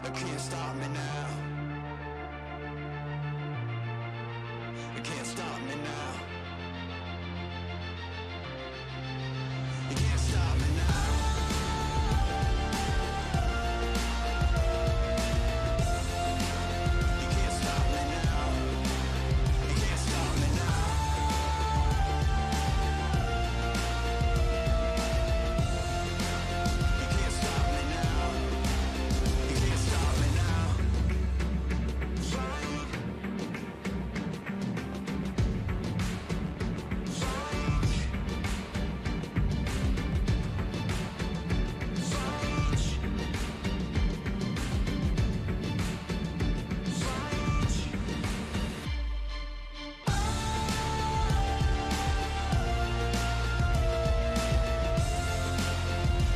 You can't stop me now. You can't stop me now. You can't stop me now. You can't stop me now. You can't stop me now. You can't stop me now. You can't stop me now. Fight.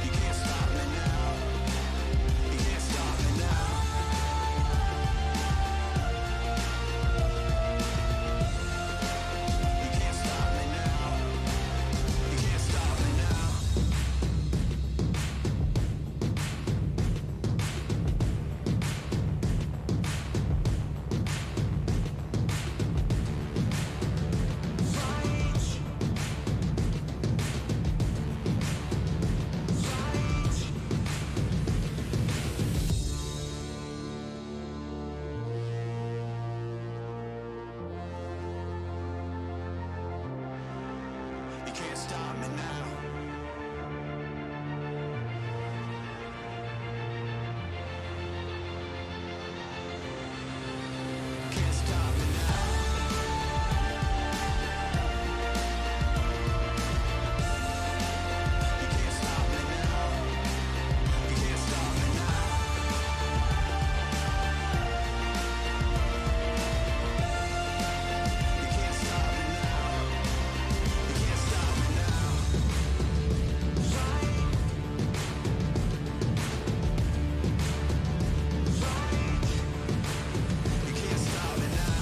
You can't stop me now. You can't stop me now. You can't stop me now. You can't stop me now. You can't stop me now. Can't stop me now. You can't stop me now. You can't stop me now. You can't stop me now. You can't stop me now. You can't stop me now.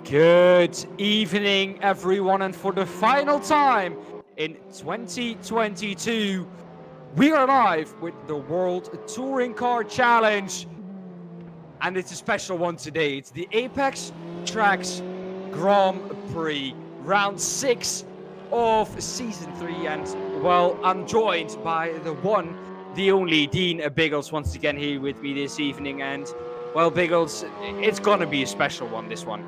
Good evening, everyone, and for the final time in 2022, we are live with the World Touring Car Challenge, and it's a special one today. It's the ApexTraxs Grand Prix, round 6 of season 3, and well, I'm joined by the one, the only Dean Biggles once again here with me this evening, and well, Biggles, it's gonna be a special one, this one.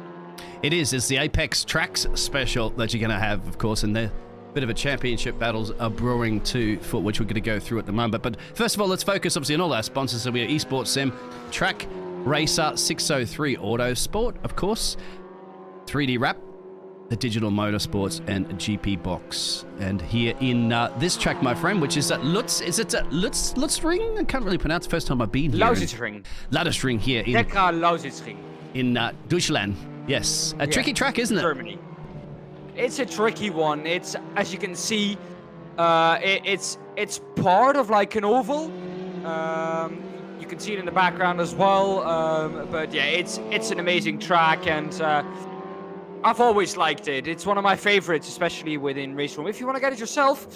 It is. It's the ApexTraxs special that you're going to have, of course, and the bit of a championship battles are brewing too, for which we're going to go through at the moment. But first of all, let's focus obviously on all our sponsors. So we are Esports Sim, Track Racer, 603 Autosport, of course, 3D Wrap, the Digital Motorsports, and JPBroadcasting. And here in this track, my friend, which is at Lausitzring? I can't really pronounce the first time I've been here. Lausitzring here in Lausitzring. In Deutschland. Yes, a tricky track, isn't it? Germany. It's a tricky one. It's, as you can see, It's part of like an oval. You can see it in the background as well. But yeah, it's an amazing track, and I've always liked it. It's one of my favorites, especially within Race Room. If you want to get it yourself,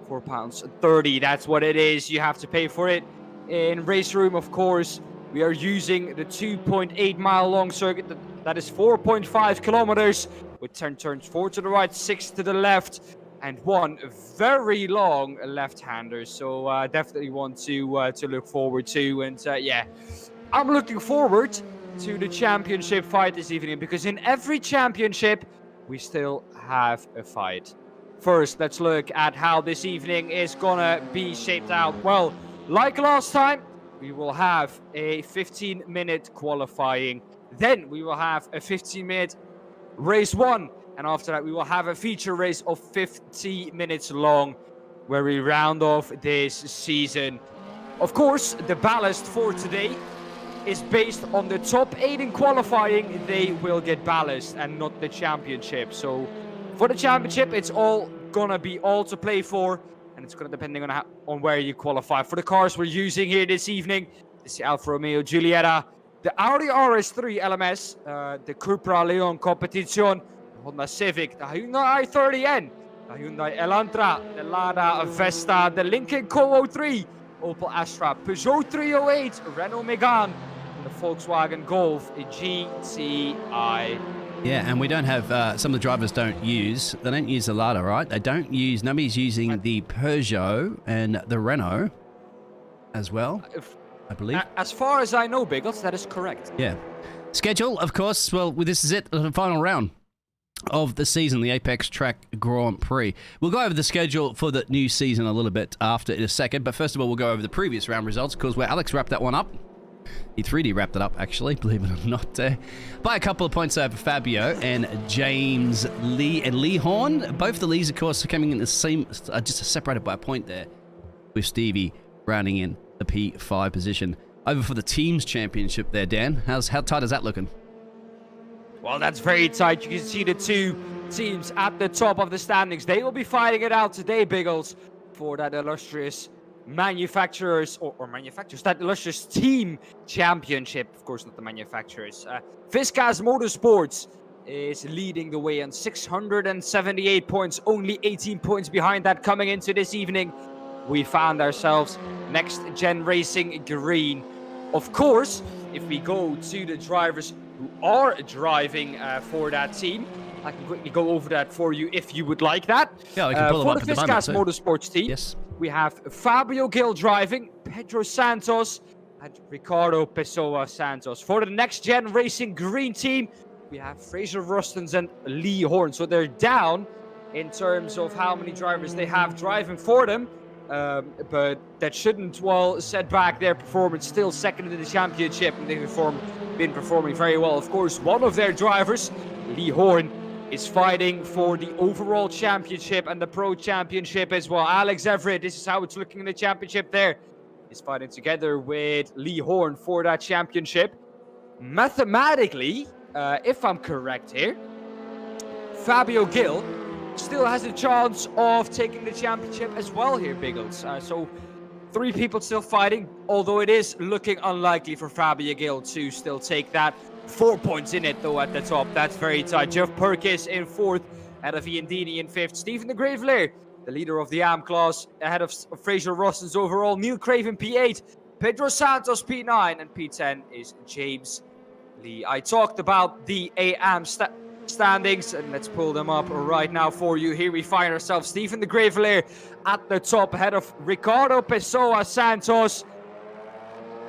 £4.30. That's what it is. You have to pay for it. In Race Room, of course, we are using the 2.8 mile long circuit. That is 4.5 kilometers with 10 turns, 4 to the right, 6 to the left, and 1 very long left-hander. So definitely one to look forward to. And yeah, I'm looking forward to the championship fight this evening, because in every championship we still have a fight. First, let's look at how this evening is gonna be shaped out. Well, like last time, we will have a 15-minute qualifying. Then we will have a 15-minute race 1. And after that, we will have a feature race of 50 minutes long, where we round off this season. Of course, the ballast for today is based on the top 8 in qualifying. They will get ballast and not the championship. So for the championship, it's all gonna be all to play for, and it's gonna depending on where you qualify. For the cars we're using here this evening, this is the Alfa Romeo Giulietta, the Audi RS3 LMS, the Cupra Leon Competition, the Honda Civic, the Hyundai i30N, the Hyundai Elantra, the Lada Vesta, the Lincoln Co 03, Opel Astra, Peugeot 308, Renault Megane, the Volkswagen Golf GTI. Yeah, and we don't have, some of the drivers they don't use the Lada, right? Nobody's using the Peugeot and the Renault as well, I believe. As far as I know, Biggles, that is correct. Yeah. Schedule, of course, well, this is it, the final round of the season, the ApexTraxs Grand Prix. We'll go over the schedule for the new season a little bit after in a second, but first of all, we'll go over the previous round results, because where Alex wrapped that one up. He 3D wrapped it up, actually, believe it or not, by a couple of points over Fabio and James Lee and Lee Horne. Both the Lees, of course, are coming in the same, just separated by a point there, with Stevie rounding in the P5 position. Over for the teams championship there, Dan. How tight is that looking? Well, that's very tight. You can see the two teams at the top of the standings. They will be fighting it out today, Biggles, for that illustrious manufacturers, that illustrious team championship. Of course, not the manufacturers. Viscas Motorsports is leading the way on 678 points, only 18 points behind that coming into this evening. We found ourselves Next Gen Racing Green. Of course, if we go to the drivers who are driving for that team, I can quickly go over that for you if you would like that. Yeah, I can pull them up for the at the Viscas moment, Motorsports team, yes, we have Fabio Gil driving, Pedro Santos, and Ricardo Pessoa Santos. For the Next Gen Racing Green team, we have Fraser Rustens and Lee Horne. So they're down in terms of how many drivers they have driving for them. But that shouldn't, well, set back their performance. Still second in the championship, and they've been performing very well. Of course, one of their drivers, Lee Horne, is fighting for the overall championship and the pro championship as well. Alex Everitt, this is how it's looking in the championship there, is fighting together with Lee Horne for that championship. Mathematically, if I'm correct here, Fabio Gil still has a chance of taking the championship as well here, Biggles. So 3 people still fighting, although it is looking unlikely for Fabio Gil to still take that. 4 points in it, though, at the top. That's very tight. Jeff Perkis in 4th, ahead of Ian Deeney in 5th. Stephen de Gravelier, the leader of the AM class, ahead of Fraser Rustens overall. Neil Craven P8, Pedro Santos P9, and P10 is James Lee. I talked about the AM standings, and let's pull them up right now for you. Here we find ourselves Stephen de Gravelier at the top, ahead of Ricardo Pessoa Santos.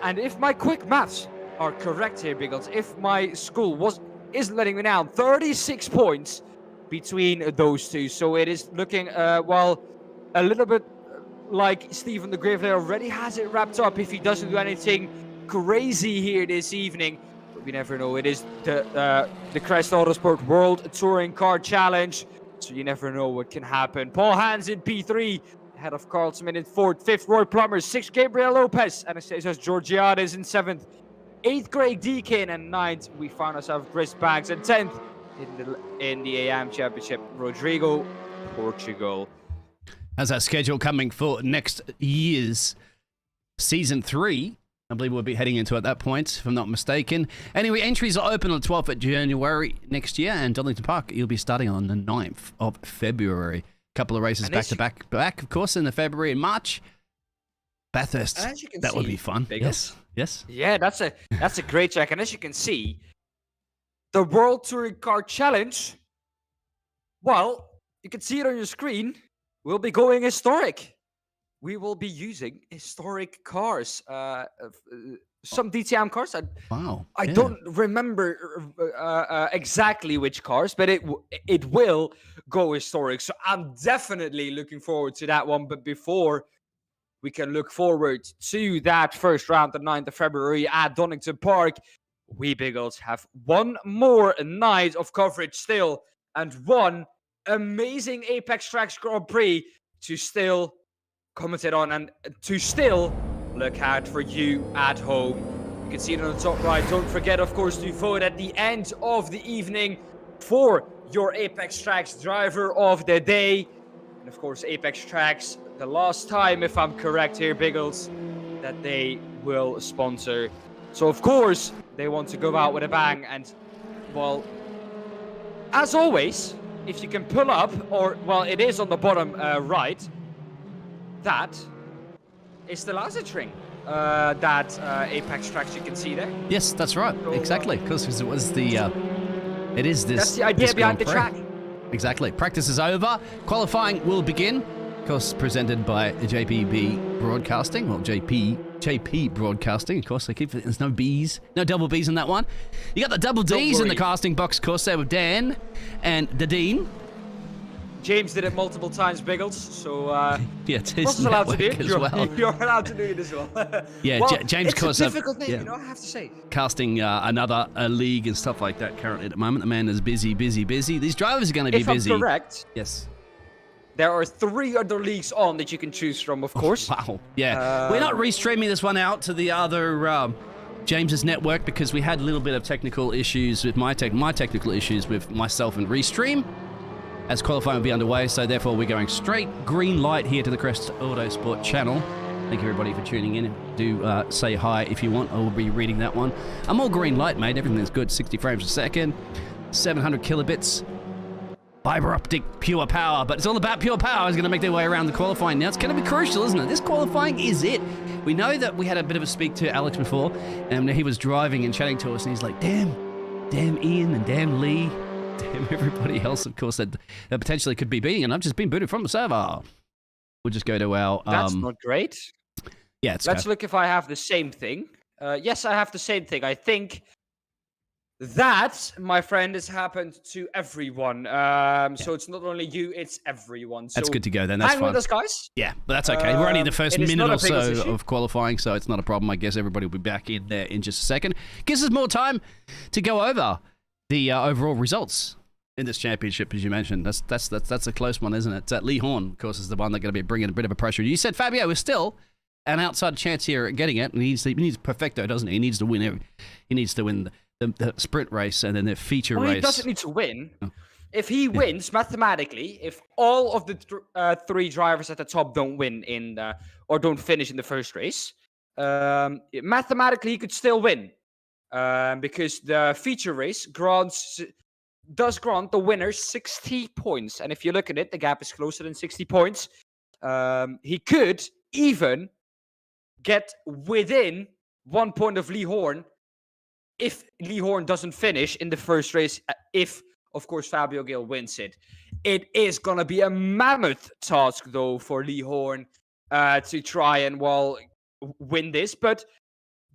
And if my quick maths are correct here, Biggles, if my school isn't letting me down, 36 points between those two. So it is looking, well, a little bit like Stephen de Gravelier already has it wrapped up if he doesn't do anything crazy here this evening. But we never know. It is the Crest Autosport World Touring Car Challenge, so you never know what can happen. Paul Hans in P3, ahead of Carl Smith in 4th. 5th, Roy Plumbers. 6th, Gabriel Lopez. Anastasios Georgiades in 7th. 8th, Craig Deakin, and 9th, we found ourselves Chris Banks, and 10th in the AM Championship, Rodrigo Portugal. as our schedule coming for next year's Season 3. I believe we'll be heading into at that point, if I'm not mistaken. Anyway, entries are open on the 12th of January next year, and Donington Park, you'll be starting on the 9th of February. A couple of races back, of course, in the February and March. Bathurst, that would be fun. Biggles. Yes. Yeah, that's a great track. And as you can see, the World Touring Car Challenge, well, you can see it on your screen, will be going historic. We will be using historic cars, some DTM cars. I don't remember exactly which cars, but it will go historic. So I'm definitely looking forward to that one. But before we can look forward to that first round, the 9th of February at Donington Park, we Biggles have one more night of coverage still, and one amazing ApexTraxs Grand Prix to still commented on and to still look at for you at home. You can see it on the top right. Don't forget, of course, to vote at the end of the evening for your ApexTraxs driver of the day. And of course, ApexTraxs, the last time, if I'm correct here, Biggles, that they will sponsor. So of course, they want to go out with a bang. And well, as always, if you can pull up, or well, it is on the bottom right, that is the Lausitzring that ApexTraxs you can see there. Yes, that's right. So, exactly. Because it was the it is this. That's the idea behind the track. Exactly. Practice is over. Qualifying will begin. Of course, presented by JPBroadcasting. Well, JPBroadcasting. Of course, there's no B's, no double B's in that one. You got the double D's in the casting box, of course, there with Dan and Daan. James did it multiple times, Biggles, so yeah, it is allowed to do it. You're allowed to do it as well. Yeah, well, James, it's a difficult thing, you know, I have to say. Casting another league and stuff like that currently at the moment. The man is busy. These drivers are going to be busy. If I'm correct, yes, there are 3 other leagues on that you can choose from, of course. Wow, yeah. We're not restreaming this one out to the other James's network because we had a little bit of technical issues with my technical issues with myself and Restream, as qualifying will be underway, so therefore we're going straight green light here to the Crest Autosport channel. Thank you everybody for tuning in. Do say hi if you want. I will be reading that one. I'm all green light, mate. Everything's good. 60 frames a second, 700 kilobits, fiber optic pure power. But it's all about pure power. Is going to make their way around the qualifying now. It's going to be crucial, isn't it? This qualifying is it. We know that we had a bit of a speak to Alex before, and he was driving and chatting to us, and he's like, damn Ian and damn Lee. Damn everybody else, of course, that potentially could be beating, and I've just been booted from the server. We'll just go to our... That's not great. Yeah, let's look if I have the same thing. Yes, I have the same thing. I think that, my friend, has happened to everyone. So it's not only you, it's everyone. So that's good to go then. That's hang fine. with us, guys. Yeah, but that's okay. We're only the first minute or so issue of qualifying, so it's not a problem. I guess everybody will be back in there in just a second. Gives us more time to go over the overall results in this championship, as you mentioned. That's a close one, isn't it? Lee Horne, of course, is the one that's going to be bringing a bit of a pressure. You said Fabio is still an outside chance here at getting it. He needs perfecto, doesn't he? He needs to win He needs to win the sprint race and then the feature race. He doesn't need to win. Oh. If he wins mathematically, if all of the 3 drivers at the top don't win or don't finish in the first race, mathematically he could still win. Because the feature race does grant the winner 60 points. And if you look at it, the gap is closer than 60 points. He could even get within 1 point of Lee Horne if Lee Horne doesn't finish in the first race, if, of course, Fabio Gil wins it. It is going to be a mammoth task, though, for Lee Horne to try and, well, win this. But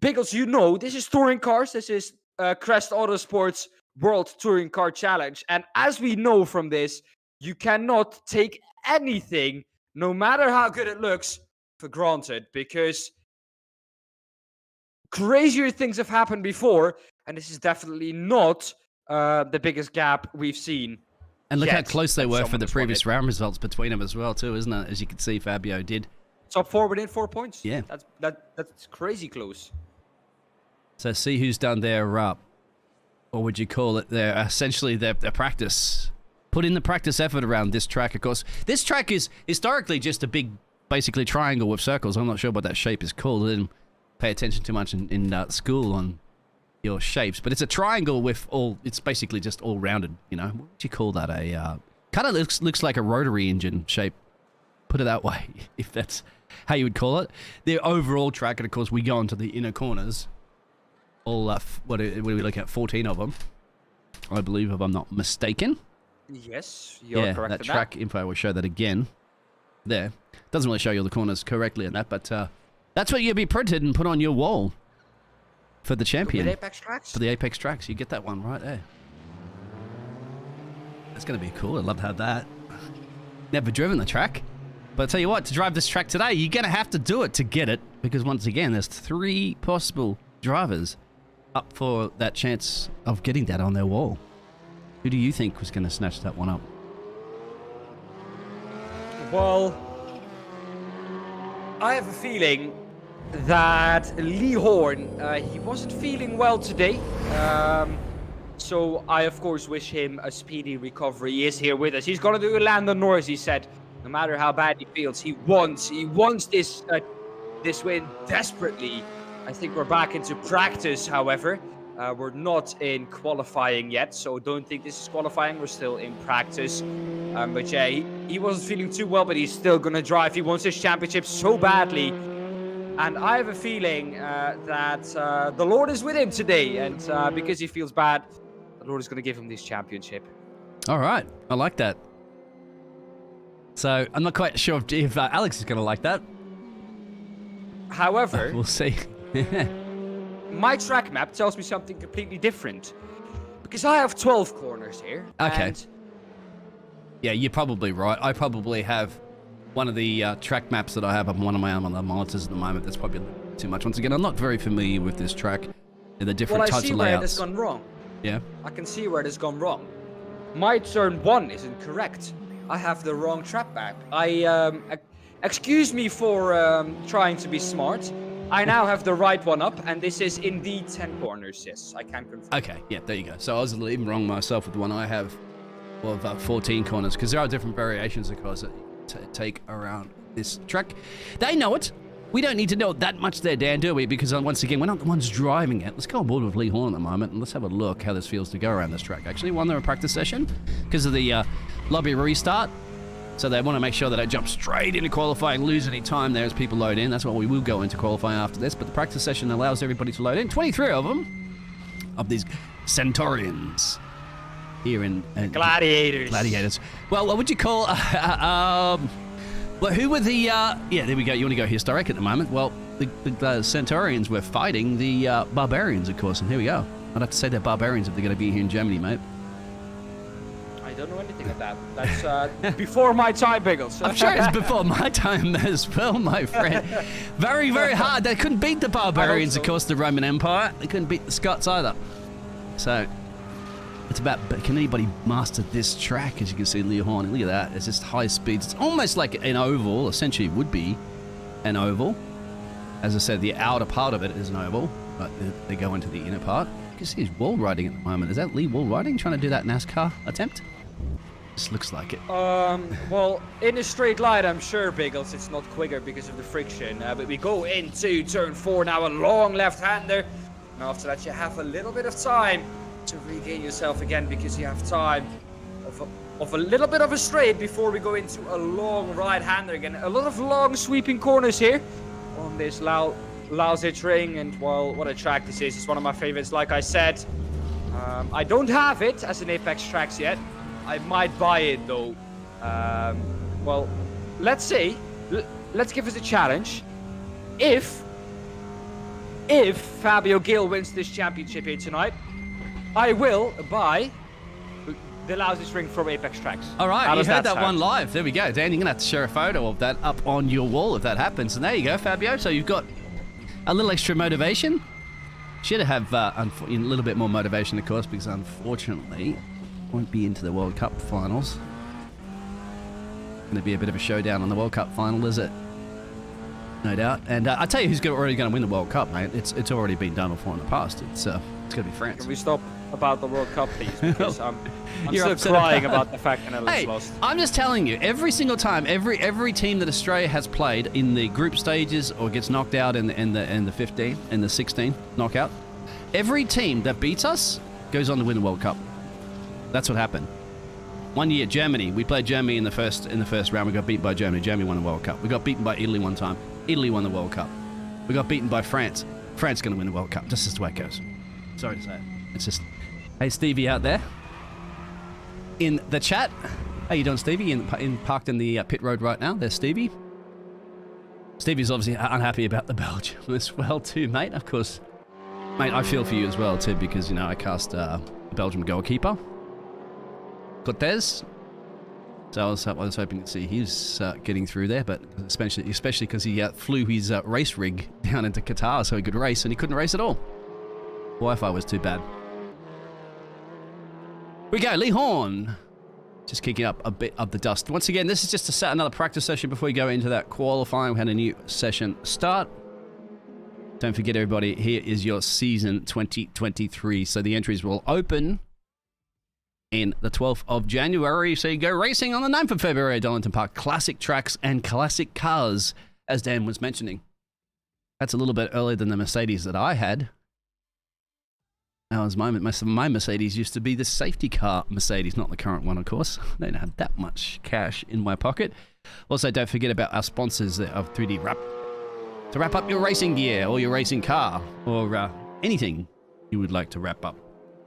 Biggles, you know, this is touring cars. This is Crest Autosport's World Touring Car Challenge. And as we know from this, you cannot take anything, no matter how good it looks, for granted. Because crazier things have happened before. And this is definitely not the biggest gap we've seen. And look how close they were for the previous round results between them as well, too, isn't it? As you can see, Fabio did. Top 4 within 4 points. Yeah. That's crazy close. So see who's done their, what would you call it, essentially their practice put in the practice effort around this track, of course. This track is historically just a big, basically triangle with circles. I'm not sure what that shape is called. I didn't pay attention too much in school on your shapes, but it's a triangle with it's basically just all rounded, you know. What would you call that? Kind of looks like a rotary engine shape. Put it that way, if that's how you would call it. The overall track, and of course we go into the inner corners. All, what are we looking at? 14 of them, I believe, if I'm not mistaken. Yes, you're correct. That track info will show that again. There. Doesn't really show you all the corners correctly in that, but that's what you'll be printed and put on your wall for the champion. With ApexTraxs? For the ApexTraxs. You get that one right there. That's going to be cool. I'd love to have that. Never driven the track. But I'll tell you what, to drive this track today, you're going to have to do it to get it. Because once again, there's 3 possible drivers up for that chance of getting that on their wall. Who do you think was going to snatch that one up? Well, I have a feeling that Lee Horne, he wasn't feeling well today. So I, of course, wish him a speedy recovery. He is here with us. He's going to do a Landon Norris, he said. No matter how bad he feels, he wants this win desperately. I think we're back into practice, however. We're not in qualifying yet, so don't think this is qualifying. We're still in practice. But yeah, he wasn't feeling too well, but he's still going to drive. He wants this championship so badly. And I have a feeling that the Lord is with him today. And because he feels bad, the Lord is going to give him this championship. All right. I like that. So I'm not quite sure if Alex is going to like that. However, we'll see. My track map tells me something completely different. Because I have 12 corners here. Okay. And yeah, you're probably right. I probably have one of the track maps that I have on one of my monitors at the moment. That's probably a little too much. Once again, I'm not very familiar with this track and the different types of layouts. Well, I see where it has gone wrong. Yeah. I can see where it has gone wrong. My turn 1 isn't correct. I have the wrong track map. Excuse me for trying to be smart. I now have the right one up, and this is indeed 10 corners. Yes, I can confirm. Okay, yeah, there you go. So I was even wrong myself with the one I have of 14 corners, because there are different variations, of course, that take around this track. They know it. We don't need to know that much there, Dan, do we? Because once again, we're not the ones driving it. Let's go on board with Lee Horne at the moment, and let's have a look how this feels to go around this track. Actually, won their practice session because of the lobby restart. So they want to make sure that I jump straight into qualifying, lose any time there as people load in. That's why we will go into qualifying after this. But the practice session allows everybody to load in. 23 of them, of these Centaurians here in Gladiators. Gladiators. Well, what would you call... well, who were the... yeah, there we go. You want to go historic at the moment? Well, the Centaurians were fighting the Barbarians, of course. And here we go. I'd have to say they're Barbarians if they're going to be here in Germany, mate. I don't know anything of that. That's before my time, Biggles. I'm sure it's before my time as well, my friend. Very, very hard. They couldn't beat the Barbarians, of course, the Roman Empire. They couldn't beat the Scots either. So, it's about, can anybody master this track? As you can see, Lee Horne, look at that. It's just high speeds. It's almost like an oval, essentially would be an oval. As I said, the outer part of it is an oval, but they go into the inner part. You can see he's wall riding at the moment. Is that Lee wall riding, trying to do that NASCAR attempt? This looks like it. Well, in a straight line, I'm sure, Biggles, it's not quicker because of the friction. But we go into turn 4 now, a long left-hander. And after that, you have a little bit of time to regain yourself again because you have time of a little bit of a straight before we go into a long right-hander again. A lot of long sweeping corners here on this Lausitzring, and well, what a track this is. It's one of my favorites, like I said. I don't have it as an ApexTraxs yet. I might buy it though. Well, let's see. Let's give us a challenge. If Fabio Gil wins this championship here tonight, I will buy the Lausitzring from ApexTraxs. All right, you heard that one live. There we go. Dan, you're going to have to share a photo of that up on your wall if that happens. And there you go, Fabio. So you've got a little extra motivation. Should have a little bit more motivation, of course, because unfortunately, won't be into the World Cup finals. Going to be a bit of a showdown on the World Cup final, is it? No doubt. And I tell you who's already going to win the World Cup, mate. It's already been done before in the past. It's going to be France. Can we stop? about the World Cup, please, because I'm You're still upset crying about- about the fact that Netherlands Hey, lost. I'm just telling you, every single time, every team that Australia has played in the group stages or gets knocked out in the 16 knockout, every team that beats us goes on to win the World Cup. That's what happened. One year, Germany. We played Germany in the first round. We got beaten by Germany. Germany won the World Cup. We got beaten by Italy one time. Italy won the World Cup. We got beaten by France. France going to win the World Cup. Just as the way it goes. Sorry to say it. It's just. Hey, Stevie out there in the chat. How you doing, Stevie? Parked in the pit road right now. There's Stevie. Stevie's obviously unhappy about the Belgium as well too, mate. Of course, mate. I feel for you as well too, because I cast the Belgium goalkeeper, Cortez. So I was hoping to see he's getting through there, but especially because he flew his race rig down into Qatar so he could race, and he couldn't race at all. Wi-Fi was too bad. We go, Lee Horne. Just kicking up a bit of the dust. Once again, this is just to set another practice session before we go into that qualifying. We had a new session start. Don't forget, everybody, here is your season 2023. So the entries will open in the 12th of January. So you go racing on the 9th of February at Darlington Park. Classic tracks and classic cars, as Dan was mentioning. That's a little bit earlier than the Mercedes that I had. My Mercedes used to be the safety car Mercedes, not the current one, of course. I don't have that much cash in my pocket. Also, don't forget about our sponsors of 3D Wrap. To wrap up your racing gear or your racing car or anything you would like to wrap up.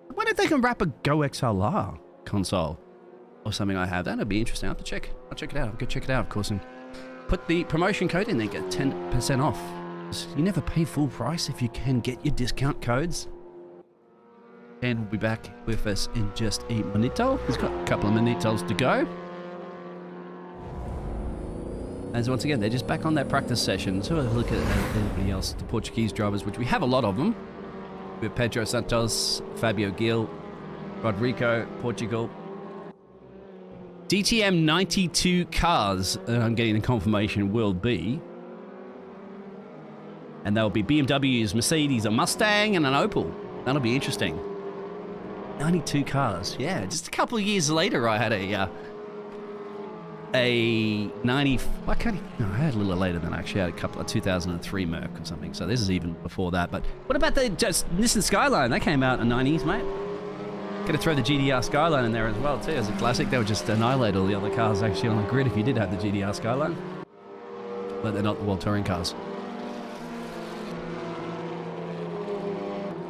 I wonder if they can wrap a Go XLR console or something I have. That'd be interesting. I'll have to check. I'll check it out. I'll go check it out, of course, and put the promotion code in there. Get 10% off. You never pay full price if you can get your discount codes. Dan will be back with us in just a minute. He's got a couple of minutes to go. As once again, they're just back on their practice session. So we'll look at everybody else, the Portuguese drivers, which we have a lot of them. We have Pedro Santos, Fabio Gil, Rodrigo, Portugal. DTM 92 cars, I'm getting the confirmation, will be. And there'll be BMWs, Mercedes, a Mustang, and an Opel. That'll be interesting. 92 cars, yeah. Just a couple of years later, I had a 90. I had a little later than I actually had a couple of 2003 Merc or something. So this is even before that. But what about the Nissan Skyline? That came out in the 90s, mate. Got to throw the GDR Skyline in there as well too as a classic. They would just annihilate all the other cars actually on the grid if you did have the GDR Skyline. But they're not the World Touring cars.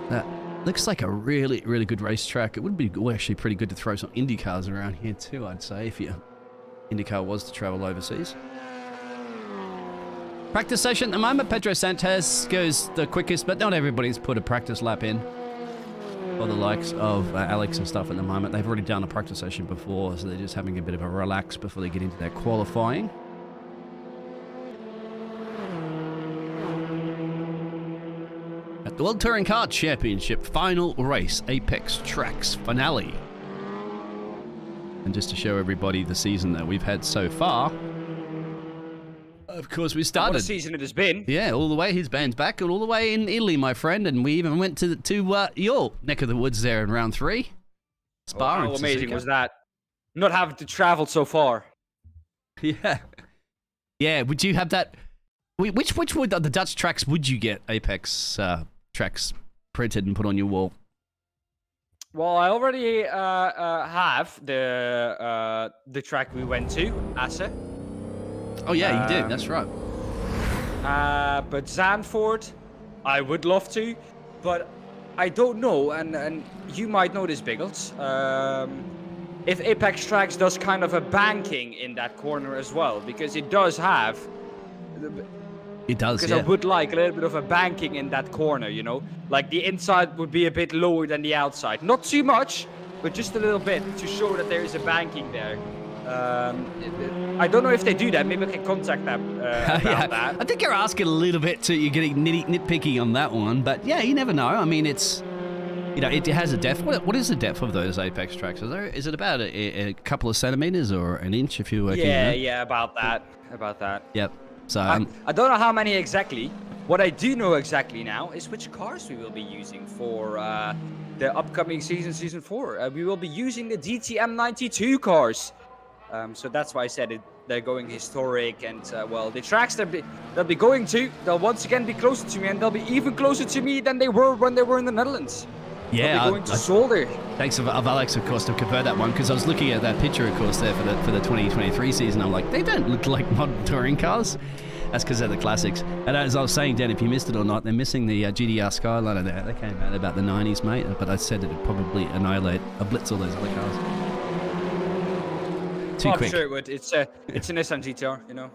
That looks like a really, really good racetrack. It would be actually pretty good to throw some Indy cars around here too, I'd say, if your IndyCar was to travel overseas. Practice session at the moment. Pedro Santos goes the quickest, but not everybody's put a practice lap in. For the likes of Alex and stuff at the moment. They've already done a practice session before, so they're just having a bit of a relax before they get into their qualifying. At the World Touring Car Championship final race, ApexTraxs finale. And just to show everybody the season that we've had so far, of course we started. What a season it has been. Yeah, all the way his band's back and all the way in Italy, my friend, and we even went to your neck of the woods there in round 3. Spa. How amazing was that? Not having to travel so far. Yeah. Yeah, would you have that? Which would the Dutch tracks would you get Apex tracks printed and put on your wall? Well, I already have the track we went to, Asse. Oh yeah, you did. That's right. But Zandvoort, I would love to, but I don't know, and you might know this, Biggles. If ApexTraxs does kind of a banking in that corner as well, because it does have. It does, because yeah. I would like a little bit of a banking in that corner, you know? Like the inside would be a bit lower than the outside. Not too much, but just a little bit to show that there is a banking there. I don't know if they do that. Maybe I can contact them about that. I think you're asking a little bit too. You're getting nitpicky on that one, but yeah, you never know. I mean, it's, you know, it has a depth. What is the depth of those ApexTraxs? Is it about a couple of centimeters or an inch if you're working? Yeah, about that. Yep. So I don't know how many exactly, What I do know exactly now is which cars we will be using for the upcoming season 4. We will be using the DTM 92 cars. So that's why I said it. They're going historic, and well, the tracks they'll be going to, they'll once again be closer to me, and they'll be even closer to me than they were when they were in the Netherlands. Yeah, they'll be going to Zolder. Thanks of Alex, of course, to convert that one, because I was looking at that picture, of course, there for the 2023 season. I'm like, they don't look like modern touring cars. That's because they're the classics. And as I was saying, Dan, if you missed it or not, they're missing the GDR Skyliner there. They came out about the 90s, mate, but I said it would probably blitz all those other cars. Too quick. I'm sure it would. It's an Nissan GTR, you know.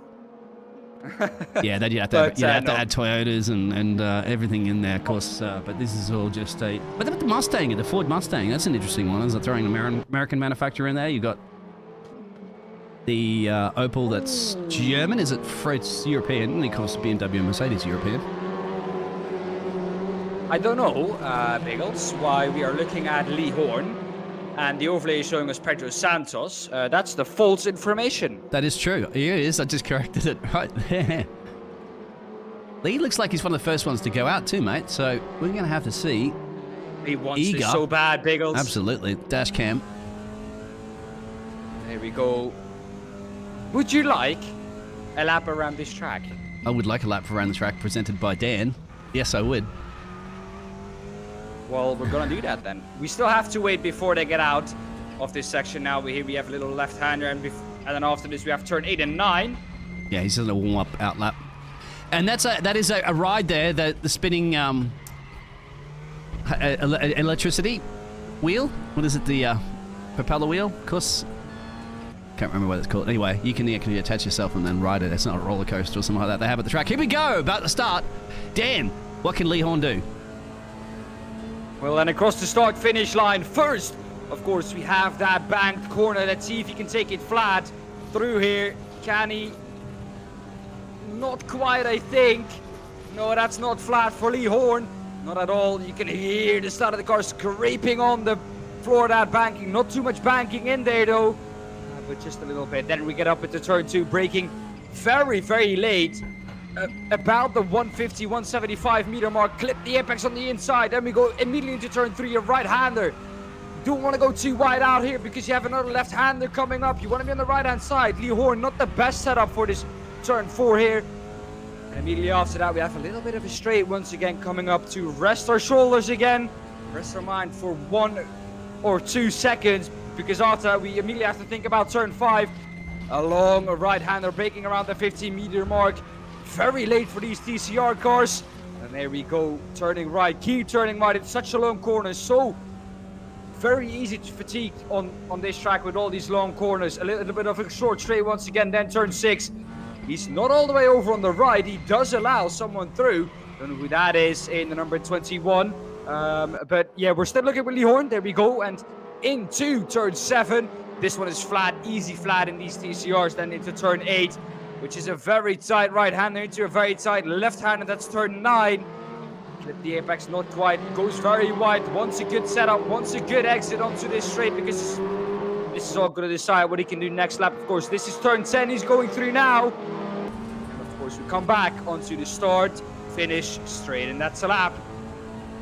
Yeah, you'd have to add Toyotas and everything in there, of course. But this is all just a. But the Mustang, the Ford Mustang, that's an interesting one. Is it throwing an American manufacturer in there? You got the Opel that's German. Is it French European? And of course, BMW and Mercedes European. I don't know, Biggles, why we are looking at Lee Horne. And the overlay is showing us Pedro Santos. That's the false information. That is true. Here it is. I just corrected it right there. Lee looks like he's one of the first ones to go out too, mate. So we're going to have to see. He wants this so bad, Biggles. Absolutely. Dash cam. There we go. Would you like a lap around this track? I would like a lap around the track presented by Dan. Yes, I would. Well, we're going to do that then. We still have to wait before they get out of this section. Now we have a little left-hander, and then after this we have turn 8 and 9. Yeah, he's in a warm-up out lap. And that is a ride there, the spinning electricity wheel. What is it, the propeller wheel? Of course, can't remember what it's called. Anyway, you can actually attach yourself and then ride it. It's not a roller coaster or something like that they have at the track. Here we go, about to start. Dan, what can Lee Horne do? Well, and across the start-finish line, first, of course, we have that banked corner. Let's see if he can take it flat through here. Can he? Not quite, I think. No, that's not flat for Lee Horne. Not at all. You can hear the start of the car scraping on the floor of that banking. Not too much banking in there, though. But just a little bit. Then we get up into turn 2, braking very, very late. About the 150, 175 meter mark, clip the apex on the inside, then we go immediately into turn 3, a right-hander. Don't want to go too wide out here because you have another left-hander coming up. You want to be on the right-hand side. Lee Horne, not the best setup for this turn 4 here. And immediately after that, we have a little bit of a straight once again coming up to rest our shoulders again. Rest our mind for 1 or 2 seconds, because after that, we immediately have to think about turn 5. A long right-hander braking around the 15 meter mark. Very late for these TCR cars. And there we go, turning right, keep turning right. It's such a long corner, so very easy to fatigue on this track with all these long corners. A little bit of a short straight once again, then turn 6. He's not all the way over on the right. He does allow someone through. Don't know who that is in the number 21. But yeah, we're still looking with Lee Horne. There we go, and into turn 7. This one is flat, easy flat in these TCRs. Then into turn 8. Which is a very tight right-hander into a very tight left-hander. That's turn 9. Clip the apex, not quite. Goes very wide. Wants a good setup. Wants a good exit onto this straight, because this is all going to decide what he can do next lap. Of course, this is turn 10. He's going through now. And of course, we come back onto the start, finish straight. And that's a lap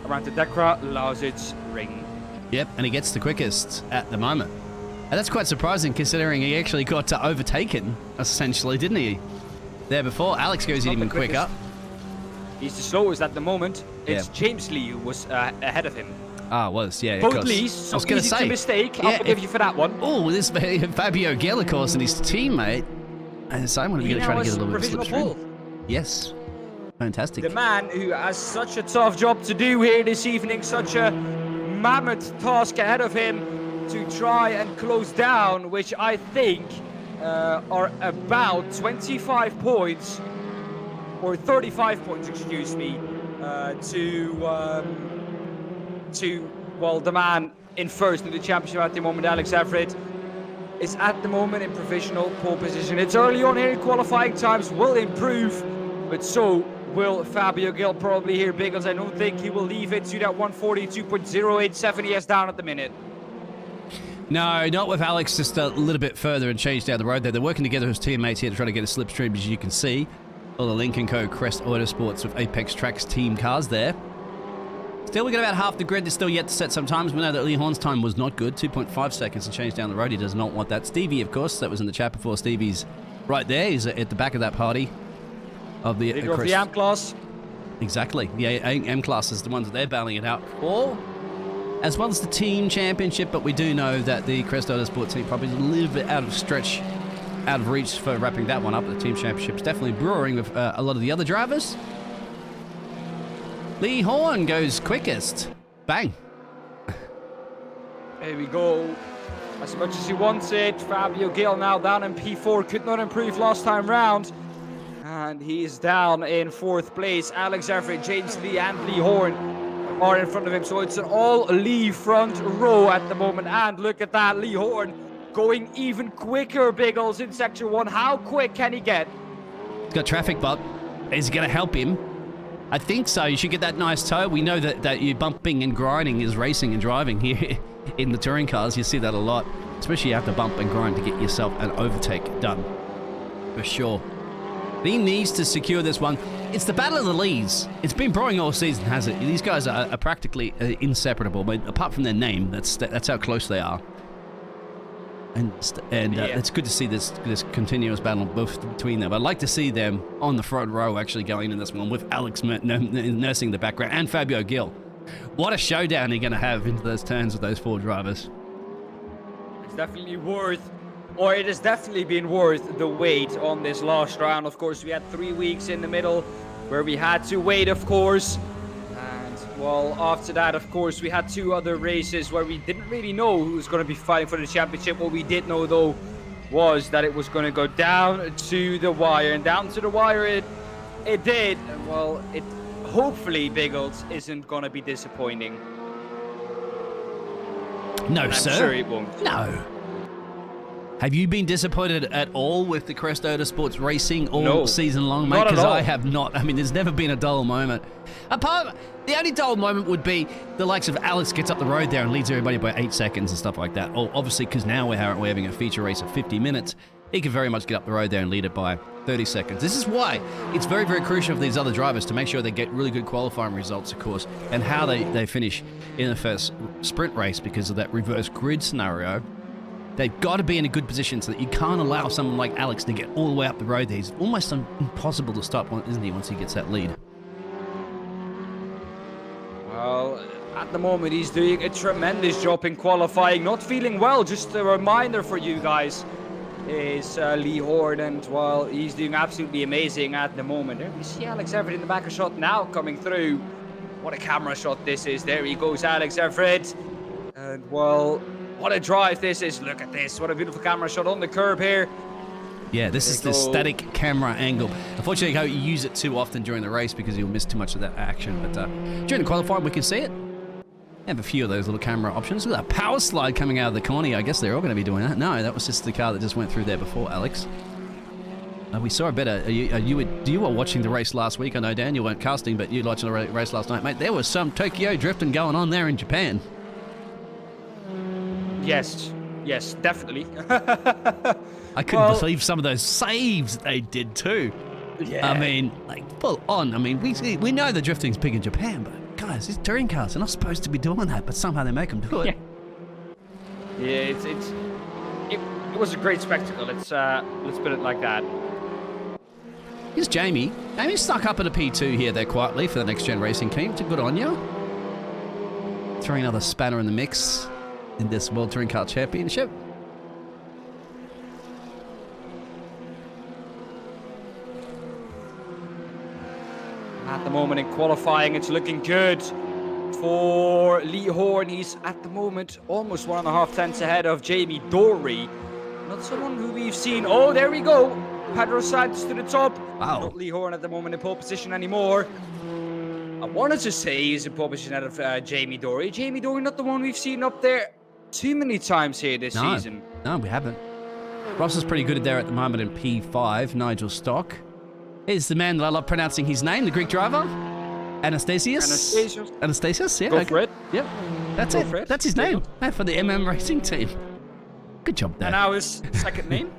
around the Prix Lausitzring. Yep, and he gets the quickest at the moment. And that's quite surprising considering he actually got overtaken, essentially, didn't he? There before. Alex goes even quicker. He's the slowest at the moment. It's Yeah. James Lee who was ahead of him. Ah, was, yeah. Both Lees, so I was going to easy say. to mistake. Yeah, I'll forgive you for that one. Oh, this Fabio Gill, of course, and his teammate. And so I'm going to try to get a little bit of slipstream. Yes. Fantastic. The man who has such a tough job to do here this evening, such a mammoth task ahead of him to try and close down, which I think are about 25 points, or 35 points, excuse me, to well, the man in first in the championship at the moment, Alex Everitt, is at the moment in provisional pole position. It's early on here, qualifying times will improve, but so will Fabio Gill probably here, because I don't think he will leave it to that 142.087 he has down at the minute. No, not with Alex, just a little bit further and changed down the road there. They're working together as teammates here to try to get a slipstream, as you can see. All the Link & Co. Crest Autosports with ApexTraxs team cars there. Still, we got about half the grid. They're still yet to set some times. We know that Lee Horne's time was not good. 2.5 seconds to change down the road. He does not want that. Stevie, of course, that was in the chat before. Stevie's right there. He's at the back of that party. Of the AM class. Exactly. The AM class is the ones that they're battling it out for, as well as the team championship. But we do know that the Crest Autosport team probably is a little bit out of reach for wrapping that one up. The team championship's definitely brewing with a lot of the other drivers. Lee Horne goes quickest. Bang. There we go. As much as he wants it, Fabio Gil now down in P4. Could not improve last time round. And he's down in 4th place. Alex Everitt, James Lee, and Lee Horne are in front of him. So it's an all Lee front row at the moment. And look at that, Lee Horne going even quicker, Biggles, in Section 1. How quick can he get? He's got traffic bump. Is it going to help him? I think so. You should get that nice toe. We know that you bumping and grinding is racing and driving here in the touring cars. You see that a lot. Especially you have to bump and grind to get yourself an overtake done. For sure. He needs to secure this one. It's the battle of the Lees. It's been brewing all season, has it? These guys are practically inseparable, but apart from their name, that's how close they are. And it's good to see this continuous battle both between them. I'd like to see them on the front row actually going in this one with Alex nursing the background and Fabio Gil. What a showdown they're going to have into those turns with those 4 drivers. It's definitely worth, or it has definitely been worth the wait on this last round. Of course, we had 3 weeks in the middle where we had to wait, of course. And, well, after that, of course, we had 2 other races where we didn't really know who was going to be fighting for the championship. What we did know, though, was that it was going to go down to the wire. And down to the wire it did. And, well, it hopefully, Biggles, isn't going to be disappointing. No, I'm sir. sure it won't. No. Have you been disappointed at all with the Crest Autosports racing all season long, mate? Because I have not. I mean, there's never been a dull moment. The only dull moment would be the likes of Alex gets up the road there and leads everybody by 8 seconds and stuff like that. Or obviously, because now we're having a feature race of 50 minutes, he could very much get up the road there and lead it by 30 seconds. This is why it's very, very crucial for these other drivers to make sure they get really good qualifying results, of course, and how they finish in the first sprint race because of that reverse grid scenario. They've got to be in a good position so that you can't allow someone like Alex to get all the way up the road there. He's almost impossible to stop, isn't he, once he gets that lead? Well, at the moment, he's doing a tremendous job in qualifying. Not feeling well, just a reminder for you guys, is Lee Horne, and, well, he's doing absolutely amazing at the moment. There we see Alex Everitt in the back of shot now coming through. What a camera shot this is. There he goes, Alex Everitt. And, well, what a drive this is. Look at this. What a beautiful camera shot on the curb here. Yeah, this is the static camera angle. Unfortunately, you can't use it too often during the race because you'll miss too much of that action. But during the qualifying, we can see it. Have a few of those little camera options. Look at that power slide coming out of the corner. I guess they're all going to be doing that. No, that was just the car that just went through there before, Alex. We saw a better. You were watching the race last week. I know, Dan, you weren't casting, but you watched the race last night, mate. There was some Tokyo drifting going on there in Japan. Yes, definitely. I couldn't believe some of those saves they did too. Yeah. I mean, like full on. I mean, we know the drifting's big in Japan, but guys, these touring cars are not supposed to be doing that, but somehow they make them do it. Yeah, it was a great spectacle. Let's put it like that. Here's Jamie. Jamie snuck up at a P2 here there quietly for the Next Gen Racing team. Good on you. Throwing another spanner in the mix in this World Touring Car Championship. At the moment in qualifying, it's looking good for Lee Horne. He's at the moment almost 1.5 tenths ahead of Jamie Dory. Not someone who we've seen. Oh, there we go. Pedro Santos to the top. Wow. Not Lee Horne at the moment in pole position anymore. I wanted to say he's in pole position ahead of Jamie Dory. Jamie Dory, not the one we've seen up there too many times here this season. No, we haven't. Ross is pretty good there at the moment in P5. Nigel Stock. Here's the man that I love pronouncing his name, the Greek driver. Anastasios, yeah. Go for it. Yep. That's Go it. for it. That's his name. For the MM Racing team. Good job there. And now his second name?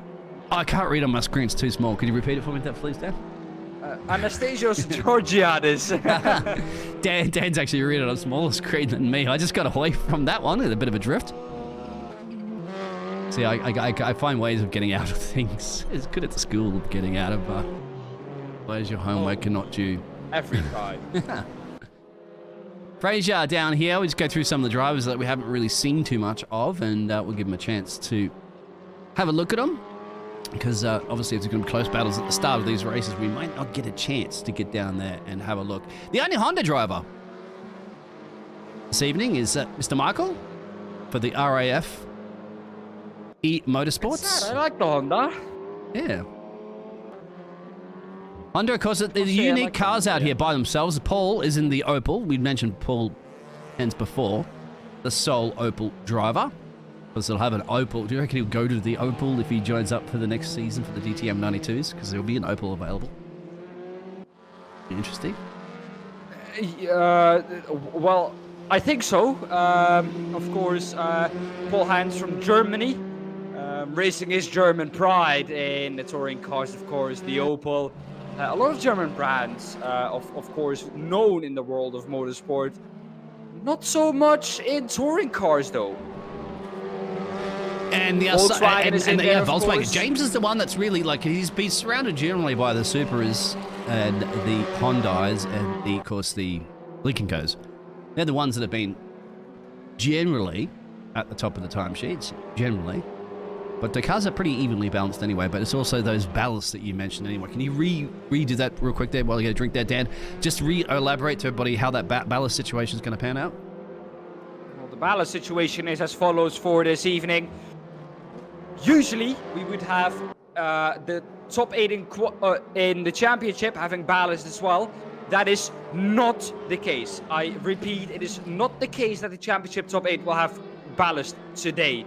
I can't read on my screen. It's too small. Could you repeat it for me, please, Dan? Anastasios Georgiadis. Dan's actually reading on a smaller screen than me. I just got away from that one with a bit of a drift. See, I find ways of getting out of things. It's good at the school of getting out of, where's your homework and not due? Every time. Fraser down here. We'll just go through some of the drivers that we haven't really seen too much of, and we'll give them a chance to have a look at them. Because obviously if there's going to be close battles at the start of these races, we might not get a chance to get down there and have a look. The only Honda driver this evening is Mr. Michael for the RAF Motorsports. I like the Honda. Yeah. Honda, of course, the unique cars out here by themselves. Paul is in the Opel. We mentioned Paul hence before. The sole Opel driver. Because they'll have an Opel. Do you reckon he'll go to the Opel if he joins up for the next season for the DTM 92s? Because there'll be an Opel available. Interesting. Well, I think so. Of course, Paul Heinz from Germany. Racing his German pride in the touring cars, of course, the Opel. A lot of German brands, of course, known in the world of motorsport. Not so much in touring cars, though. And the Volkswagen is in there, of Volkswagen. course. James is the one that's really like he's been surrounded generally by the Supras and the Hondas and of course the Lincoln Co's. They're the ones that have been generally at the top of the timesheets, generally. But the cars are pretty evenly balanced anyway. But it's also those ballasts that you mentioned anyway. Can you redo that real quick there while you get a drink there, Dan? Just elaborate to everybody how that ballast situation is going to pan out. Well, the ballast situation is as follows for this evening. Usually, we would have the top 8 in the championship having ballast as well. That is not the case. I repeat, it is not the case that the championship top 8 will have ballast today.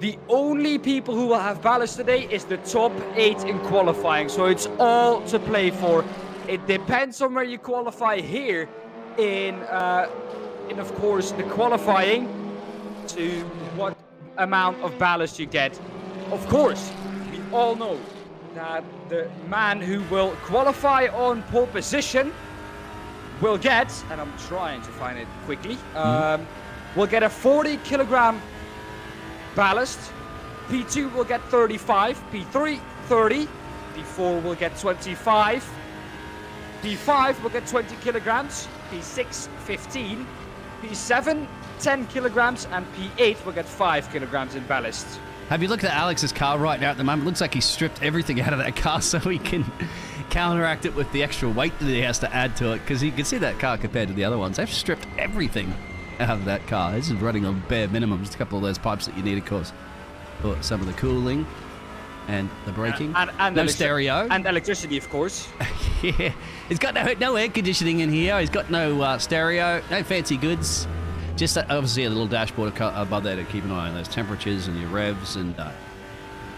The only people who will have ballast today is the top 8 in qualifying. So it's all to play for. It depends on where you qualify here in of course, the qualifying to what amount of ballast you get. Of course, we all know that the man who will qualify on pole position will get, and I'm trying to find it quickly, will get a 40 kilogram ballast. P2 will get 35, P3 30, P4 will get 25, P5 will get 20 kilograms, P6 15, P7 10 kilograms, and P8 will get 5 kilograms in ballast. Have you looked at Alex's car right now at the moment? It looks like he stripped everything out of that car so he can counteract it with the extra weight that he has to add to it, because you can see that car compared to the other ones. They've stripped everything out of that car. This is running on bare minimum. Just a couple of those pipes that you need, of course, for some of the cooling and the braking. And no stereo. And electricity, of course. Yeah. He's got no air conditioning in here. He's got no stereo, no fancy goods. Just obviously a little dashboard above there to keep an eye on those temperatures and your revs and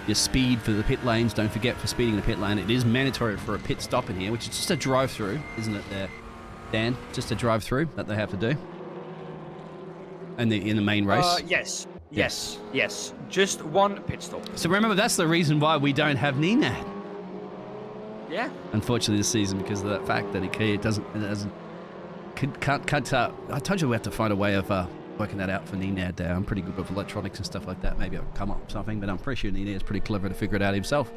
your speed for the pit lanes. Don't forget, for speeding the pit lane, it is mandatory for a pit stop in here, which is just a drive-through, isn't it there, Dan? Just a drive-through that they have to do. And in the main race? Yes. Just one pit stop. So remember, that's the reason why we don't have Nenad. Yeah. Unfortunately this season, because of that fact that can't I told you we have to find a way of working that out for Nenad there. I'm pretty good with electronics and stuff like that. Maybe I'll come up with something, but I'm pretty sure Nenad is pretty clever to figure it out himself.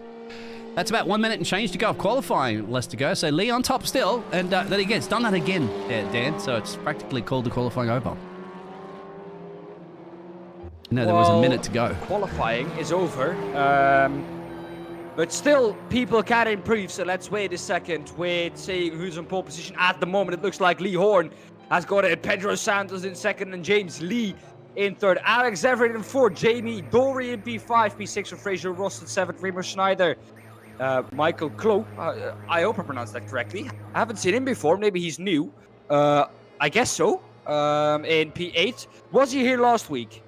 That's about 1 minute and change to go of qualifying, less to go. So Lee on top still, and then he gets done that again there, Dan. So it's practically called the qualifying over. No, there was a minute to go. Qualifying is over. But still, people can improve, so let's wait a second with seeing who's on pole position. At the moment, it looks like Lee Horne has got it. Pedro Santos in second and James Lee in third. Alex Everitt in fourth. Jamie Dory in P5. P6 for Fraser Ross in seventh. Remo Schneider. Michael Klo. I hope I pronounced that correctly. I haven't seen him before. Maybe he's new. I guess so. In P8. Was he here last week?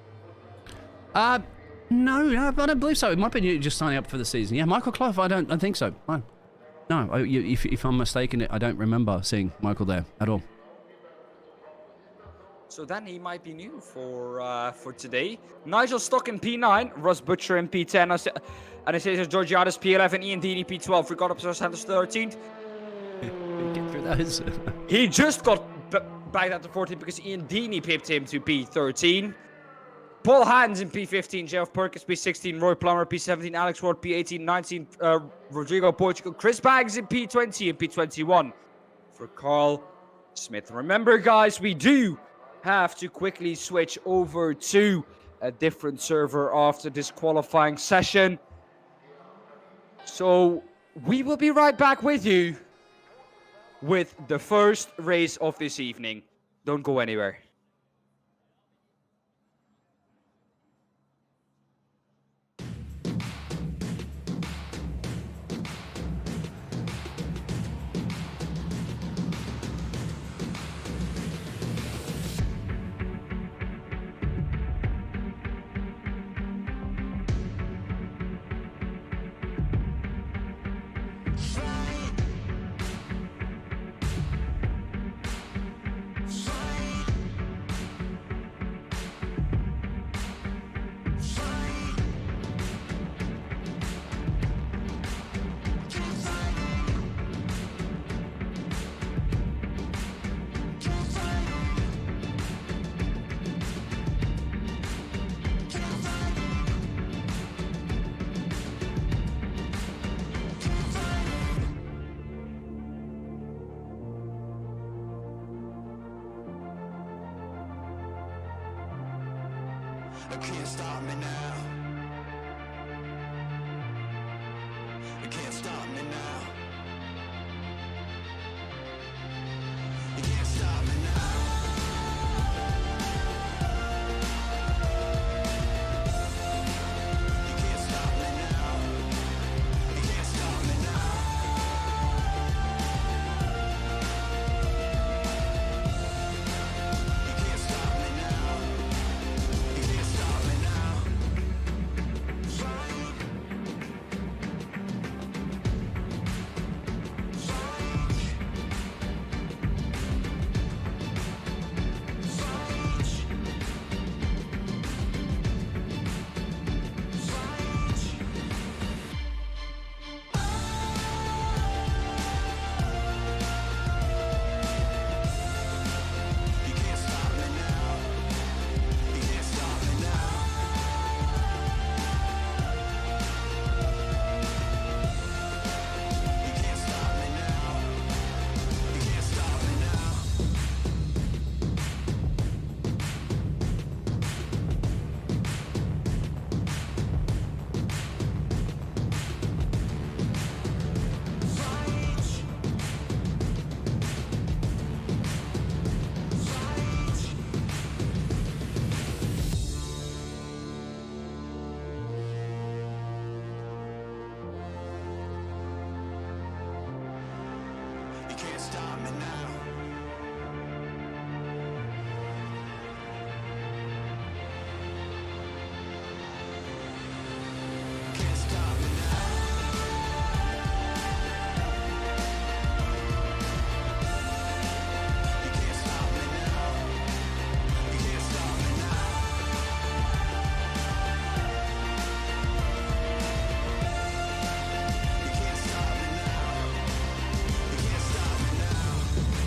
No, I don't believe so. It might be you just signing up for the season. Yeah, Michael Clough, I don't think so. No, if I'm mistaken, I don't remember seeing Michael there at all. So then he might be new for today. Nigel Stock in P9, Russ Butcher in P10, Anastasia Georgiadis P11, Ian Deeney P12, Ricardo Sanders 13th. Get through those. He just got back down to 14 because Ian Deeney pipped him to P13. Paul Hans in P15, Jeff Perkins P16, Roy Plummer P17, Alex Ward P18, 19, Rodrigo Portugal, Chris Baggs in P20 and P21 for Carl Smith. Remember, guys, we do have to quickly switch over to a different server after this qualifying session. So we will be right back with you with the first race of this evening. Don't go anywhere. I can't stop me now. You can't stop me now. You can't stop me now. You can't stop me now. You can't stop me now. You can't stop me now. You can't stop me now. You can't stop me now. You can't stop me now. You can't stop me now. You can't stop me now. You can't stop me now. Can't stop me now. You can't stop me now. You can't stop me now. You can't stop me now. You can't stop me now.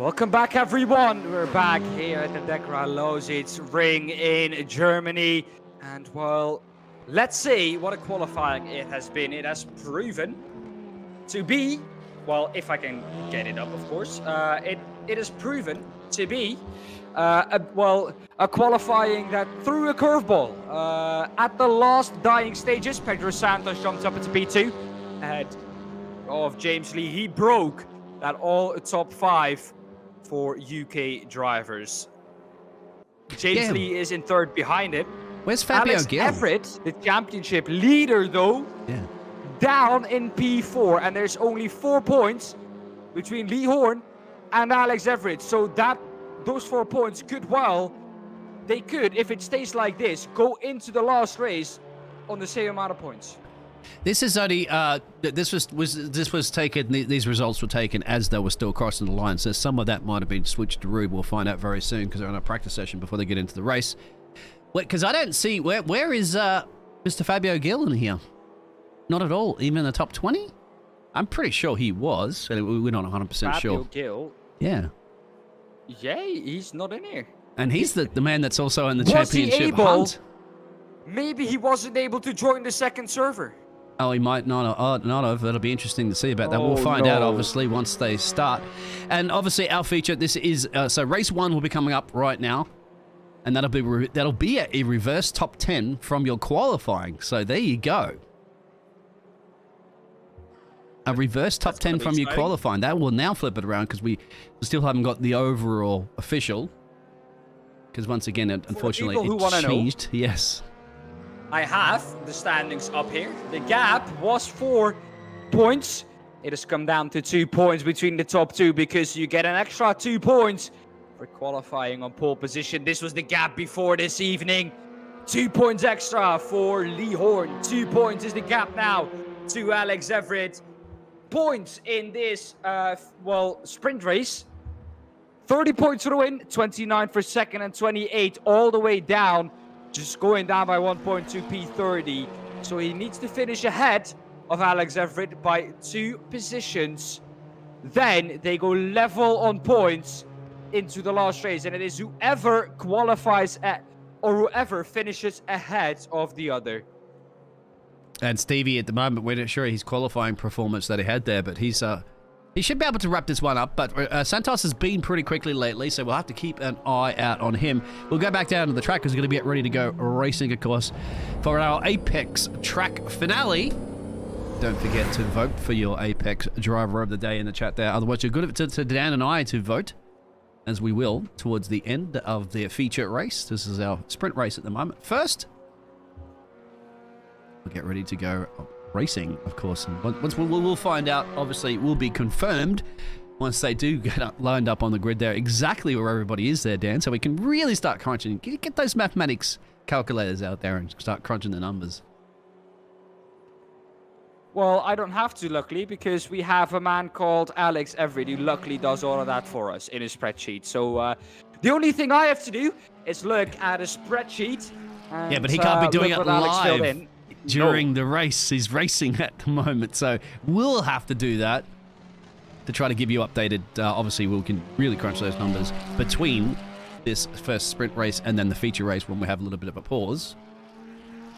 Welcome back, everyone. We're back here at the Prix Lausitzring in Germany. And, well, let's see what a qualifying it has been. It has proven to be, well, if I can get it up, of course, it has proven to be, a qualifying that threw a curveball. At the last dying stages, Pedro Santos jumped up into P2 ahead of James Lee. He broke that all top 5 for UK drivers. James Lee is in third behind him. Where's Fabio Alex Gill? Everitt, the championship leader, though, down in P4, and there's only 4 points between Lee Horne and Alex Everitt. So those 4 points could, they could, if it stays like this, go into the last race on the same amount of points. This is only this was taken. These results were taken as they were still crossing the line. So some of that might have been switched to Rube. We'll find out very soon because they're on a practice session before they get into the race. Because I don't see where is Mr. Fabio Gill in here? Not at all. Even in the top 20. I'm pretty sure he was. We're not 100% sure. Fabio Gill. Yeah. Yeah, he's not in here. And he's the man that's also in the Was championship he able? hunt. Maybe he wasn't able to join the second server. Oh, he might not have. It'll be interesting to see about that. We'll find out, obviously, once they start. And obviously, our feature, this is... so race 1 will be coming up right now. And that'll be a reverse top 10 from your qualifying. So there you go. A reverse top 10 from your qualifying. That will now flip it around because we still haven't got the overall official. Because once again, unfortunately, it changed. Yes. I have the standings up here. The gap was 4 points. It has come down to 2 points between the top 2 because you get an extra 2 points for qualifying on pole position. This was the gap before this evening. 2 points extra for Lee Horne. 2 points is the gap now to Alex Everitt. Points in this, sprint race. 30 points for the win, 29 for second, and 28 all the way down. Just going down by 1 point to P30. So he needs to finish ahead of Alex Everitt by 2 positions. Then they go level on points into the last race. And it is whoever qualifies or whoever finishes ahead of the other. And Stevie, at the moment, we're not sure his qualifying performance that he had there, but he should be able to wrap this one up. But Santos has been pretty quickly lately, so we'll have to keep an eye out on him. We'll go back down to the track because we're going to get ready to go racing, of course, for our Apex track finale. Don't forget to vote for your Apex driver of the day in the chat there. Otherwise, you're good to Dan and I to vote, as we will, towards the end of the feature race. This is our sprint race at the moment. First, we'll get ready to go racing, of course. And once we'll find out, obviously, it will be confirmed once they do get lined up on the grid there, exactly where everybody is there, Dan, so we can really start crunching. Get those mathematics calculators out there and start crunching the numbers. Well, I don't have to, luckily, because we have a man called Alex Everitt who luckily does all of that for us in his spreadsheet. So the only thing I have to do is look at a spreadsheet. And, yeah, but he can't be doing it live during the race. He's racing at the moment, so we'll have to do that to try to give you updated. Obviously, we can really crunch those numbers between this first sprint race and then the feature race when we have a little bit of a pause.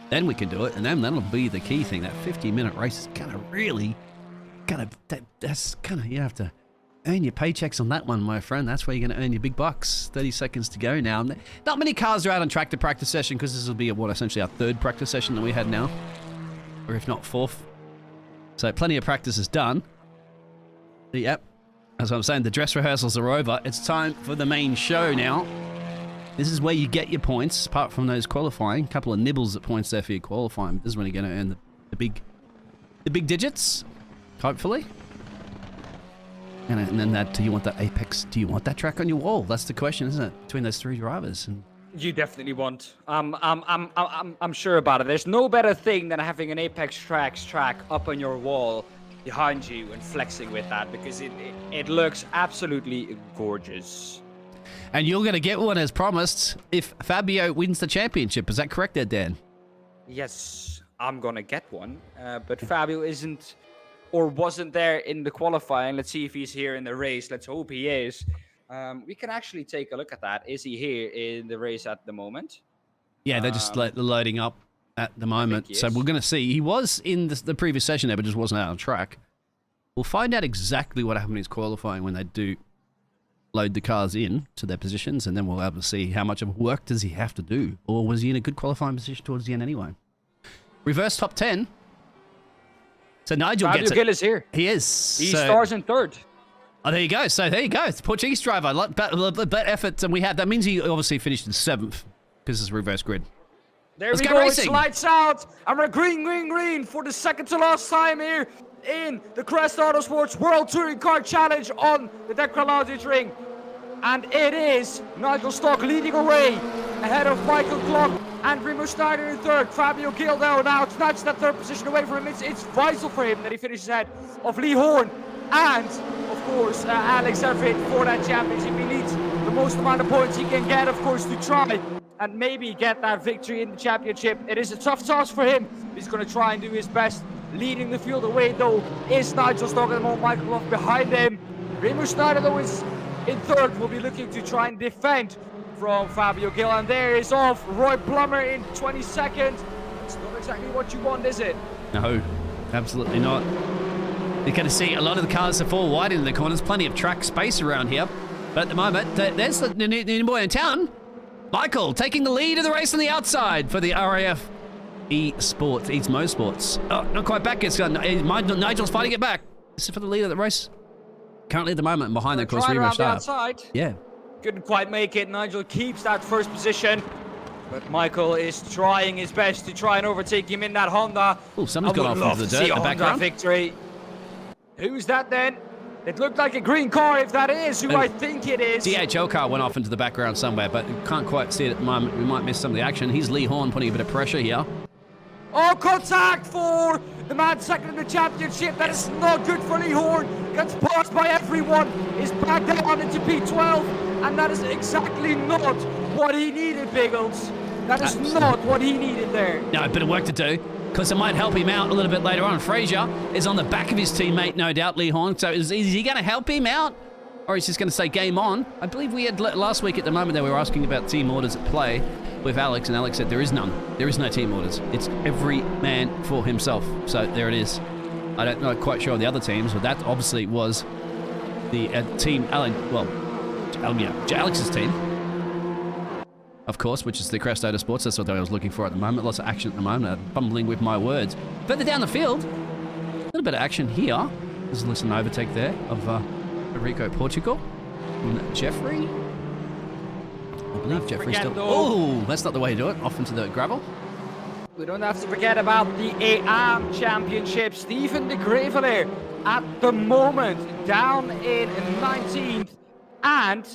Then we can do it, and then that'll be the key thing. That 50-minute race is you have to earn your paychecks on that one, my friend. That's where you're going to earn your big bucks. 30 seconds to go now. Not many cars are out on track to practice session because this will be essentially our 3rd practice session that we had now, or if not 4th. So plenty of practice is done. Yep, as I'm saying, the dress rehearsals are over. It's time for the main show now. This is where you get your points, apart from those qualifying. A couple of nibbles at points there for your qualifying. This is when you're going to earn the big digits, hopefully. And then do you want that Apex? Do you want that track on your wall? That's the question, isn't it? Between those 3 drivers. And you definitely want. I'm sure about it. There's no better thing than having an ApexTraxs track up on your wall behind you and flexing with that, because it looks absolutely gorgeous. And you're going to get one as promised if Fabio wins the championship. Is that correct there, Dan? Yes, I'm going to get one. But Fabio isn't or wasn't there in the qualifying. Let's see if he's here in the race. Let's hope he is. We can actually take a look at that. Is he here in the race at the moment? Yeah, they're just loading up at the moment. So we're going to see. He was in the previous session there, but just wasn't out on track. We'll find out exactly what happened in his qualifying when they do load the cars in to their positions, and then we'll be able to see how much of work does he have to do, or was he in a good qualifying position towards the end anyway. Reverse top 10. So Nigel gets it. Gill is here. He is. He starts in third. Oh, there you go. So there you go. It's the Portuguese driver. A lot better effort than we had. That means he obviously finished in 7th because it's a reverse grid. Let's go. Racing. It's lights out. And we're green for the second to last time here in the Crest Autosports World Touring Car Challenge on the Prix Lausitzring. And it is Nigel Stock leading away ahead of Michael Klock and Remo Schneider in third. Fabio Gil now snatched that third position away from him. It's vital for him that he finishes ahead of Lee Horne and, of course, Alex Everitt for that championship. He needs the most amount of points he can get, of course, to try and maybe get that victory in the championship. It is a tough task for him. He's going to try and do his best. Leading the field away, though, is Nigel Stock at the moment. Michael Klock behind him. Remo Schneider, though, is in third. Will be looking to try and defend from Fabio Gil. And there is off Roy Plummer in 22nd. It's not exactly what you want, is it? No, absolutely not. You're going to see a lot of the cars are fall wide in the corners. Plenty of track space around here. But at the moment, there's the new boy in town. Michael taking the lead of the race on the outside for the RAF Esports, Eastmo Sports. Oh, not quite back. Nigel's fighting it back. This is for the lead of the race. Currently at the moment, behind the course, around the outside. Yeah. Couldn't quite make it. Nigel keeps that first position. But Michael is trying his best to try and overtake him in that Honda. Oh, someone's gone off into the dirt in the background. Victory. Who's that then? It looked like a green car, if that is who I think it is. DHL car went off into the background somewhere, but can't quite see it at the moment. We might miss some of the action. He's Lee Horne putting a bit of pressure here. Oh, contact for the man second in the championship. That is not good for Lee Horne. Gets passed by everyone. Is back down into P12. And that is exactly not what he needed, Biggles. That is not what he needed there. No, a bit of work to do, because it might help him out a little bit later on. Frazier is on the back of his teammate, no doubt, Lee Horne. So is he going to help him out? Or is he just going to say game on? I believe we had last week at the moment that we were asking about team orders at play with Alex, and Alex said there is none. There is no team orders. It's every man for himself. So there it is. I don't know quite sure of the other teams, but that obviously was the team Alex's team, of course, which is the Crest Autosports. That's what I was looking for at the moment. Lots of action at the moment. Bumbling with my words. Further down the field, a little bit of action here. There's a listen overtake there of Rico Portugal and Jeffrey. I believe Jeffrey's still... Oh, that's not the way to do it. Off into the gravel. We don't have to forget about the AM Championship. Stephen de Grevelaer at the moment down in 19th. And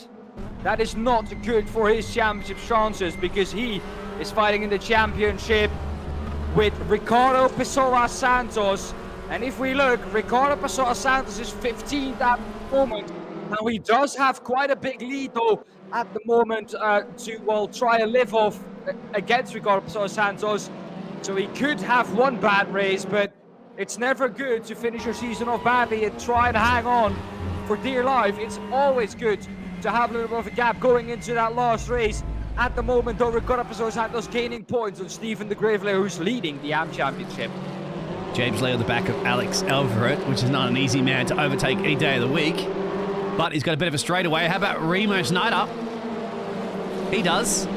that is not good for his championship chances, because he is fighting in the championship with Ricardo Pessoa Santos. And if we look, Ricardo Pessoa Santos is 15th at the moment. Now he does have quite a big lead though at the moment to try and live off against Ricardo Pessoa Santos. So he could have one bad race, but it's never good to finish your season off badly and try and hang on for dear life. It's always good to have a little bit of a gap going into that last race. At the moment though, Ricardo Pessoa Santos gaining points on Stephen de Grevelaer, who's leading the AM Championship. James Lee on the back of Alex Everitt, which is not an easy man to overtake any day of the week. But he's got a bit of a straightaway. How about Remo Schneider? He does.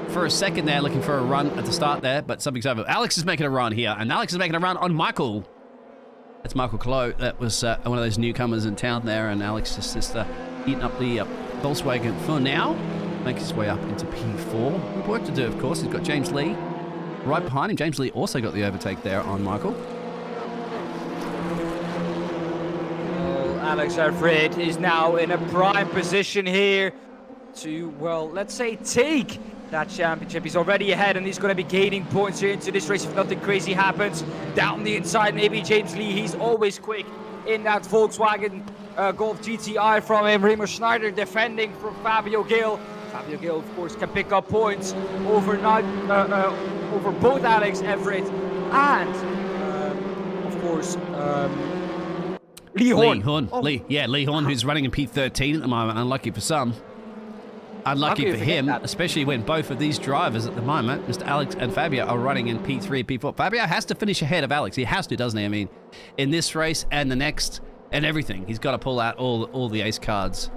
For a second there, looking for a run at the start there, but something's over. Alex is making a run here, and Alex is making a run on Michael. That's Michael Clough. That was one of those newcomers in town there, and Alex just eating up the Volkswagen for now. Make his way up into P4. Work to do, of course. He's got James Lee right behind him. James Lee also got the overtake there on Michael. Alex Everitt is now in a prime position here to, well, let's say take that championship. He's already ahead and he's going to be gaining points here into this race if nothing crazy happens. Down the inside, maybe James Lee. He's always quick in that Volkswagen Golf GTI from him. Remo Schneider defending from Fabio Gil. Fabio Gil, of course, can pick up points over both Alex Everitt and, of course, Lee Horne. Lee Horne, who's running in P13 at the moment. Unlucky for some. Unlucky for him, especially when both of these drivers at the moment, Mr. Alex and Fabio, are running in P3, P4. Fabio has to finish ahead of Alex. He has to, doesn't he? I mean, in this race and the next and everything, he's got to pull out all the ace cards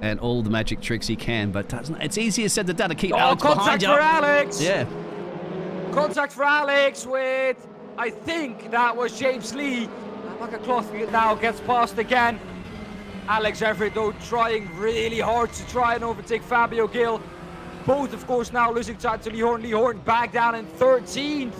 and all the magic tricks he can. But it's easier said than done to keep Alex behind you. Contact for Alex. Yeah. Contact for Alex with, I think that was James Lee. Like a cloth now gets past again. Alex Everitt, though, trying really hard to try and overtake Fabio Gil. Both, of course, now losing time to Lee Horne. Lee Horne back down in 13th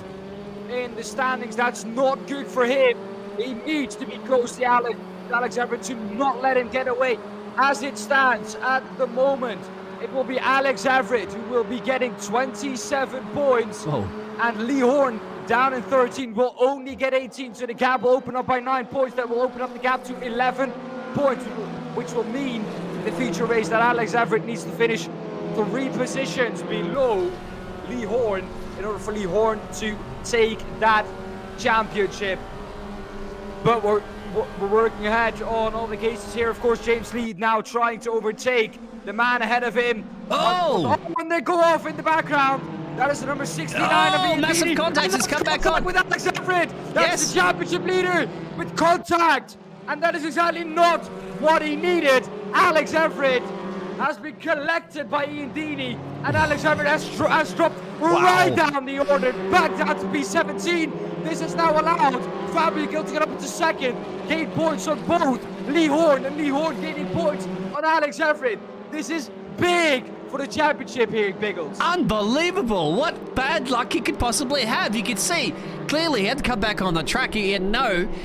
in the standings. That's not good for him. He needs to be close to Alex Everitt to not let him get away. As it stands at the moment, it will be Alex Everitt who will be getting 27 points. Oh. And Lee Horne, down in 13, will only get 18. So the gap will open up by 9 points. That will open up the gap to 11 points, which will mean in the future race that Alex Everitt needs to finish 3 positions below Lee Horne in order for Lee Horne to take that championship. But we're working ahead on all the cases here. Of course, James Lee now trying to overtake the man ahead of him. Oh! When they go off in the background, that is the number 69 of Ian massive Beattie. contact has come back on. With Alex Everitt. That's Yes. the championship leader with contact. And that is exactly not what he needed. Alex Everitt has been collected by Ian Deeney, and Alex Everitt has dropped right down the order, back down to P17. This has now allowed Fabio Gil to get up into second, gain points on both Lee Horne, and Lee Horne gaining points on Alex Everitt. This is big for the championship here, Biggles. Unbelievable. What bad luck he could possibly have. You could see clearly he had to come back on the track. He had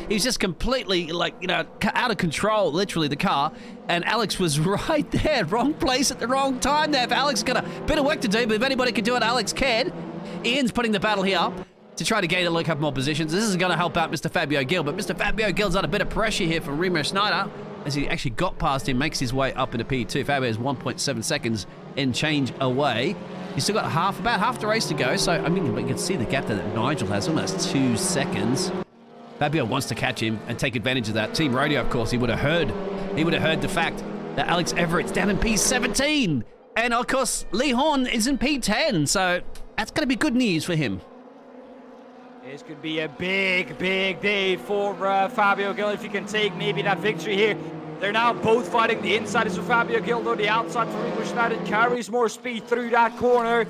he was just completely out of control, literally, the car. And Alex was right there, wrong place at the wrong time there. Alex got a bit of work to do, but if anybody could do it, Alex can. Ian's putting the battle here up to try to gain a couple more positions. This is going to help out Mr. Fabio Gil, but Mr. Fabio Gil's under a bit of pressure here from Remo Schneider as he actually got past him, makes his way up into P2. Fabio is 1.7 seconds in change away. He's still got about half the race to go, so I mean, you can see the gap that Nigel has, almost 2 seconds. Fabio wants to catch him and take advantage of that. Team radio, of course, he would have heard the fact that Alex Everitt's down in P17. And, of course, Lee Horne is in P10, so that's going to be good news for him. This could be a big day for Fabio Gil if he can take maybe that victory here. They're now both fighting. The inside is for Fabio Gil, though the outside for Remo Schneider carries more speed through that corner.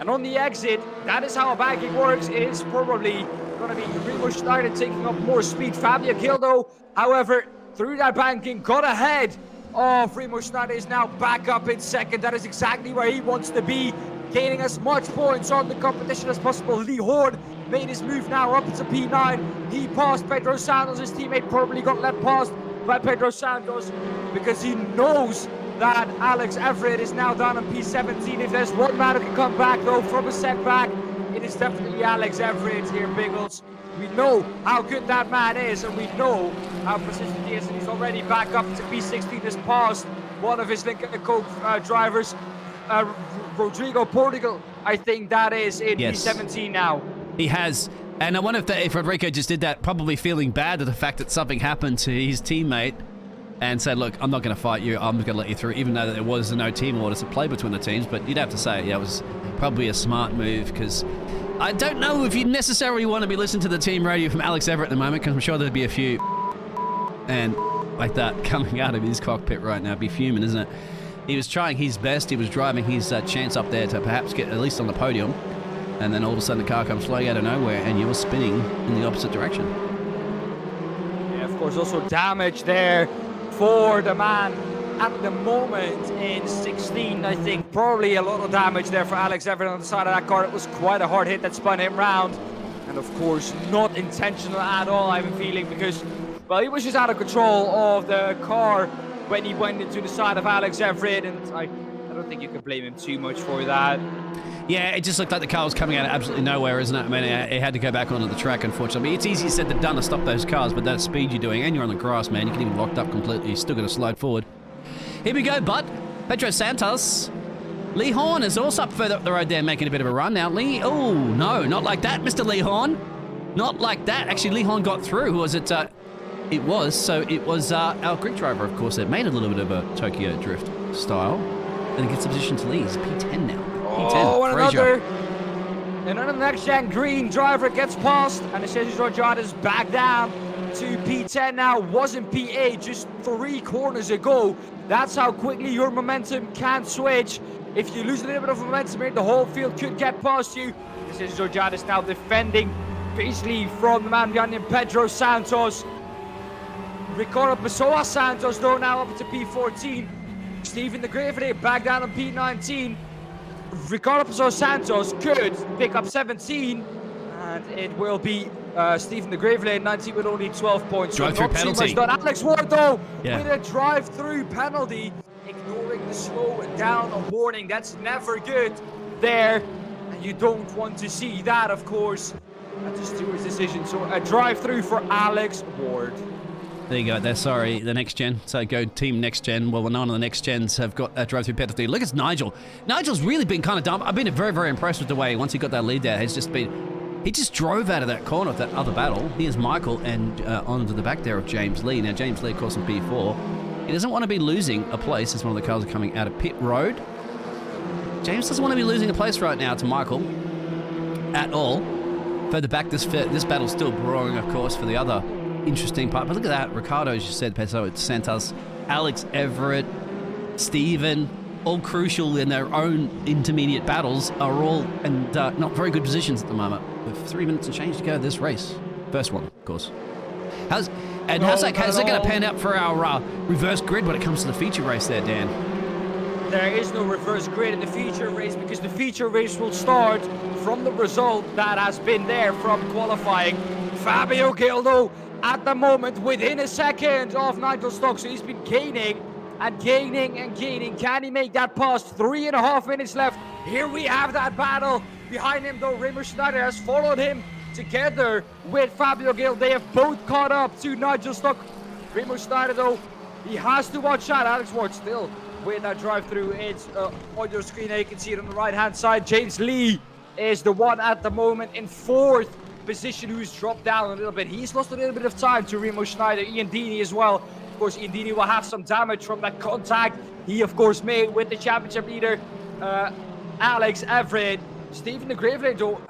And on the exit, that is how banking works. It is probably going to be Remo Schneider taking up more speed. Fabio Gil, though, however, through that banking, got ahead of Remo Schneider, is now back up in second. That is exactly where he wants to be, gaining as much points on the competition as possible. Lee Horne made his move now up to P9. He passed Pedro Santos. His teammate probably got led past by Pedro Santos because he knows that Alex Everitt is now down on P17. If there's one man who can come back, though, from a setback, it is definitely Alex Everitt here, Biggles. We know how good that man is, and we know how persistent he is, and he's already back up to P16. Has passed one of his Lincoln Co drivers, Rodrigo Portugal, I think that is in P17 now. He has. And I wonder if Rodrigo just did that, probably feeling bad at the fact that something happened to his teammate and said, look, I'm not going to fight you. I'm going to let you through, even though there was no team orders to play between the teams. But you'd have to say, yeah, it was probably a smart move because I don't know if you necessarily want to be listening to the team radio from Alex Everitt at the moment because I'm sure there'd be a few and like that coming out of his cockpit right now. It'd be fuming, isn't it? He was trying his best. He was driving his chance up there to perhaps get at least on the podium. And then all of a sudden the car comes flying out of nowhere and you're spinning in the opposite direction. Yeah, of course, also damage there for the man at the moment in 16, I think. Probably a lot of damage there for Alex Everitt on the side of that car. It was quite a hard hit that spun him round. And of course, not intentional at all, I have a feeling, because, well, he was just out of control of the car when he went into the side of Alex Everitt. And I don't think you can blame him too much for that. Yeah, it just looked like the car was coming out of absolutely nowhere, isn't it? I mean, it had to go back onto the track, unfortunately. It's easier said than done to stop those cars, but that speed you're doing, and you're on the grass, man, you can even locked up completely. You're still going to slide forward. Here we go, bud. Pedro Santos. Lee Horne is also up further up the road there, making a bit of a run. Now, oh, no, not like that, Mr. Lee Horne. Not like that. Actually, Lee Horne got through. Who was it? It was. So it was our Greek driver, of course, that made a little bit of a Tokyo Drift style. And he gets the position to lead. He's P10 now. P10. Oh, and Fraser. another next-gen green driver gets past, and it says Rajat is back down to P10 now. Wasn't P8 just 3 corners ago. That's how quickly your momentum can switch. If you lose a little bit of momentum here, the whole field could get past you. This is Rajat is now defending basically from the man behind him, Pedro Santos. Ricardo Pessoa Santos though now up to P14. Stephen de Gravely back down on P19. Ricardo Pessoa Santos could pick up 17, and it will be Stephen de Gravely 19 with only 12 points. Drive-through penalty. Done. Alex Ward though Yeah. with a drive-through penalty, ignoring the slow down warning. That's never good there, and you don't want to see that, of course. That's a steward's decision. So a drive-through for Alex Ward. There you go. There, sorry, the next gen. So go team next gen. Well, none of the next gens have got a drive-through penalty. Look at Nigel. Nigel's really been kind of dumb. I've been very, very impressed with the way once he got that lead there. He just drove out of that corner of that other battle. Here's Michael and onto the back there of James Lee. Now James Lee, of course, in P4. He doesn't want to be losing a place as one of the cars are coming out of pit road. James doesn't want to be losing a place right now to Michael at all. Further back, this battle's still brewing, of course, for the other interesting part. But look at that. Ricardo, as you said, Peso, Santos, Alex Everitt, Steven, all crucial in their own intermediate battles, are all in not very good positions at the moment. With 3 minutes and change to go this race. First one, of course. How's that going to pan out for our reverse grid when it comes to the feature race there, Dan? There is no reverse grid in the feature race because the feature race will start from the result that has been there from qualifying. Fabio Gildo at the moment within a second of Nigel Stock, so he's been gaining and gaining and gaining. Can he make that pass? 3.5 minutes left. Here we have that battle. Behind him though, Remo Schneider has followed him together with Fabio Gil. They have both caught up to Nigel Stock. Remo Schneider though, he has to watch out. Alex Ward still with that drive-through. It's on your screen now, you can see it on the right-hand side. James Lee is the one at the moment in 4th position who's dropped down a little bit. He's lost a little bit of time to Remo Schneider. Ian Deeney as well. Of course, Ian Deeney will have some damage from that contact he, of course, made with the championship leader, Alex Everett. Stephen de Gravely, though,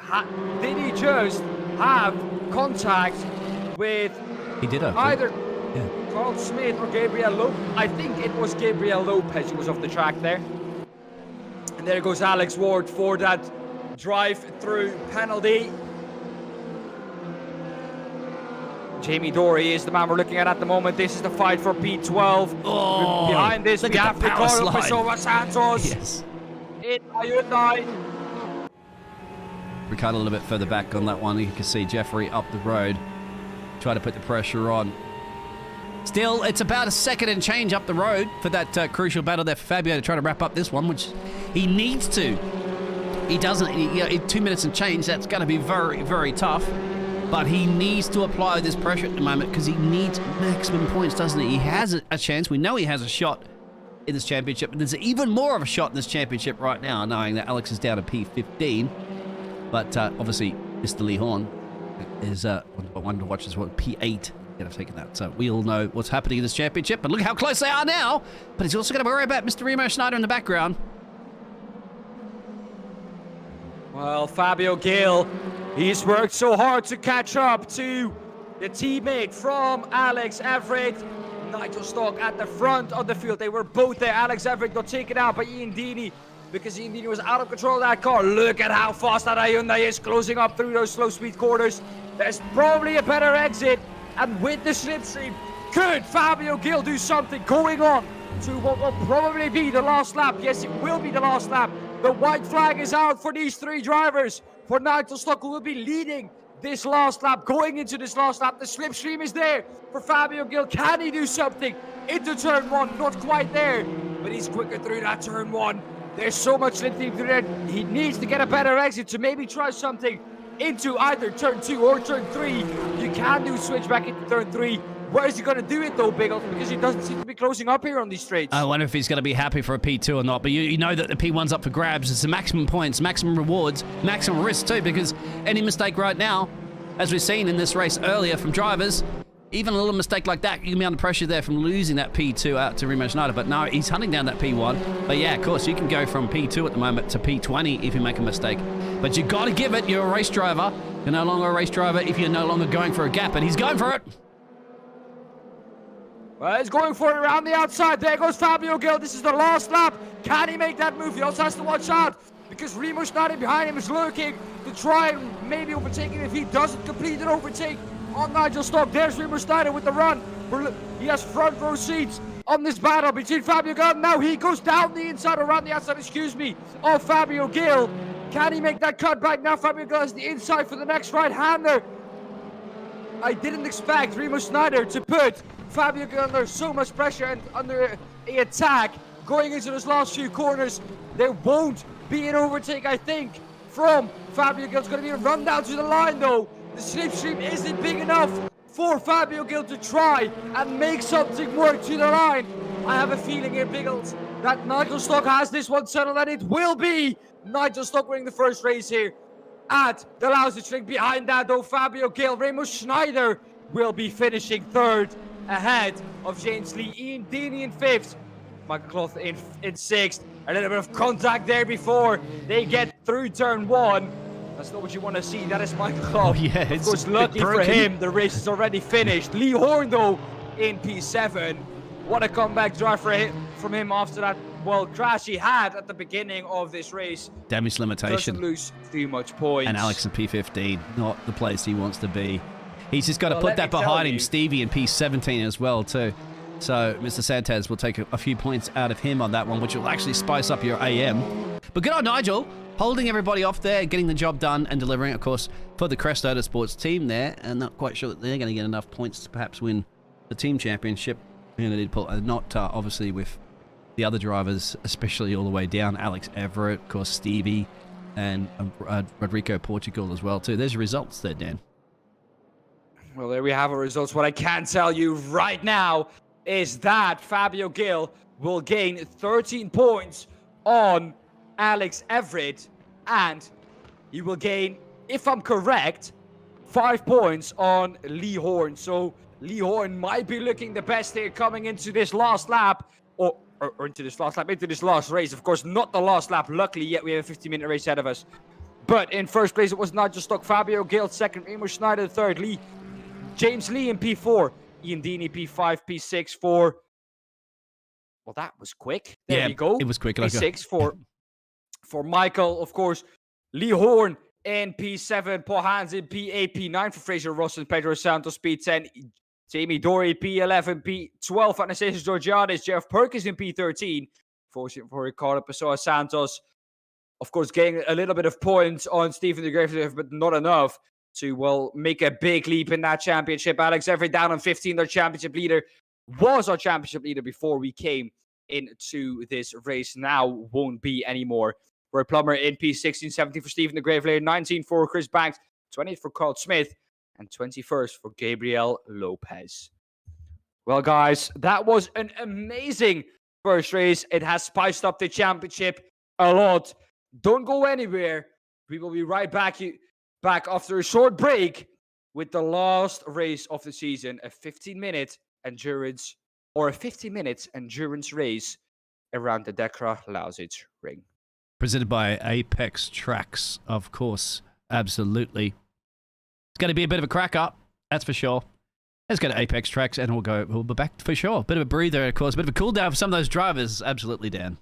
did he just have contact with either Carl Smith or Gabriel Lopez? I think it was Gabriel Lopez who was off the track there. And there goes Alex Ward for that drive-through penalty. Jamie Dory is the man we're looking at the moment. This is the fight for P12. Oh, behind this, we have Ricardo Pessoa Santos. Yes. In Hyundai. Ricardo a little bit further back on that one. You can see Jeffrey up the road. Try to put the pressure on. Still, it's about a second and change up the road for that crucial battle there for Fabio to try to wrap up this one, which he needs to. He doesn't. In 2 minutes and change, that's going to be very, very tough. But he needs to apply this pressure at the moment because he needs maximum points, doesn't he? He has a chance. We know he has a shot in this championship. But there's even more of a shot in this championship right now, knowing that Alex is down to P15. But obviously, Mr. Lee Horne is one to watch as well. P8. I've taken that. So we all know what's happening in this championship. But look how close they are now. But he's also going to worry about Mr. Remo Schneider in the background. Well, Fabio Gil, he's worked so hard to catch up to the teammate from Alex Everett. Nigel Stock at the front of the field. They were both there. Alex Everett got taken out by Ian Deeney because Ian Deeney was out of control of that car. Look at how fast that Hyundai is closing up through those slow speed corners. There's probably a better exit. And with the slipstream, could Fabio Gil do something going on to what will probably be the last lap? Yes, it will be the last lap. The white flag is out for these 3 drivers. For Nigel Stock, who will be leading this last lap, going into this last lap. The slipstream is there for Fabio Gil. Can he do something into turn 1? Not quite there, but he's quicker through that turn 1. There's so much slipstream through there. He needs to get a better exit to maybe try something into either turn 2 or turn 3. You can do switch back into turn 3. Where is he going to do it though, Biggles? Because he doesn't seem to be closing up here on these straights. I wonder if he's going to be happy for a P2 or not. But you know that the P1's up for grabs. It's the maximum points, maximum rewards, maximum risk too. Because any mistake right now, as we've seen in this race earlier from drivers, even a little mistake like that, you can be under pressure there from losing that P2 out to Remo Schneider. But no, he's hunting down that P1. But yeah, of course, you can go from P2 at the moment to P20 if you make a mistake. But you got to give it. You're a race driver. You're no longer a race driver if you're no longer going for a gap. And he's going for it. Well, he's going for it around the outside. There goes Fabio Gil. This is the last lap. Can he make that move? He also has to watch out because Remo Schneider behind him is lurking to try and maybe overtake him if he doesn't complete an overtake on Nigel Stock. There's Remo Schneider with the run. He has front row seats on this battle between Fabio Gil. Now he goes down the inside, around the outside, of Fabio Gil. Can he make that cut back? Now Fabio Gil has the inside for the next right-hander. I didn't expect Remo Schneider to put Fabio Gil under so much pressure and under a attack going into those last few corners. There won't be an overtake, I think, from Fabio Gil. It's going to be a run down to the line, though. The slipstream isn't big enough for Fabio Gil to try and make something work to the line. I have a feeling here, Biggles, that Nigel Stock has this one settled, and it will be Nigel Stock winning the first race here at the Lausitzring. Behind that, though, Fabio Gil, Remo Schneider will be finishing third ahead of James Lee. Ian Deeney in fifth, Michael Clough in sixth. A little bit of contact there before they get through turn one. That's not what you want to see. That is Michael Clough. Oh, yeah, of course, lucky for him, the race is already finished. Lee Horne, though, in P7. What a comeback drive from him after that, well, crash he had at the beginning of this race. Damage limitation. Doesn't lose too much points. And Alex in P15, not the place he wants to be. He's just got to put that behind him. Stevie in P17 as well, too. So Mr. Santos will take a few points out of him on that one, which will actually spice up your AM. But good on Nigel, holding everybody off there, getting the job done and delivering, of course, for the Crest Autosports team there. And not quite sure that they're going to get enough points to perhaps win the team championship. And they did pull, not obviously with the other drivers, especially all the way down. Alex Everitt, of course, Stevie, and Rodrigo Portugal as well, too. There's your results there, Dan. Well, there we have our results. What I can tell you right now is that Fabio Gil will gain 13 points on Alex Everitt, and he will gain, if I'm correct, 5 points on Lee Horne. So Lee Horne might be looking the best here coming into this last lap, or into this last race. Of course, not the last lap. Luckily, yet we have a 15-minute race ahead of us. But in first place, it was Nigel Stock, Fabio Gil, second, Remo Schneider, third, James Lee in P4, Ian Deeney P5, P6 for... Well, that was quick. There you go. It was quick. P6 for Michael, of course. Lee Horne in P7, Paul Hans in P8, P9 for Fraser Ross and Pedro Santos, P10, Jamie Dory, P11, P12, Anastasia Georgiadis, Jeff Perkins in P13, for Ricardo Pessoa Santos. Of course, getting a little bit of points on Stephen de Graaf, but not enough to, well, make a big leap in that championship. Alex Everett down on 15, their championship leader, was our championship leader before we came into this race. Now won't be anymore. Roy Plummer in P16, 17 for Stephen de Graaf, 19 for Chris Banks, 20 for Carl Smith, and 21st for Gabriel Lopez. Well, guys, that was an amazing first race. It has spiced up the championship a lot. Don't go anywhere. We will be right back after a short break with the last race of the season, a 15-minute endurance race around the Dakar Lausitzring. Presented by ApexTraxs, of course. Absolutely. It's going to be a bit of a cracker, that's for sure. Let's go to ApexTraxs and we'll be back for sure. Bit of a breather, of course. A bit of a cool down for some of those drivers. Absolutely, Dan.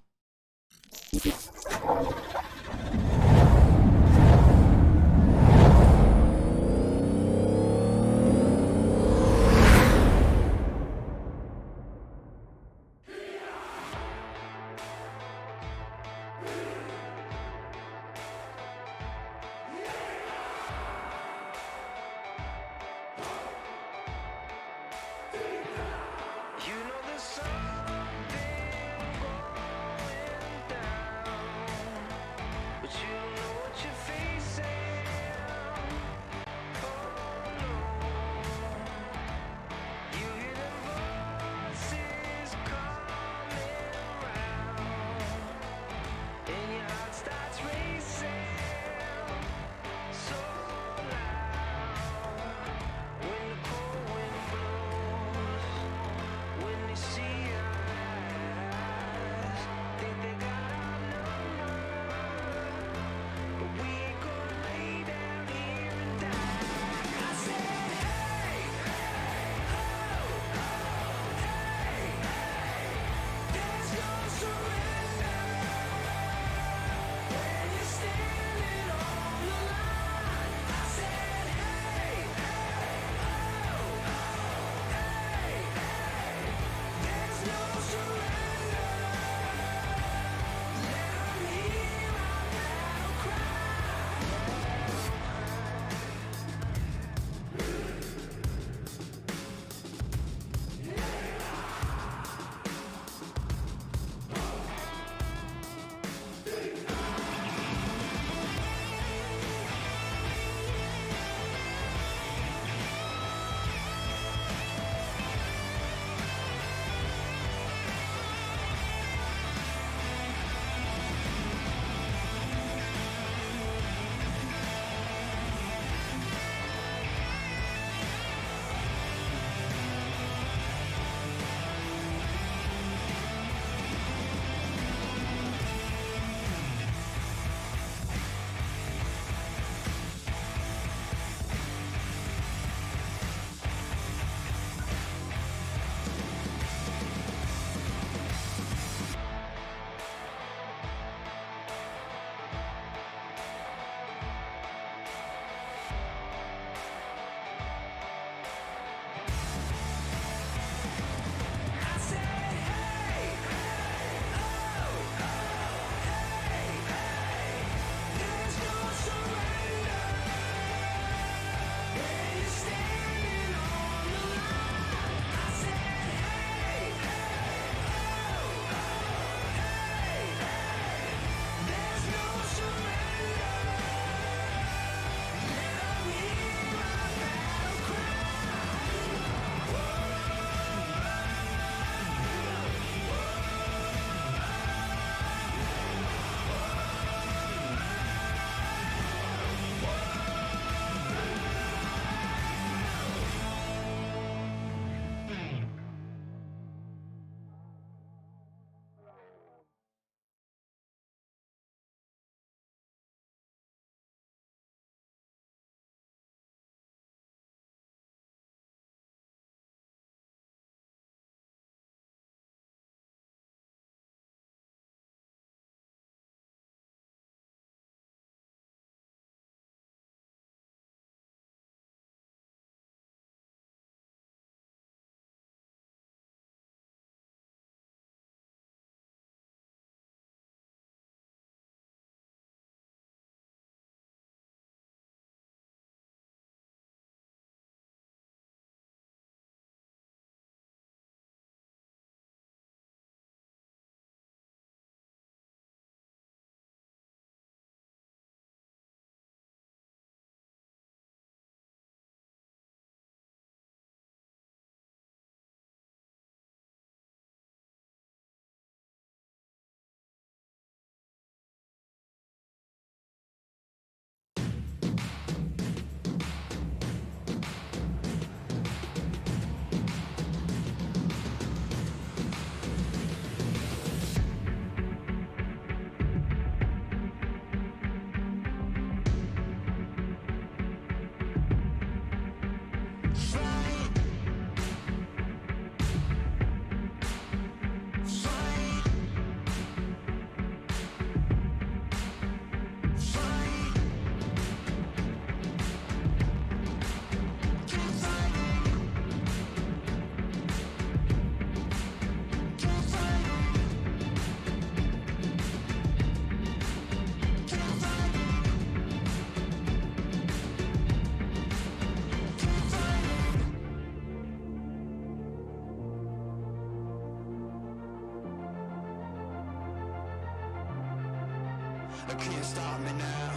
I can't stop me now.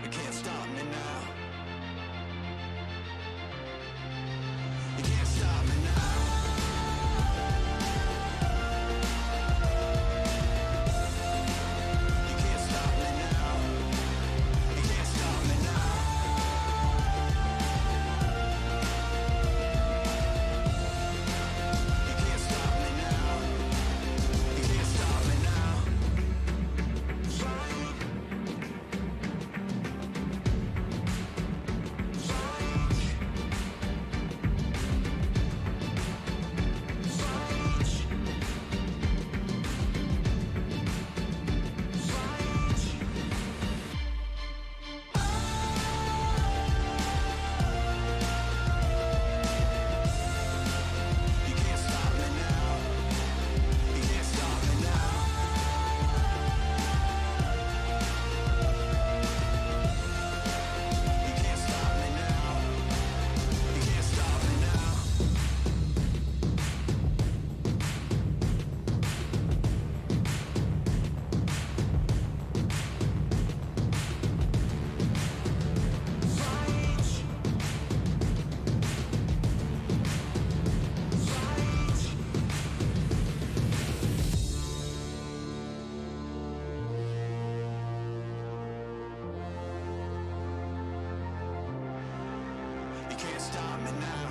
You can't stop me now. You can't stop me now. You can't stop me now. You can't stop me now. You can't stop me now. You can't stop me now. You can't stop me now. You can't stop me now. You can't stop me now. You can't stop me now. You can't stop me now.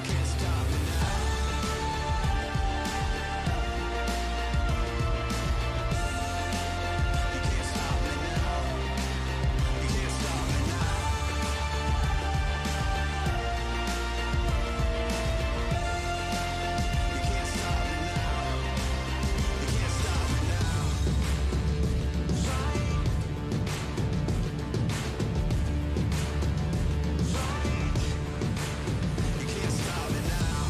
Can't stop me now. You can't stop me now. You can't stop me now. You can't stop me now. You can't stop me now. You can't stop me now.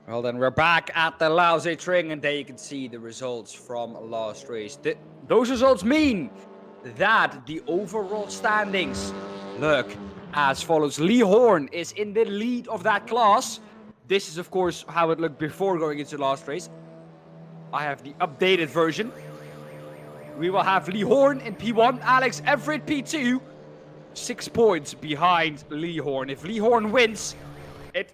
Well, then we're back at the Lausitzring, and there you can see the results from last race. Those results mean that the overall standings look as follows. Lee Horne is in the lead of that class. This is, of course, how it looked before going into the last race. I have the updated version. We will have Lee Horne in P1, Alex Everitt P2, 6 points behind Lee Horne. If Lee Horne wins, it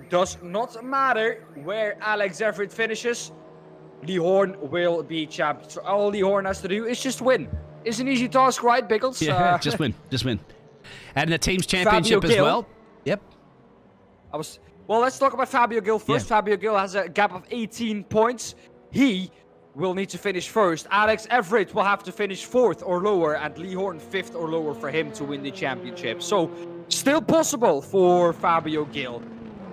does not matter where Alex Everitt finishes. Lee Horne will be champion. So all Lee Horne has to do is just win. It's an easy task, right, Biggles? Yeah, just win. Just win. And the team's championship as well. Yep. Well, let's talk about Fabio Gil first. Yeah. Fabio Gil has a gap of 18 points. He will need to finish first. Alex Everitt will have to finish 4th or lower, and Lee Horne 5th or lower for him to win the championship. So, still possible for Fabio Gil.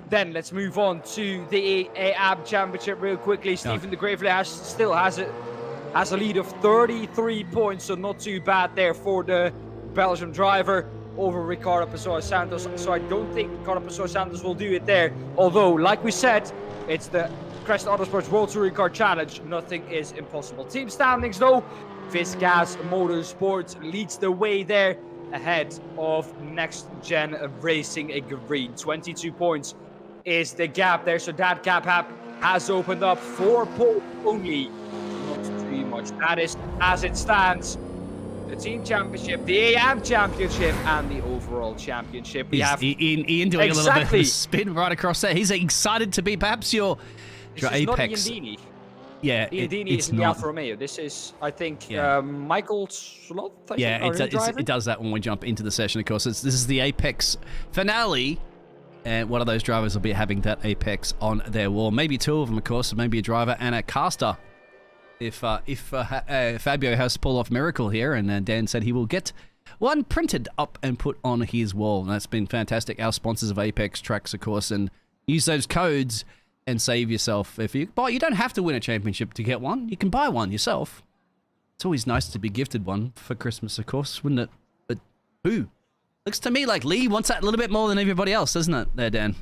Then let's move on to the AAB Championship real quickly. Stephen de Gravely still has a lead of 33 points, so not too bad there for the Belgian driver over Ricardo Pessoa Santos. So I don't think Ricardo Pessoa Santos will do it there. Although, like we said, it's the Crest Autosport World Touring Car Challenge. Nothing is impossible. Team standings though, Visgas Motorsports leads the way there ahead of Next Gen Racing Green. 22 points is the gap there, so that gap has opened up 4 points only. Not too much. That is as it stands. The team championship, the AM championship, and the overall championship. We have Ian doing a little bit of a spin right across there. He's excited to be perhaps your This is Apex. not Ian Deeney. Yeah, Dini it's is in the not. Alfa Romeo. This is, I think, Yeah. Michael Slot. Yeah, it does that when we jump into the session, of course. This is the Apex finale, and one of those drivers will be having that Apex on their wall. Maybe two of them, of course, maybe a driver and a caster. If Fabio has to pull off miracle here, and Dan said he will get one printed up and put on his wall. And that's been fantastic. Our sponsors of ApexTraxs, of course, and use those codes and save yourself. If you buy, you don't have to win a championship to get one. You can buy one yourself. It's always nice to be gifted one for Christmas, of course, wouldn't it? But who? Looks to me like Lee wants that a little bit more than everybody else, doesn't it, there, Dan?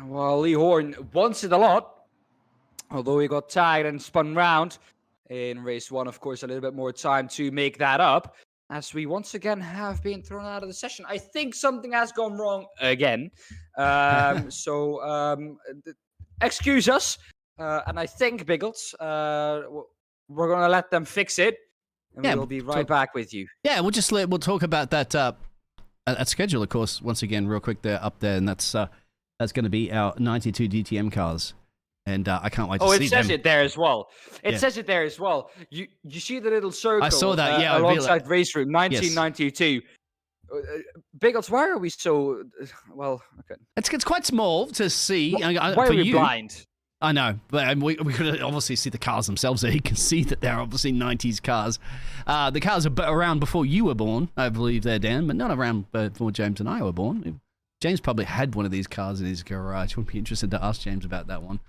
Well, Lee Horne wants it a lot, although he got tagged and spun round in race 1. Of course, a little bit more time to make that up, as we once again have been thrown out of the session. I think something has gone wrong again. Excuse us. And I think, Biggles, we're going to let them fix it. And we'll be right back with you. Yeah, we'll talk about that schedule, of course, once again, real quick there, up there. And that's going to be our 92 DTM cars. And I can't wait to see them. Oh, it says it there as well. It says it there as well. You see the little circle. I saw that, yeah. Alongside race room, 1992. Yes. Biggles, why are we so... Well, okay. It's quite small to see. Why are we blind? I know, but we could obviously see the cars themselves there. You can see that they're obviously 90s cars. The cars are around before you were born, I believe they're, Dan, but not around before James and I were born. James probably had one of these cars in his garage. Would be interested to ask James about that one.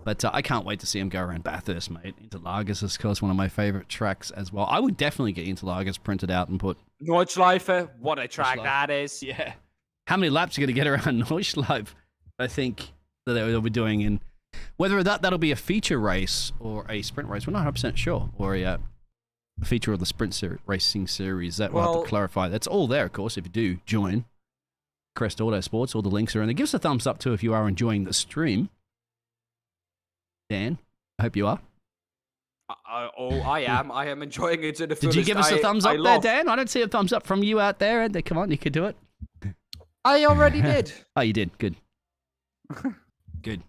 But I can't wait to see him go around Bathurst, mate. Interlagos is, of course, one of my favorite tracks as well. I would definitely get Interlagos printed out and put... Nordschleife, what a track that is. Yeah. How many laps are you going to get around Nordschleife? I think that they'll be doing in... Whether that'll be a feature race or a sprint race, we're not 100% sure. Or a feature of the sprint racing series. That we'll have to clarify. That's all there, of course, if you do join Crest Autosports. All the links are in there. Give us a thumbs up, too, if you are enjoying the stream. Dan, I hope you are. I am. I am enjoying it to the fullest. Did you give us a thumbs up there, Dan? I don't see a thumbs up from you out there. Come on, you could do it. I already did. Oh, you did. Good. Good.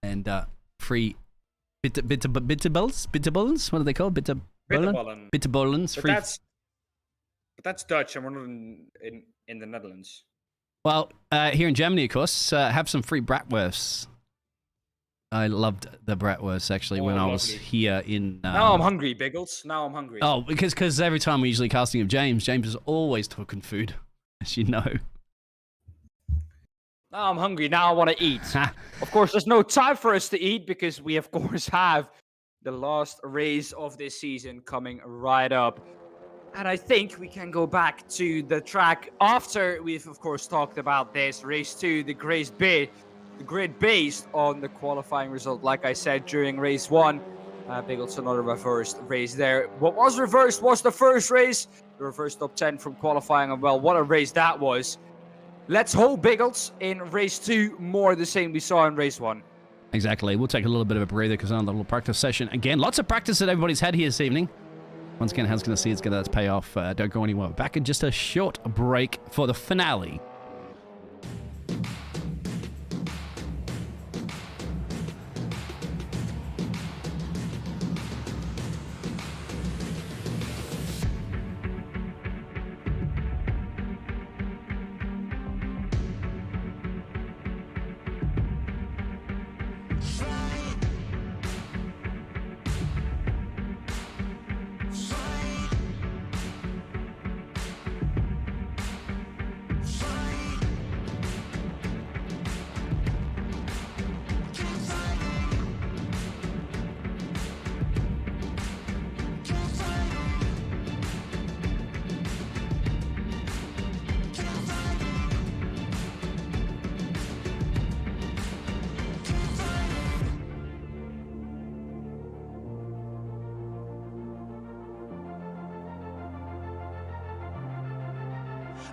And free bitterballs? What are they called? Bitterbollens. Free. But that's Dutch, and we're not in the Netherlands. Well, here in Germany, of course, have some free bratwursts. I loved the bratwursts, actually, when I was here in... Now I'm hungry, Biggles. Now I'm hungry. Oh, because every time we're usually casting of James is always talking food, as you know. Now I'm hungry. Now I want to eat. Of course, there's no time for us to eat because we, of course, have the last race of this season coming right up. And I think we can go back to the track after we've, of course, talked about this. Race 2, the grid based on the qualifying result, like I said, during race 1. Biggles, another reversed race there. What was reversed was the first race. The reverse top 10 from qualifying, and well, what a race that was. Let's hope, Biggles, in race 2, more of the same we saw in race 1. Exactly. We'll take a little bit of a breather because another little practice session. Again, lots of practice that everybody's had here this evening. Once again, how's going to see it's going to pay off. Don't go anywhere. Back in just a short break for the finale.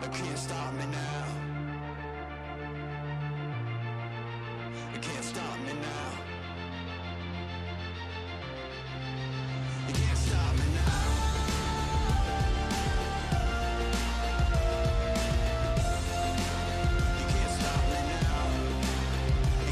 I can't stop me now. I can't stop me now. You can't stop me now. You can't stop me now. You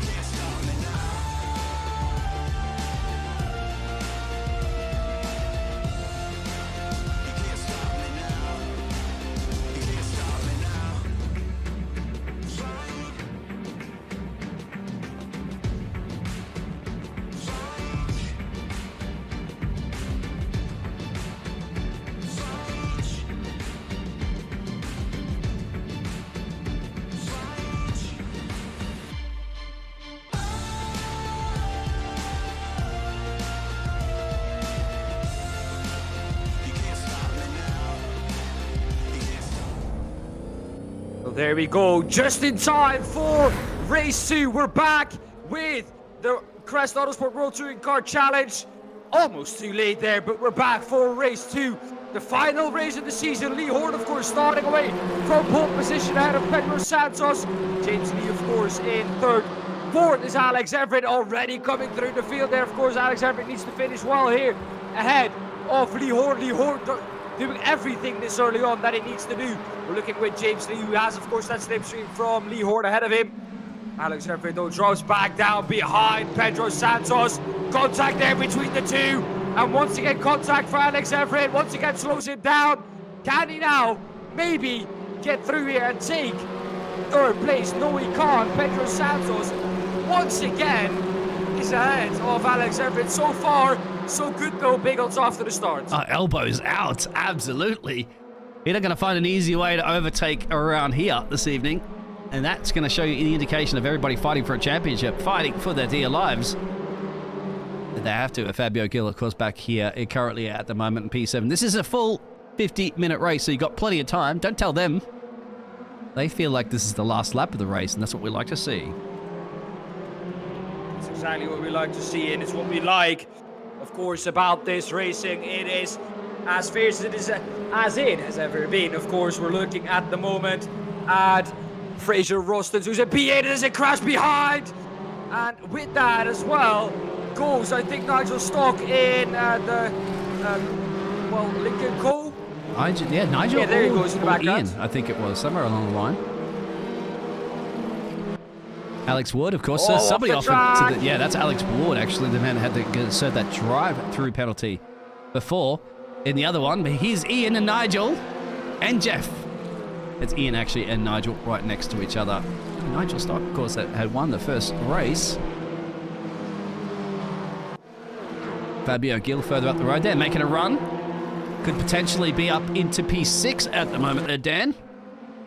So there we go, just in time for race 2. We're back with the Crest Autosport World Touring Car Challenge. Almost too late there, but we're back for race 2. The final race of the season. Lee Horne, of course, starting away from pole position ahead of Pedro Santos. James Lee, of course, in third. Fourth is Alex Everitt, already coming through the field there. Of course, Alex Everitt needs to finish well here ahead of Lee Horne. Lee Horne doing everything this early on that he needs to do. We're looking with James Lee, who has, of course, that slipstream from Lee Horne ahead of him. Alex Everitt, though, drops back down behind Pedro Santos. Contact there between the two. And once again, contact for Alex Everitt. Once again, slows it down. Can he now maybe get through here and take third place? No, he can't. Pedro Santos, once again, is ahead of Alex Everitt. So far, so good, though, Biggles after the start. Elbows out, absolutely. You're not going to find an easy way to overtake around here this evening. And that's going to show you the indication of everybody fighting for a championship, fighting for their dear lives. They have to. Fabio Gil, of course, back here currently at the moment in P7. This is a full 50-minute race, so you've got plenty of time. Don't tell them. They feel like this is the last lap of the race, and that's what we like to see. It's exactly what we like to see, and it's what we like, of course, about this racing. It is as fierce as it has ever been. Of course, we're looking at the moment at Fraser Rostons, who's a P8, there's a crash behind. And with that as well, goes, I think, Nigel Stock in Lincoln Cole. Nigel. Yeah, there he goes in the background. Ian, I think it was, somewhere along the line. Alex Ward, of course, somebody off offered to the, yeah, that's Alex Ward, actually, the man who had to serve that drive-through penalty before. In the other one, but here's Ian and Nigel and Jeff. It's Ian, actually, and Nigel right next to each other. Nigel Stock, of course, that had won the first race. Fabio Gil further up the road there, making a run. Could potentially be up into P6 at the moment there, Dan.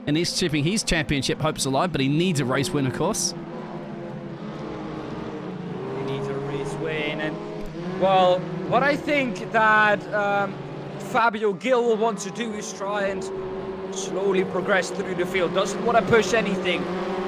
And he's chipping his championship hopes alive, but he needs a race win, of course. He needs a race win. And, well, what I think that Fabio Gil will want to do is try and slowly progress through the field. Doesn't want to push anything.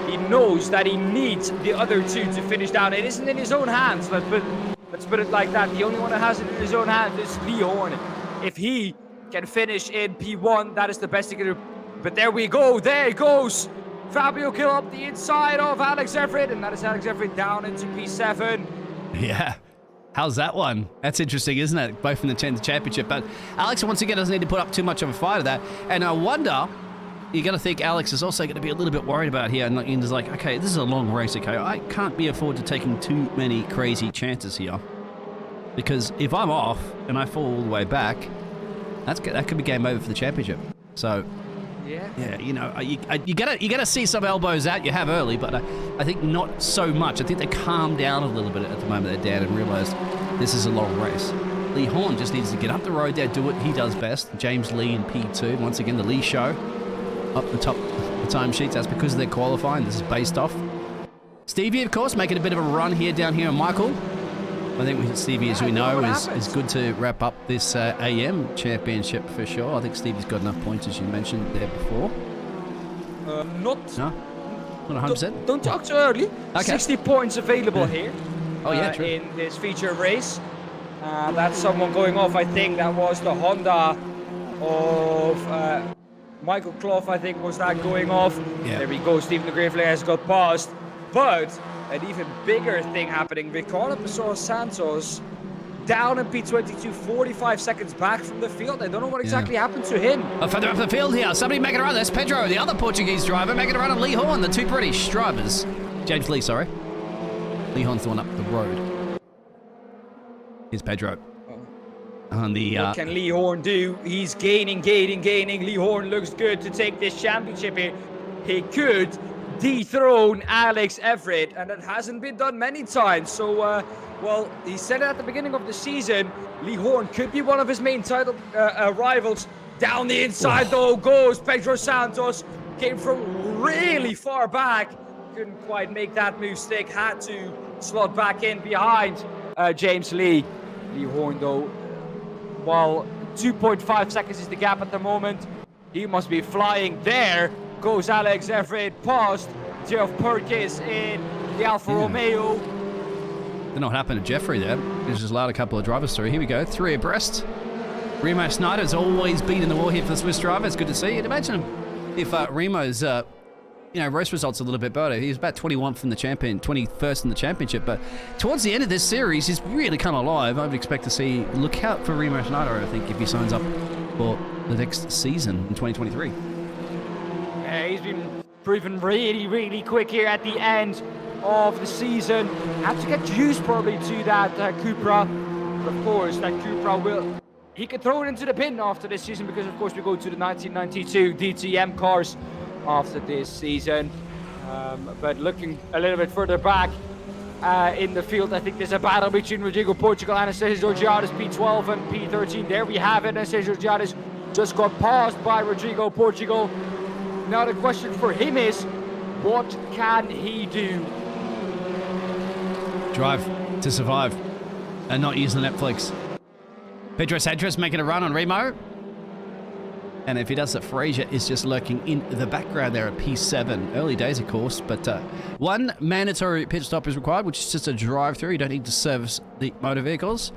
He knows that he needs the other two to finish down. It isn't in his own hands, let's put it like that. The only one that has it in his own hands is Lee Horne. If he can finish in P1, that is the best he can do. But there we go. There it goes. Fabio Gil up the inside of Alex Everitt, and that is Alex Everitt down into P7. Yeah. How's that one? That's interesting, isn't it? Both in the championship. But Alex, once again, doesn't need to put up too much of a fight of that. And I wonder, you're going to think Alex is also going to be a little bit worried about here. And he's like, okay, this is a long race, okay? I can't be afford to taking too many crazy chances here. Because if I'm off and I fall all the way back, that could be game over for the championship. So, yeah, you know, you gotta see some elbows out. You have early, but I think not so much. I think they calmed down a little bit at the moment, they're down, and realised this is a long race. Lee Horne just needs to get up the road there, do what he does best. James Lee in P2. Once again, the Lee show up the top of the timesheets. That's because of their qualifying. This is based off. Stevie, of course, making a bit of a run here down here, Michael. I think Stevie, as we know, is good to wrap up this AM championship for sure. I think Stevie's got enough points, as you mentioned there before. Not 100%? Don't talk too early. Okay. 60 points available here. Oh, yeah, true. In this feature race. That's someone going off. I think that was the Honda of Michael Clough, I think, was that going off. Yeah. There we go. Stephen the Greenflake has got past. But an even bigger thing happening. Ricardo Pessoa Santos down in P22, 45 seconds back from the field. I don't know what exactly happened to him. Further up the field here, somebody making a run. There's Pedro, the other Portuguese driver, making a run on Lee Horne, the two British drivers. James Lee, sorry. Lee Horne's the one up the road. Here's Pedro. On the, what can Lee Horne do? He's gaining. Lee Horne looks good to take this championship here. He could dethrone Alex Everitt, and that hasn't been done many times. So, well, he said it at the beginning of the season. Lee Horne could be one of his main title rivals. Down the inside, though, goes Pedro Santos. Came from really far back. Couldn't quite make that move stick. Had to slot back in behind James Lee. Lee Horne, though, while 2.5 seconds is the gap at the moment, he must be flying there. goes Alex Everitt past Geoff Perkins in the Alfa Romeo. Don't know what happened to Jeffrey there. He's just allowed a couple of drivers through. Here we go, 3 abreast. Remo Snyder's always been in the war here for the Swiss driver. It's good to see. And imagine if Remo's, race results a little bit better. He's about 21st in the 21st in the championship. But towards the end of this series, he's really come alive. I would expect to see, look out for Remo Snyder, I think, if he signs up for the next season in 2023. Yeah, he's been proven really, really quick here at the end of the season. Had to get used probably to that Cupra. But of course, that Cupra he could throw it into the bin after this season, because of course we go to the 1992 DTM cars after this season. But looking a little bit further back in the field, I think there's a battle between Rodrigo Portugal and Anastasis Georgiadis, P12 and P13. There we have it. Anastasis Georgiadis just got passed by Rodrigo Portugal. Now the question for him is, what can he do? Drive to survive and not use the Netflix. Pedro Sanchez making a run on Remo. And if he does that, Fraser is just lurking in the background there at P7. Early days, of course, but one mandatory pit stop is required, which is just a drive-through. You don't need to service the motor vehicles.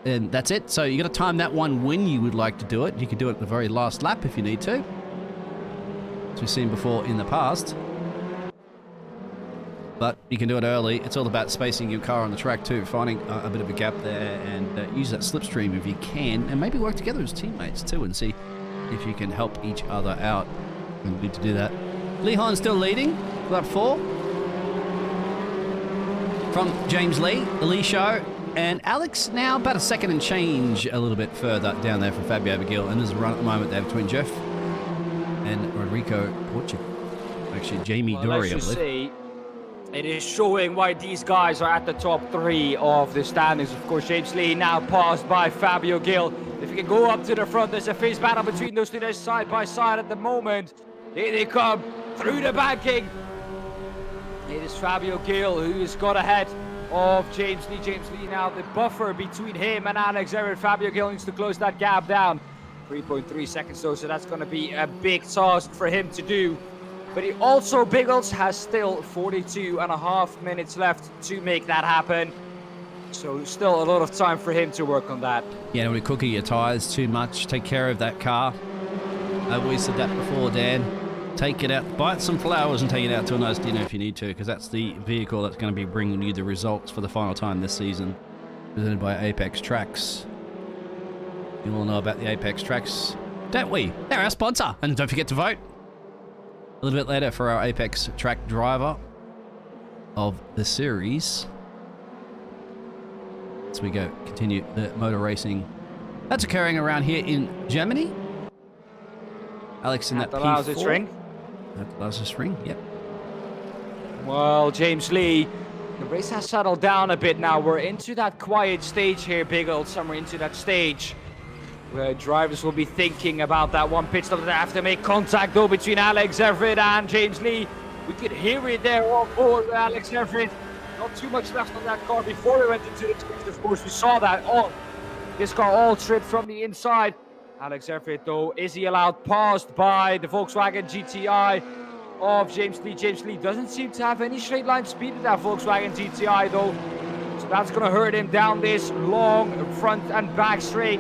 And that's it. So you got to time that one when you would like to do it. You can do it at the very last lap if you need to, as we've seen before in the past. But you can do it early. It's all about spacing your car on the track too, finding a bit of a gap there, and use that slipstream if you can, and maybe work together as teammates too and see if you can help each other out. And good to do that. Lee Horne still leading, lap 4. From James Lee, the Lee Show, and Alex now about a second and change a little bit further down there from Fabio Biggles, and there's a run at the moment there between Jeff and Rodrigo Portugal. Actually, Jamie Dory, I believe. It is showing why these guys are at the top 3 of the standings. Of course, James Lee now passed by Fabio Gill. If you can go up to the front, there's a fierce battle between those two. They're side by side at the moment. Here they come through the banking. It is Fabio Gill who's got ahead of James Lee. James Lee now the buffer between him and Alex Everitt. Fabio Gill needs to close that gap down. 3.3 seconds though, so that's going to be a big task for him to do. But he also, Biggles, has still 42.5 minutes left to make that happen. So still a lot of time for him to work on that. Yeah, don't cook your tyres too much. Take care of that car. I've always said that before, Dan. Take it out, buy it some flowers and take it out to a nice dinner if you need to, because that's the vehicle that's going to be bringing you the results for the final time this season. Presented by ApexTraxs. You all know about the ApexTraxs, don't we? They're our sponsor. And don't forget to vote a little bit later for our Apex Track driver of the series. As we go, continue the motor racing that's occurring around here in Germany. Alex in that the P4. Lausitzring. At the Lausitzring, yep. Well, James Lee, the race has settled down a bit now. We're into that quiet stage here, Biggles, somewhere into that stage where drivers will be thinking about that one pit stop. They have to make contact though between Alex Everitt and James Lee. We could hear it there on board with Alex Everitt. Not too much left on that car before we went into the twist. Of course, we saw that on this car all stripped from the inside. Alex Everitt though, is he allowed past by the Volkswagen GTI of James Lee? James Lee doesn't seem to have any straight line speed in that Volkswagen GTI though. So that's gonna hurt him down this long front and back straight.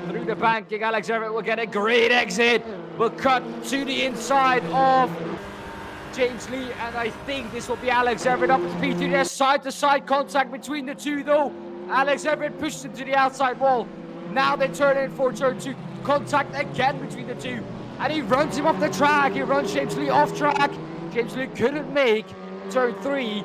Through the banking, Alex Everitt will get a great exit. Will cut to the inside of James Lee, and I think this will be Alex Everitt up at P3. There's side-to-side contact between the two though. Alex Everitt pushes him to the outside wall. Now they turn in for turn 2. Contact again between the two. And he runs him off the track. He runs James Lee off track. James Lee couldn't make turn 3.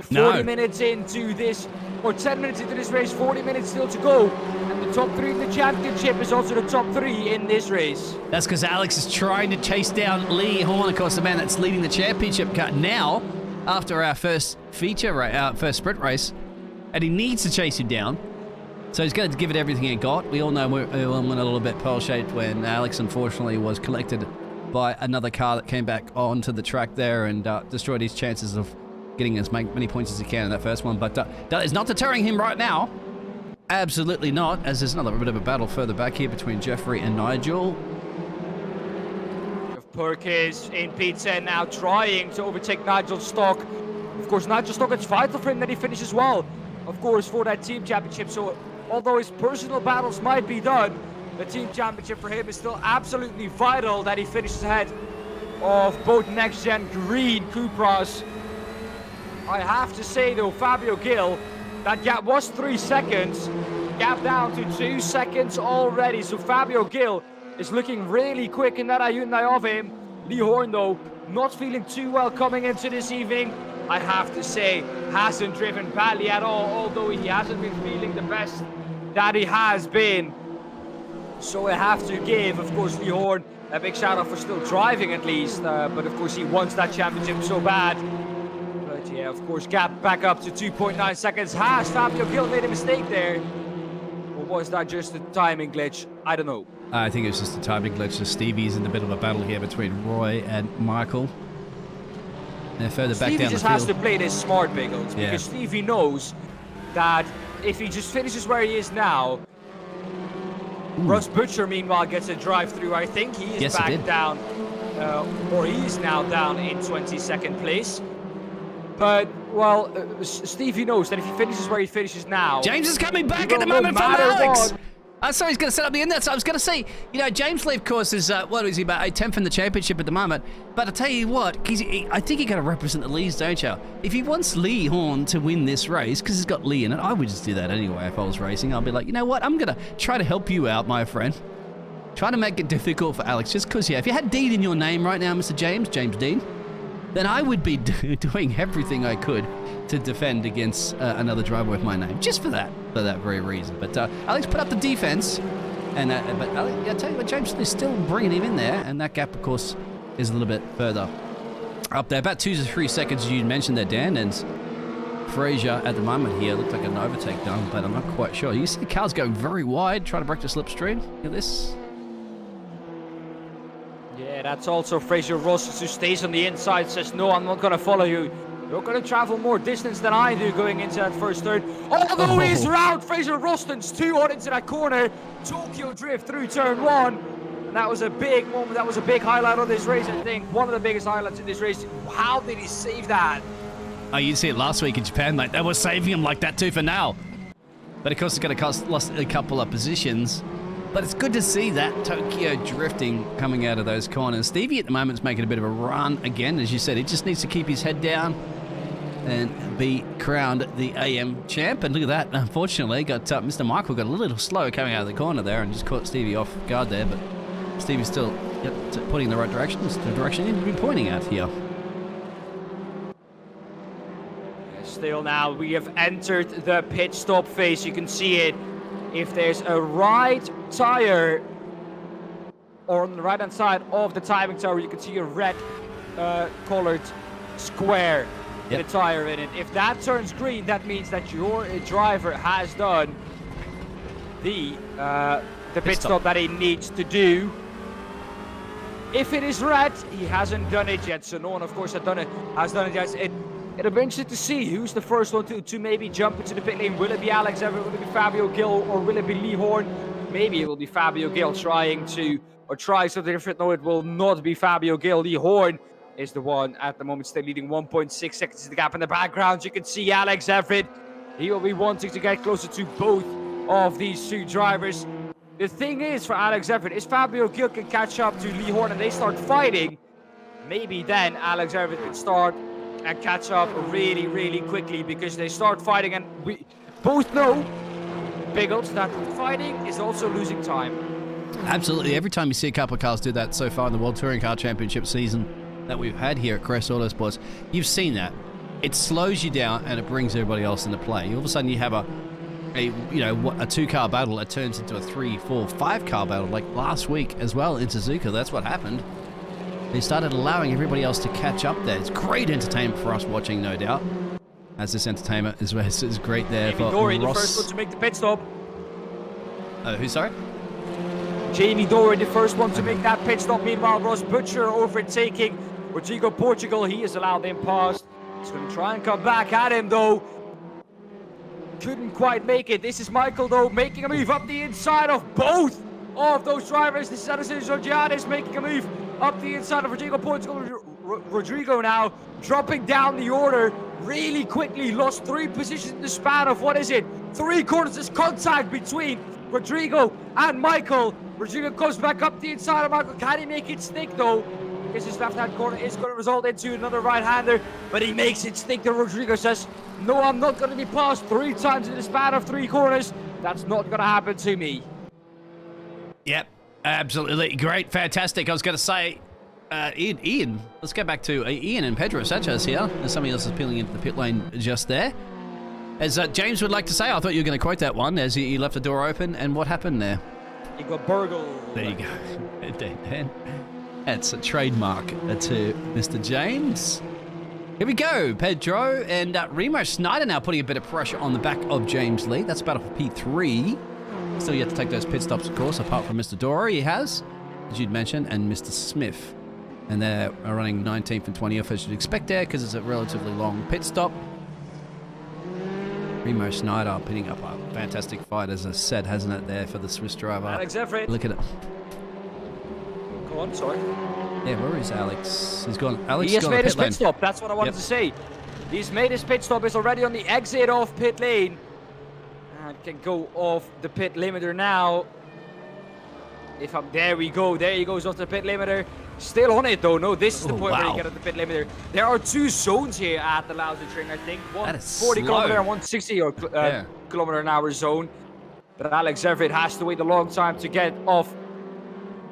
40 minutes into this, or 10 minutes into this race, 40 minutes still to go. And the top 3 in the championship is also the top 3 in this race. That's because Alex is trying to chase down Lee Horne, of course, the man that's leading the championship car now, after our first our first sprint race. And he needs to chase him down. So he's going to give it everything he got. We all know we went a little bit pearl-shaped when Alex, unfortunately, was collected by another car that came back onto the track there and destroyed his chances of getting as many points as he can in that first one. But that is not deterring him right now. Absolutely not, as there's another bit of a battle further back here between Jeffrey and Nigel. Perkins in P10 now trying to overtake Nigel Stock. Of course, Nigel Stock, it's vital for him that he finishes well, of course, for that team championship. So although his personal battles might be done, the team championship for him is still absolutely vital that he finishes ahead of both next-gen green Cupras. I have to say though, Fabio Gil, that gap was 3 seconds, gap down to 2 seconds already. So Fabio Gil is looking really quick in that Hyundai of him. Lee Horne though, not feeling too well coming into this evening. I have to say, hasn't driven badly at all, although he hasn't been feeling the best that he has been. So I have to give, of course, Lee Horne a big shout out for still driving at least. But of course he wants that championship so bad. But yeah, of course, gap back up to 2.9 seconds. Has Fabio Gil made a mistake there? Or was that just a timing glitch? I don't know. I think it's just a timing glitch. So Stevie's in the middle of a battle here between Roy and Michael. They're further back Stevie down the just field. has to play this smart, Biggles, Yeah. because Stevie knows that if he just finishes where he is now, Russ Butcher meanwhile gets a drive-through. I think he is Yes, he back did. down, or he is now down in 22nd place. But, well, Stevie knows that if he finishes where he finishes now... James is coming back he at the will, no moment from matter Alex. what. I saw he's going to set up the inlet. So I was going to say, you know, James Lee, of course, is, what is he, about 10th in the championship at the moment. But I tell you what, I think you got to represent the Lees, don't you? If he wants Lee Horne to win this race, because he's got Lee in it, I would just do that anyway if I was racing. I'll be like, you know what, I'm going to try to help you out, my friend. Try to make it difficult for Alex, just because, yeah, if you had Dean in your name right now, Mr. James Dean, then I would be doing everything I could to defend against another driver with my name, just for that very reason. But Alex put up the defense, and but Alex, I tell you what, James is still bringing him in there, and that gap, of course, is a little bit further up there, about 2 to 3 seconds. You mentioned there, Dan, and Fraser at the moment here looked like an overtake done, but I'm not quite sure. You see the car's going very wide, trying to break the slipstream. Look at this. Yeah, that's also Fraser Ross, who stays on the inside, says, no, I'm not going to follow you. You're going to travel more distance than I do going into that first turn. Although he's round, Fraser Rostons 2 on into that corner. Tokyo Drift through turn 1. And that was a big moment. That was a big highlight of this race, I think. One of the biggest highlights in this race. How did he save that? Oh, you see it last week in Japan, mate. They were saving him like that too for now. But of course, it's going to lost a couple of positions. But it's good to see that Tokyo drifting coming out of those corners. Stevie at the moment is making a bit of a run again. As you said, he just needs to keep his head down and be crowned the AM champ. And look at that. Unfortunately, got Mr. Michael got a little slow coming out of the corner there and just caught Stevie off guard there. But Stevie's still pointing in the right direction. It's the direction he need to be pointing at here. Still now, we have entered the pit stop phase. You can see it. If there's a right tire, or on the right hand side of the timing tower, you can see a red colored square with a tire in it. If that turns green, that means that your driver has done the pit stop that he needs to do. If it is red, he hasn't done it yet, so no one, of course, has done it yet. It'll be interesting to see who's the first one to maybe jump into the pit lane. Will it be Alex Everitt? Will it be Fabio Gil? Or will it be Lee Horne? Maybe it will be Fabio Gil try something different. No, it will not be Fabio Gil. Lee Horne is the one at the moment still leading 1.6 seconds to the gap in the background. You can see Alex Everitt. He will be wanting to get closer to both of these two drivers. The thing is for Alex Everitt is Fabio Gil can catch up to Lee Horne and they start fighting. Maybe then Alex Everitt can start and catch up really, really quickly because they start fighting, and we both know, Biggles, that fighting is also losing time. Absolutely. Every time you see a couple of cars do that so far in the World Touring Car Championship season that we've had here at Crest Autosports, you've seen that. It slows you down and it brings everybody else into play. All of a sudden you have a 2-car battle that turns into a 3, 4, 5-car battle like last week as well in Suzuka. That's what happened. They started allowing everybody else to catch up there. It's great entertainment for us watching, no doubt. As this entertainment is great there Jamie for Dory, Ross. the first one to make the pit stop. Who, sorry? Jamie Dory, the first one to make that pit stop. Meanwhile, Ross Butcher overtaking Rodrigo Portugal. He has allowed him past. He's going to try and come back at him, though. Couldn't quite make it. This is Michael, though, making a move up the inside of both of those drivers. This is Anderson Georgiades making a move up the inside of Rodrigo Portugal. Rodrigo now dropping down the order really quickly. Lost 3 positions in the span of, what is it? 3 corners. There's contact between Rodrigo and Michael. Rodrigo goes back up the inside of Michael. Can he make it stick though? Because his left-hand corner is going to result into another right-hander, but he makes it stick. To Rodrigo says, no, I'm not going to be passed 3 times in the span of 3 corners. That's not going to happen to me. Yep, absolutely great, fantastic. I was going to say, Ian, let's go back to Ian and Pedro Sanchez here. There's somebody else is peeling into the pit lane just there. As James would like to say, I thought you were going to quote that one as he left the door open. And what happened there? He got burgled. There you go. That's a trademark to Mr. James. Here we go, Pedro and Remo Snyder now putting a bit of pressure on the back of James Lee. That's battle for P3. Still yet to take those pit stops, of course, apart from Mr. Dory, he has, as you'd mentioned, and Mr. Smith. And they're running 19th and 20th, as you'd expect there, because it's a relatively long pit stop. Remo Snyder pitting up a fantastic fight, as I said, hasn't it, there for the Swiss driver. Alex Everitt. Look at it. Go on, sorry. Yeah, where is Alex? He's gone. Alex He has made his lane. pit stop. That's what I wanted to say. He's made his pit stop. He's already on the exit of pit lane. And can go off the pit limiter now. There we go. There he goes off the pit limiter. Still on it though. No, this is the point where you get at the pit limiter. There are 2 zones here at the Lausitzring, I think. One 40 kilometer and 160 kilometer an hour zone. But Alex Everitt has to wait a long time to get off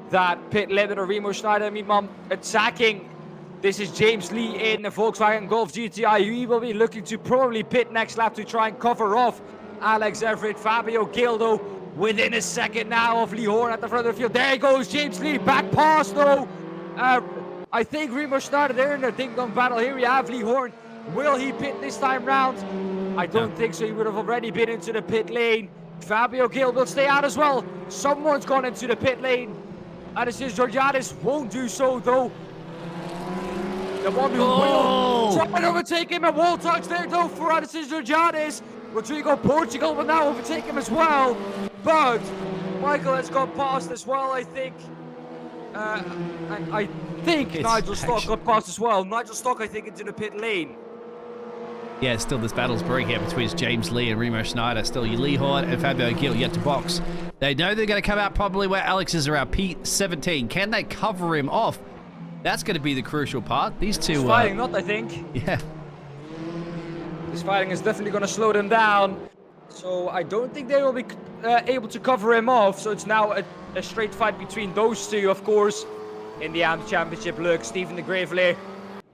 that pit limiter. Remo Schneider, meanwhile, attacking. This is James Lee in the Volkswagen Golf GTI. He will be looking to probably pit next lap to try and cover off Alex Everitt. Fabio Gildo within a second now of Lee Horne at the front of the field. There goes James Lee, back pass though. I think Remo Schneider there in a ding-dong battle. Here we have Lee Horne. Will he pit this time round? I don't think so. He would have already been into the pit lane. Fabio Gil will stay out as well. Someone's gone into the pit lane. Anastasis Georgiadis won't do so though. The one who will try and overtake him. A wall touch there though for Anastasis Georgiadis. Rodrigo Portugal will now overtake him as well. But Michael has got past as well, I think. I think Nigel Stock got past as well. Nigel Stock, I think, into the pit lane. Yeah, still this battle's brewing here between James Lee and Remo Schneider. Still Lee Horne and Fabio Gil yet to box. They know they're going to come out probably where Alex is around P17. Can they cover him off? That's going to be the crucial part. These two... He's fighting not, I think. Yeah. This fighting is definitely going to slow them down. So I don't think they will be able to cover him off. So it's now a straight fight between those two, of course. In the AMP Championship, look, Stephen de Gravelier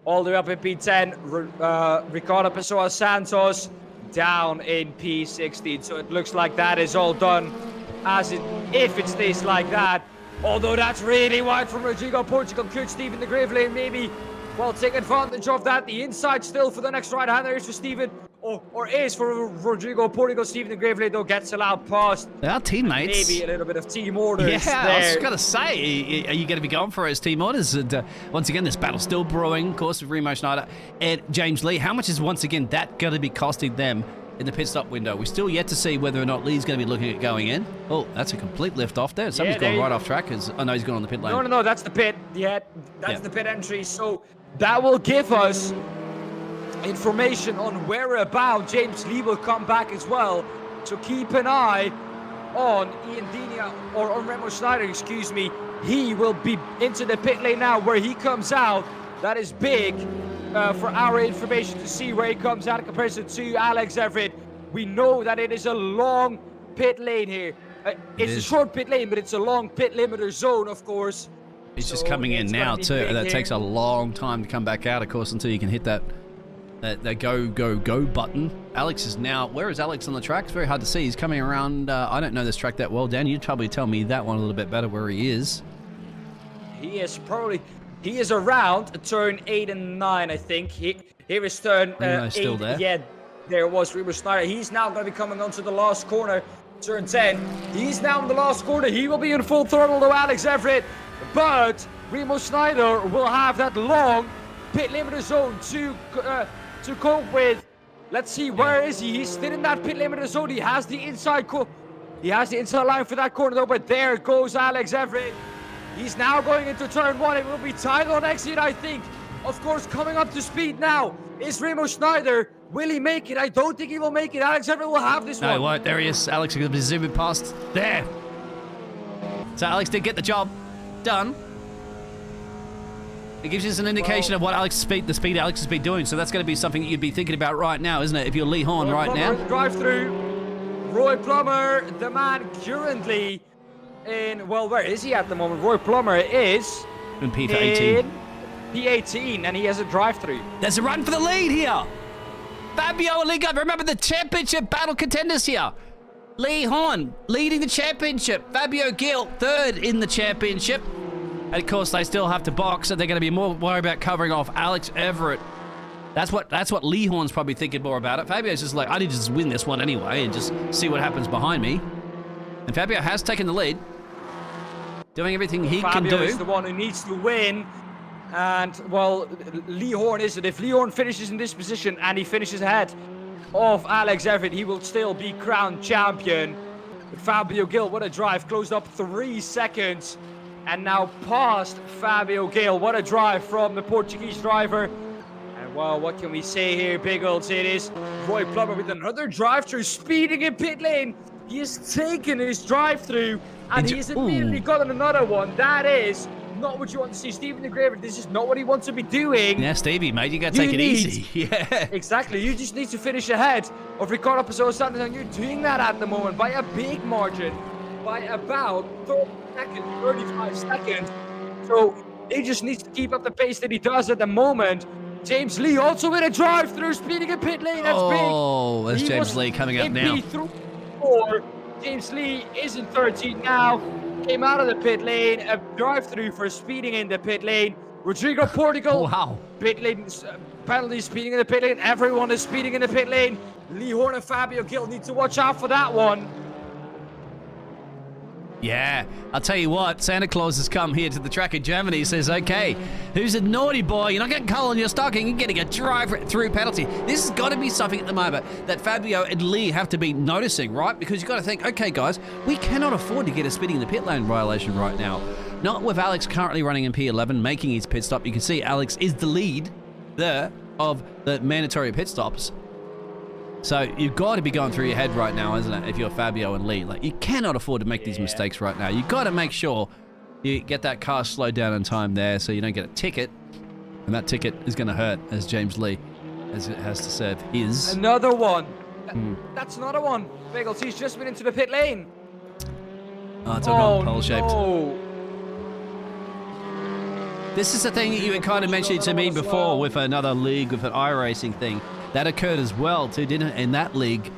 all the way up in P10. Ricardo Pessoa Santos down in P16. So it looks like that is all done if it stays like that. Although that's really wide from Rodrigo Portugal. Could Stephen de Gravelier maybe, well, take advantage of that? The inside still for the next right-hander is for Stephen. Or is for Rodrigo Portugal. Stephen de Gravelier though gets allowed past. They are teammates. Maybe a little bit of team orders. Yeah, there. I was going to say, are you going to be going for his team orders? And once again, this battle still brewing, of course, with Remo Schneider and James Lee. How much is once again that going to be costing them in the pit stop window? We're still yet to see whether or not Lee's going to be looking at going in. Oh, that's a complete lift off there. Somebody's gone right off track. Oh no, he's gone on the pit lane. No, that's the pit. Yeah, that's the pit entry. So that will give us information on whereabout James Lee will come back as well. So keep an eye on Ian Dina, or on Remo Schneider, excuse me. He will be into the pit lane now. Where he comes out, that is big for our information to see where he comes out in comparison to Alex Everitt. We know that it is a long pit lane here. It's a short pit lane, but it's a long pit limiter zone, of course. He's just coming in now too. That takes a long time to come back out, of course, until you can hit that go button. Alex is now, where is Alex on the track? It's very hard to see. He's coming around, I don't know this track that well. Dan, you'd probably tell me that one a little bit better where he is. He is around turn 8 and 9, I think. Here is turn 8. Still there? Yeah, there was Remo Schneider. He's now going to be coming onto the last corner, turn 10. He's now in the last corner. He will be in full throttle though, Alex Everitt. But Remo Schneider will have that long pit limiter zone to cope with. Let's see, where is he? He's still in that pit limiter zone. He has the inside line for that corner though, but there goes Alex Everitt. He's now going into turn 1. It will be tight on exit, I think. Of course, coming up to speed now is Remo Schneider. Will he make it? I don't think he will make it. Alex Everett will have this one. No, he won't. There he is. Alex is going to be zooming past. There. So Alex did get the job done. It gives us an indication of what the speed Alex has been doing. So that's going to be something that you'd be thinking about right now, isn't it? If you're Lee Horne right now. Drive-through. Roy Plummer, the man currently in, well, where is he at the moment? Roy Plummer is in P18. In P18, and he has a drive-through. There's a run for the lead here. Fabio and Lee, remember the championship battle contenders here. Lee Horne leading the championship. Fabio Gil third in the championship. And of course, they still have to box, so they're going to be more worried about covering off Alex Everett. That's what Lee Horne's probably thinking more about it. Fabio's just like, I need to just win this one anyway and just see what happens behind me. And Fabio has taken the lead, doing everything he can do. Fabio is the one who needs to win. And, well, Lee Horne isn't. If Lee Horne finishes in this position and he finishes ahead of Alex Everett, he will still be crowned champion. But Fabio Gil, what a drive. Closed up 3 seconds. And now past Fabio Gil. What a drive from the Portuguese driver. And, well, what can we say here, Biggles? It is Roy Plummer with another drive-through, speeding in pit lane. He has taken his drive-through, and he has immediately gotten another one. That is not what you want to see. Stephen the Graver, this is not what he wants to be doing. Yeah, Stevie, mate, you got to take it easy. Yeah. Exactly. You just need to finish ahead of Ricardo Pessoa Santos, and you're doing that at the moment by a big margin, by about 35 seconds. So he just needs to keep up the pace that he does at the moment. James Lee also in a drive-through, speeding in pit lane. That's big. Oh, there's James Lee coming up now. P3-4. James Lee is in 13 now. Came out of the pit lane. A drive-through for speeding in the pit lane. Rodrigo Portugal. Wow. Pit lane penalty, speeding in the pit lane. Everyone is speeding in the pit lane. Lee Horne and Fabio Gil need to watch out for that one. Yeah, I'll tell you what, Santa Claus has come here to the track in Germany. He says, okay, who's a naughty boy? You're not getting coal on your stocking, you're getting a drive-through penalty. This has got to be something at the moment that Fabio and Lee have to be noticing, right? Because you've got to think, okay, guys, we cannot afford to get a speeding in the pit lane violation right now. Not with Alex currently running in P11, making his pit stop. You can see Alex is the lead there of the mandatory pit stops. So you've got to be going through your head right now, isn't it, if you're Fabio and Lee? Like, you cannot afford to make these mistakes right now. You've got to make sure you get that car slowed down in time there so you don't get a ticket. And that ticket is going to hurt, as James Lee has to serve his. Another one. That's another one. Biggles, he's just been into the pit lane. Oh, it's all pole-shaped. No. This is the thing that you had kind of mentioned to me before with another league, with an iRacing thing. That occurred as well, too, didn't it? In that league,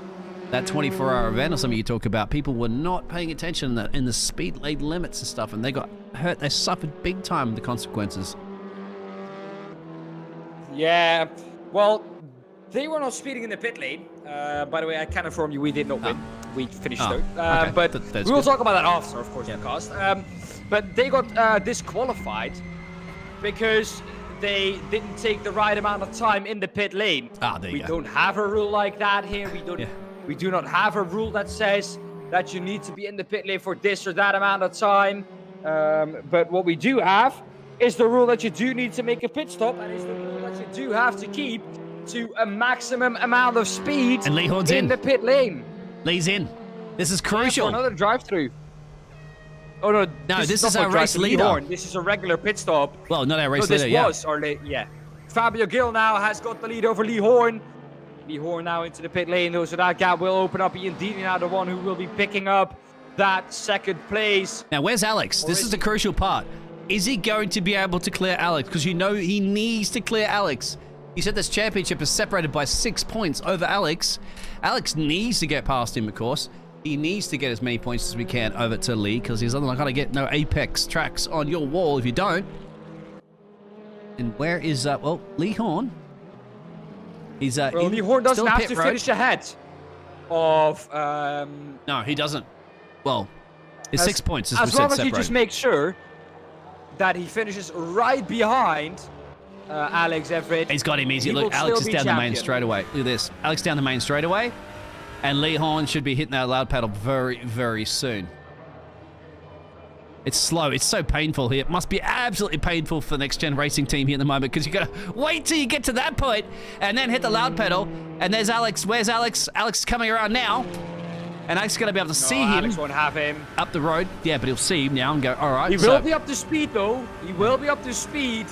that 24-hour event or something you talk about, people were not paying attention in the speed limits and stuff, and they got hurt. They suffered big time the consequences. Yeah, well, they were not speeding in the pit lane. By the way, I can inform you we did not win. We finished third. Okay. But That's we will good. talk about that after, of course, the cast. But they got disqualified because they didn't take the right amount of time in the pit lane. There you We go. don't have a rule like that here. We do not have a rule that says that you need to be in the pit lane for this or that amount of time. But what we do have is the rule that you do need to make a pit stop, and is the rule that you do have to keep to a maximum amount of speed And Lee Horne's in in. the pit lane. Lee's in. This is For crucial. another drive-through. Oh no! This is not our for race drive-through, Lee leader. Horne. This is a regular pit stop. Well, not our race No, this leader, yeah. was our yeah. Fabio Gil now has got the lead over Lee Horne. Lee Horne now into the pit lane, though, so that gap will open up. Ian Deeney now the one who will be picking up that second place. Now, where's Alex? This is the crucial part. Is he going to be able to clear Alex? Because you know he needs to clear Alex. He said this championship is separated by 6 points over Alex. Alex needs to get past him, of course. He needs to get as many points as we can over to Lee, because he's not going to get no ApexTraxs on your wall if you don't. And where is, Lee Horne? He's, Well, Lee Horne doesn't still have pit to road. finish ahead of... No, he doesn't. Well, it's 6 points, as we as said, long as he separated. just makes sure that he finishes right behind Alex Everett. He's got him easy. He Look, will Alex still is be down the main champion. straight away. Look at this. Alex down the main straight away. And Lee Horne should be hitting that loud pedal very, very soon. It's slow. It's so painful here. It must be absolutely painful for the next gen racing team here at the moment because you got to wait till you get to that point and then hit the loud pedal. And there's Alex. Where's Alex? Alex is coming around now. And Alex is going to be able to see him. Alex won't have him. Up the road. Yeah, but he'll see him now and go, all right. He will be up to speed, though. He will be up to speed.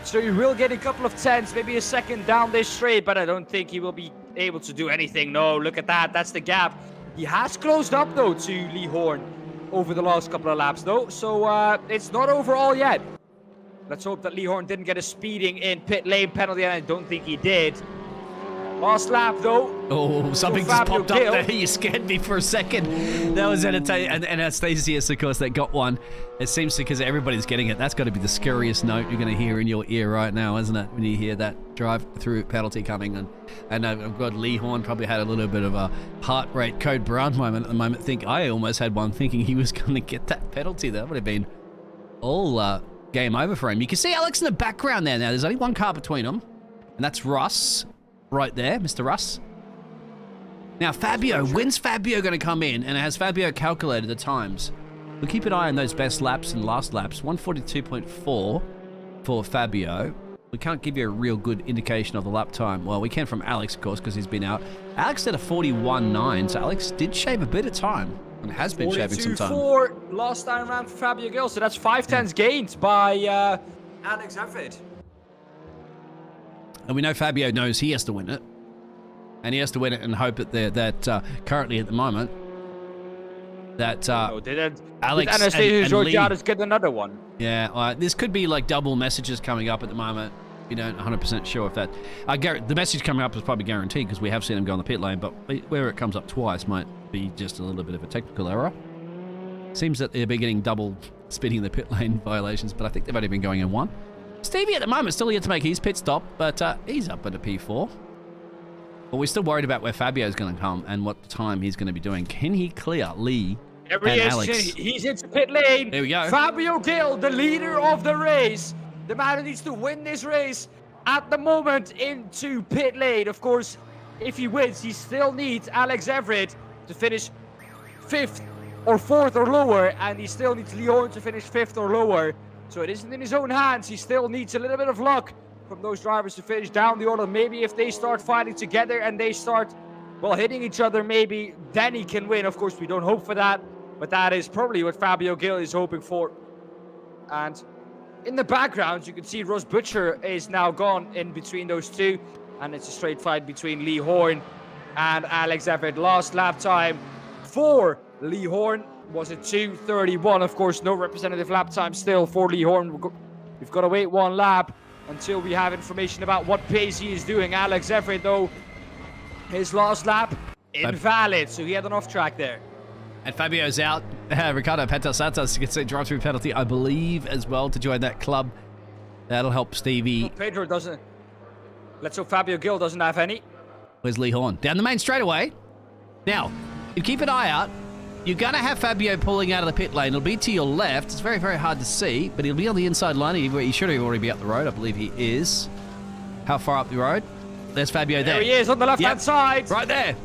So he will get a couple of tenths, maybe a second down this straight, but I don't think he will be able to do anything. No, look at that. That's the gap. He has closed up, though, to Lee Horne over the last couple of laps, though. So it's not over all yet. Let's hope that Lee Horne didn't get a speeding in pit lane penalty, and I don't think he did. Last lap, though. Oh, something just popped up there. You scared me for a second. That was entertaining. And Anastasius, of course, that got one. It seems because everybody's getting it. That's got to be the scariest note you're going to hear in your ear right now, isn't it? When you hear that drive-through penalty coming. And I've got Lee Horne probably had a little bit of a heart rate Code Brown moment at the moment. I almost had one thinking he was going to get that penalty. That would have been all game over for him. You can see Alex in the background there now. There's only one car between them. And that's Russ. Right there, Mr. Russ. Now, Fabio, when's Fabio going to come in? And has Fabio calculated the times? We'll keep an eye on those best laps and last laps. 142.4 for Fabio. We can't give you a real good indication of the lap time. Well, we can from Alex, of course, because he's been out. Alex did a 41.9, so Alex did shave a bit of time and has been shaving some time. 42.4 last time around for Fabio Gill, so that's 5 tenths gained by Alex Everitt. And we know Fabio knows he has to win it. And he has to win it and hope that currently at the moment that Alex Anastasia and Georgiades get another one. Yeah, this could be like double messages coming up at the moment. We don't 100% sure if that... the message coming up is probably guaranteed because we have seen him go on the pit lane, but where it comes up twice might be just a little bit of a technical error. Seems that they're getting double spitting in the pit lane violations, but I think they've only been going in one. Stevie at the moment still yet to make his pit stop, but he's up at a P4. But we're still worried about where Fabio's going to come and what time he's going to be doing. Can he clear Lee and Alex? He's into pit lane. There we go. Fabio Gill, the leader of the race. The man who needs to win this race at the moment into pit lane. Of course, if he wins, he still needs Alex Everitt to finish 5th or 4th or lower, and he still needs Lee Horne to finish 5th or lower. So it isn't in his own hands. He still needs a little bit of luck from those drivers to finish down the order. Maybe if they start fighting together and they start, well, hitting each other, maybe then he can win. Of course, we don't hope for that, but that is probably what Fabio Gill is hoping for. And in the background, you can see Ross Butcher is now gone in between those two, and it's a straight fight between Lee Horne and Alex Everitt. Last lap time for Lee Horne was a 2:31. Of course, no representative lap time still for Lee Horne. We've got to wait one lap until we have information about what pace he is doing. Alex Everitt, though, his last lap, invalid. So he had an off track there. And Fabio's out. Ricardo Petasatas gets a drive-through penalty, I believe, as well, to join that club. That'll help Stevie. Well, Pedro doesn't. Let's hope Fabio Gill doesn't have any. Where's Lee Horne? Down the main straightaway. Now, you keep an eye out. You're going to have Fabio pulling out of the pit lane. It'll be to your left. It's very, very hard to see, but he'll be on the inside line. He should already be up the road. I believe he is. How far up the road? There's Fabio there. There he is on the left-hand side. Right there.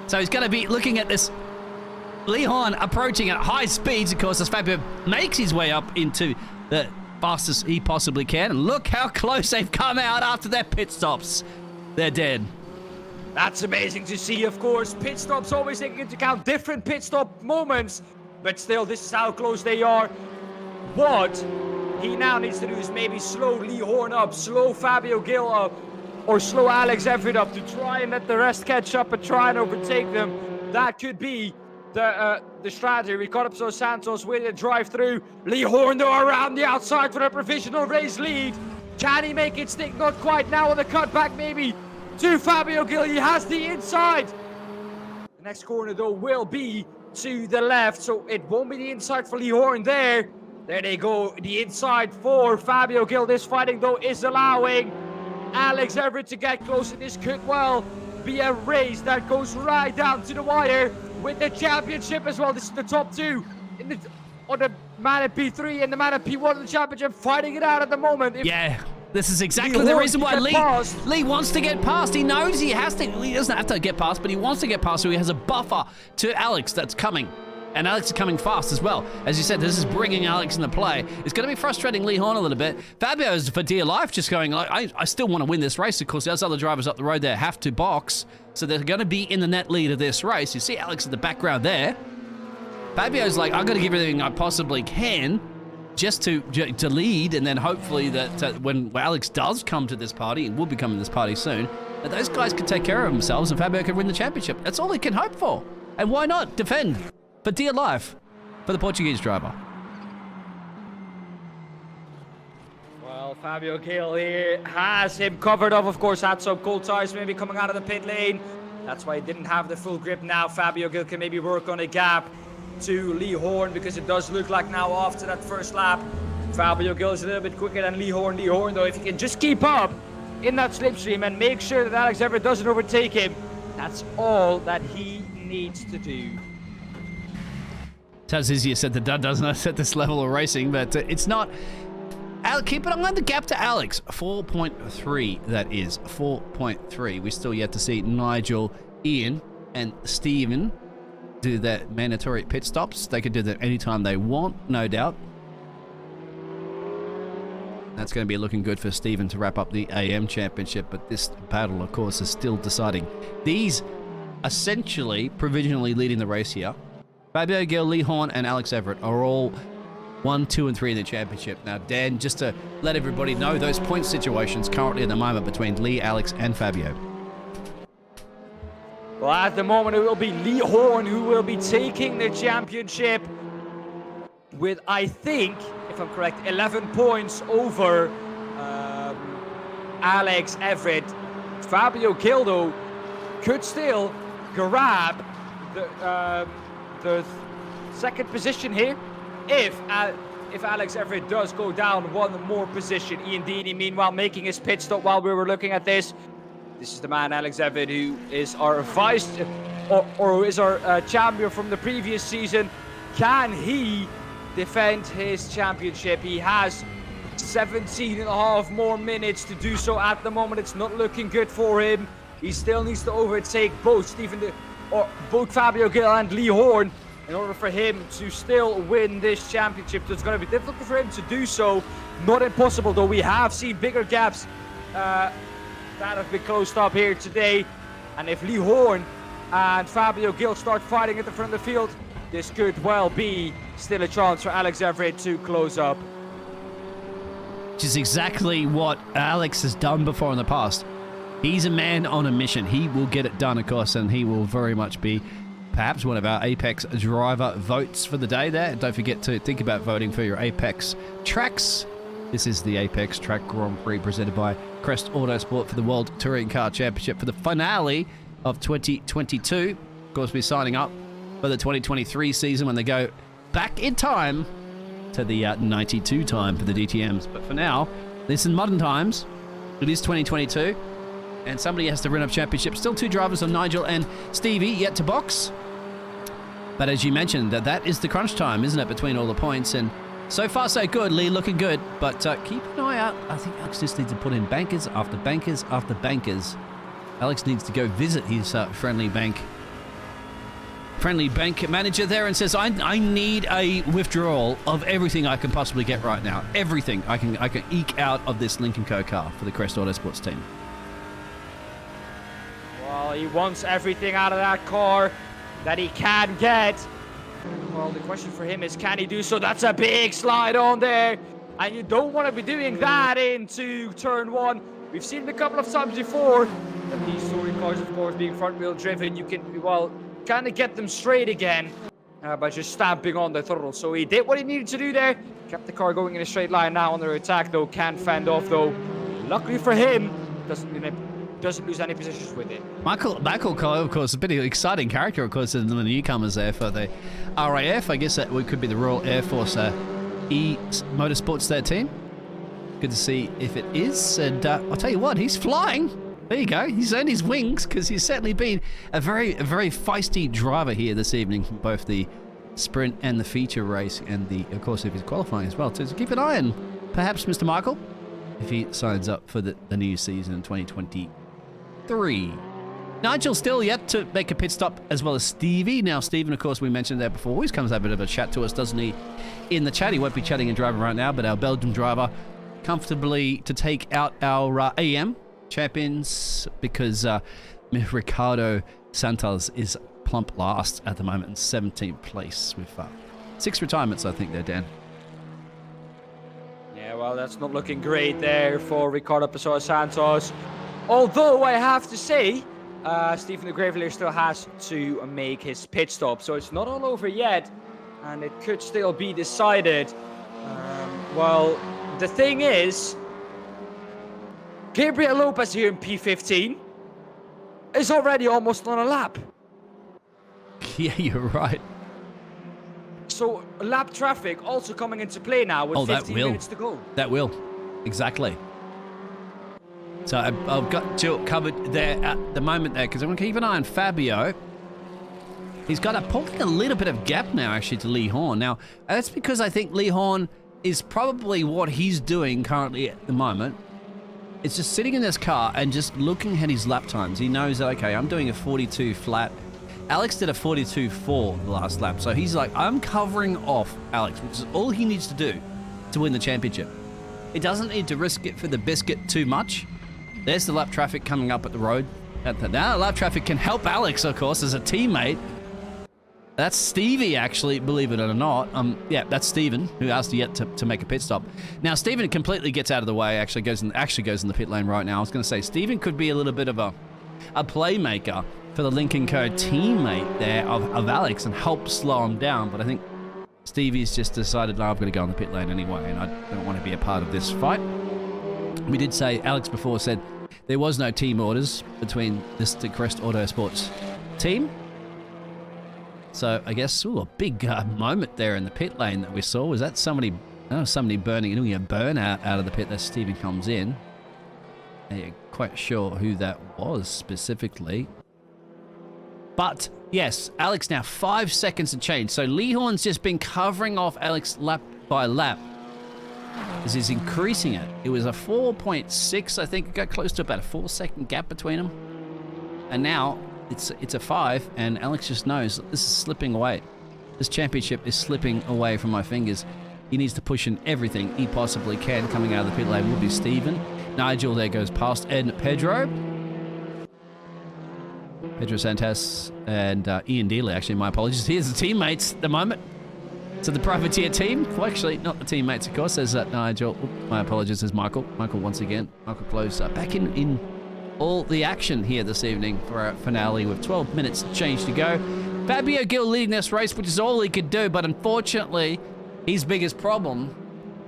So he's going to be looking at this Lee Horne approaching at high speeds, of course, as Fabio makes his way up into the fastest he possibly can. And look how close they've come out after their pit stops. They're dead. That's amazing to see, of course. Pit stops always taking into account different pit stop moments, but still, this is how close they are. What he now needs to do is maybe slow Lee Horne up, slow Fabio Gill up, or slow Alex Everitt up to try and let the rest catch up and try and overtake them. That could be the strategy. Ricardo Dos Santos with a drive-through. Lee Horne, though, around the outside for a provisional race lead. Can he make it stick? Not quite. Now on the cutback, maybe to Fabio Gill. He has the inside. The next corner, though, will be to the left, so it won't be the inside for Lee Horne there. There they go, the inside for Fabio Gill. This fighting, though, is allowing Alex Everitt to get closer. This could well be a race that goes right down to the wire with the championship as well. This is the top two on the man at P3 and the man at P1 of the championship fighting it out at the moment. This is exactly the reason why Lee wants to get past. He knows he has to. He doesn't have to get past, but he wants to get past, so he has a buffer to Alex that's coming. And Alex is coming fast as well. As you said, this is bringing Alex into play. It's going to be frustrating Lee Horne a little bit. Fabio's for dear life just going, like, I still want to win this race. Of course, those other drivers up the road there have to box. So they're going to be in the net lead of this race. You see Alex in the background there. Fabio's like, I've got to give everything I possibly can just to lead. And then hopefully that when Alex does come to this party, and will be coming to this party soon, that those guys can take care of themselves and Fabio can win the championship. That's all he can hope for. And why not defend for dear life for the Portuguese driver? Well, Fabio Gil here has him covered up. Of course, had some cold tires maybe coming out of the pit lane. That's why he didn't have the full grip. Now Fabio Gil can maybe work on a gap to Lee Horne, because it does look like now after that first lap, Fabio Gil is a little bit quicker than Lee Horne. Lee Horne, though, if he can just keep up in that slipstream and make sure that Alex Everitt doesn't overtake him, that's all that he needs to do. Sounds easier said than done, doesn't it, at this level of racing, but it's not. Keep an eye on the gap to Alex. 4.3, that is. 4.3. We still yet to see Nigel, Ian, and Steven do their mandatory pit stops. They could do that anytime they want, no doubt. That's going to be looking good for Steven to wrap up the AM Championship, but this battle, of course, is still deciding. These essentially provisionally leading the race here. Fabio Gil, Lee Horne, and Alex Everitt are all 1, 2, and 3 in the championship. Now, Dan, just to let everybody know, those point situations currently at the moment between Lee, Alex, and Fabio. Well, at the moment, it will be Lee Horne who will be taking the championship with, I think, if I'm correct, 11 points over Alex Everitt. Fabio Gil, though, could still grab the second position here if Alex Everitt does go down one more position. Ian Deeney, meanwhile, making his pit stop while we were looking at this. This is the man, Alex Everitt, who is our or who is our champion from the previous season. Can he defend his championship? He has 17 and a half more minutes to do so. At the moment, it's not looking good for him. He still needs to overtake both both Fabio Gil and Lee Horne in order for him to still win this championship. So it's going to be difficult for him to do so. Not impossible, though. We have seen bigger gaps that have been closed up here today. And if Lee Horne and Fabio Gil start fighting at the front of the field, this could well be still a chance for Alex Everitt to close up. Which is exactly what Alex has done before in the past. He's a man on a mission. He will get it done, of course, and he will very much be perhaps one of our Apex driver votes for the day there. And don't forget to think about voting for your ApexTraxs. This is the ApexTrax Grand Prix presented by Crest Autosport for the World Touring Car Championship for the finale of 2022. Of course, we're signing up for the 2023 season when they go back in time to the 92 time for the DTMs. But for now, this is modern times. It is 2022. And somebody has to run up championship. Still 2 drivers on Nigel and Stevie yet to box. But as you mentioned, that is the crunch time, isn't it, between all the points? And so far, so good. Lee looking good. But keep an eye out. I think Alex just needs to put in bankers after bankers after bankers. Alex needs to go visit his friendly bank manager there and says, I need a withdrawal of everything I can possibly get right now. Everything I can eke out of this Lincoln Co car for the Crest Autosports team. Well, he wants everything out of that car that he can get. Well, the question for him is, can he do so? That's a big slide on there. And you don't want to be doing that into turn 1. We've seen it a couple of times before. That these touring cars, of course, being front-wheel driven, you can, well, kind of get them straight again by just stamping on the throttle. So he did what he needed to do there. Kept the car going in a straight line now under attack, though. Can't fend off, though. Luckily for him, doesn't lose any positions with it. Michael, of course, a bit of an exciting character, of course, in the newcomers there for the RAF. I guess that could be the Royal Air Force Motorsports their team. Good to see if it is. And I'll tell you what, he's flying. There you go. He's earned his wings because he's certainly been a very feisty driver here this evening, both the sprint and the feature race, and of course, if he's qualifying as well. So keep an eye on perhaps Mr. Michael if he signs up for the new season in 2023. Nigel still yet to make a pit stop, as well as Stevie. Now, Steven, of course, we mentioned there before, always comes to have a bit of a chat to us, doesn't he, in the chat? He won't be chatting and driving right now, but our Belgian driver comfortably to take out our AM champions, because Ricardo Santos is plump last at the moment in 17th place with 6 retirements, I think, there, Dan. Yeah, well, that's not looking great there for Ricardo Pessoa Santos. Although I have to say, Stephen de Graveler still has to make his pit stop, so it's not all over yet, and it could still be decided. Well, the thing is, Gabriel Lopez here in P15 is already almost on a lap. Yeah, you're right. So lap traffic also coming into play now with 15 minutes to go. That will, exactly. So I've got Jill covered there at the moment there, because I'm going to keep an eye on Fabio. He's got pulling a little bit of gap now, actually, to Lee Horne. Now, that's because I think Lee Horne is probably what he's doing currently at the moment. It's just sitting in this car and just looking at his lap times. He knows that, okay, I'm doing a 42 flat. Alex did a 42.4 the last lap. So he's like, I'm covering off Alex, which is all he needs to do to win the championship. He doesn't need to risk it for the biscuit too much. There's the lap traffic coming up at the road. Now lap traffic can help Alex, of course, as a teammate. That's Stevie, actually, believe it or not. Yeah, that's Steven, who asked yet to make a pit stop. Now, Steven completely gets out of the way, actually goes in the pit lane right now. I was going to say, Steven could be a little bit of a playmaker for the Lincoln Co. teammate there of Alex and help slow him down. But I think Stevie's just decided, no, I've got to go in the pit lane anyway, and I don't want to be a part of this fight. We did say, Alex before said, there was no team orders between the Crest Autosports team. So I guess, a big moment there in the pit lane that we saw. Was that somebody burning, doing a burnout out of the pit as Steven comes in? I'm not quite sure who that was specifically. But yes, Alex now 5 seconds to change. So Lee Horne's just been covering off Alex lap by lap. This is increasing it. It was a 4.6, I think. It got close to about a 4-second gap between them. And now it's a 5, and Alex just knows that this is slipping away. This championship is slipping away from my fingers. He needs to push in everything he possibly can. Coming out of the pit lane will be Steven. Nigel there goes past, and Pedro Santos and Ian Dealey, actually, my apologies. Here's the teammates at the moment. So the privateer team, well, actually, not the teammates, of course. There's Nigel. My apologies, there's Michael. Michael once again. Michael Close back in all the action here this evening for our finale with 12 minutes change to go. Fabio Gil leading this race, which is all he could do, but unfortunately, his biggest problem,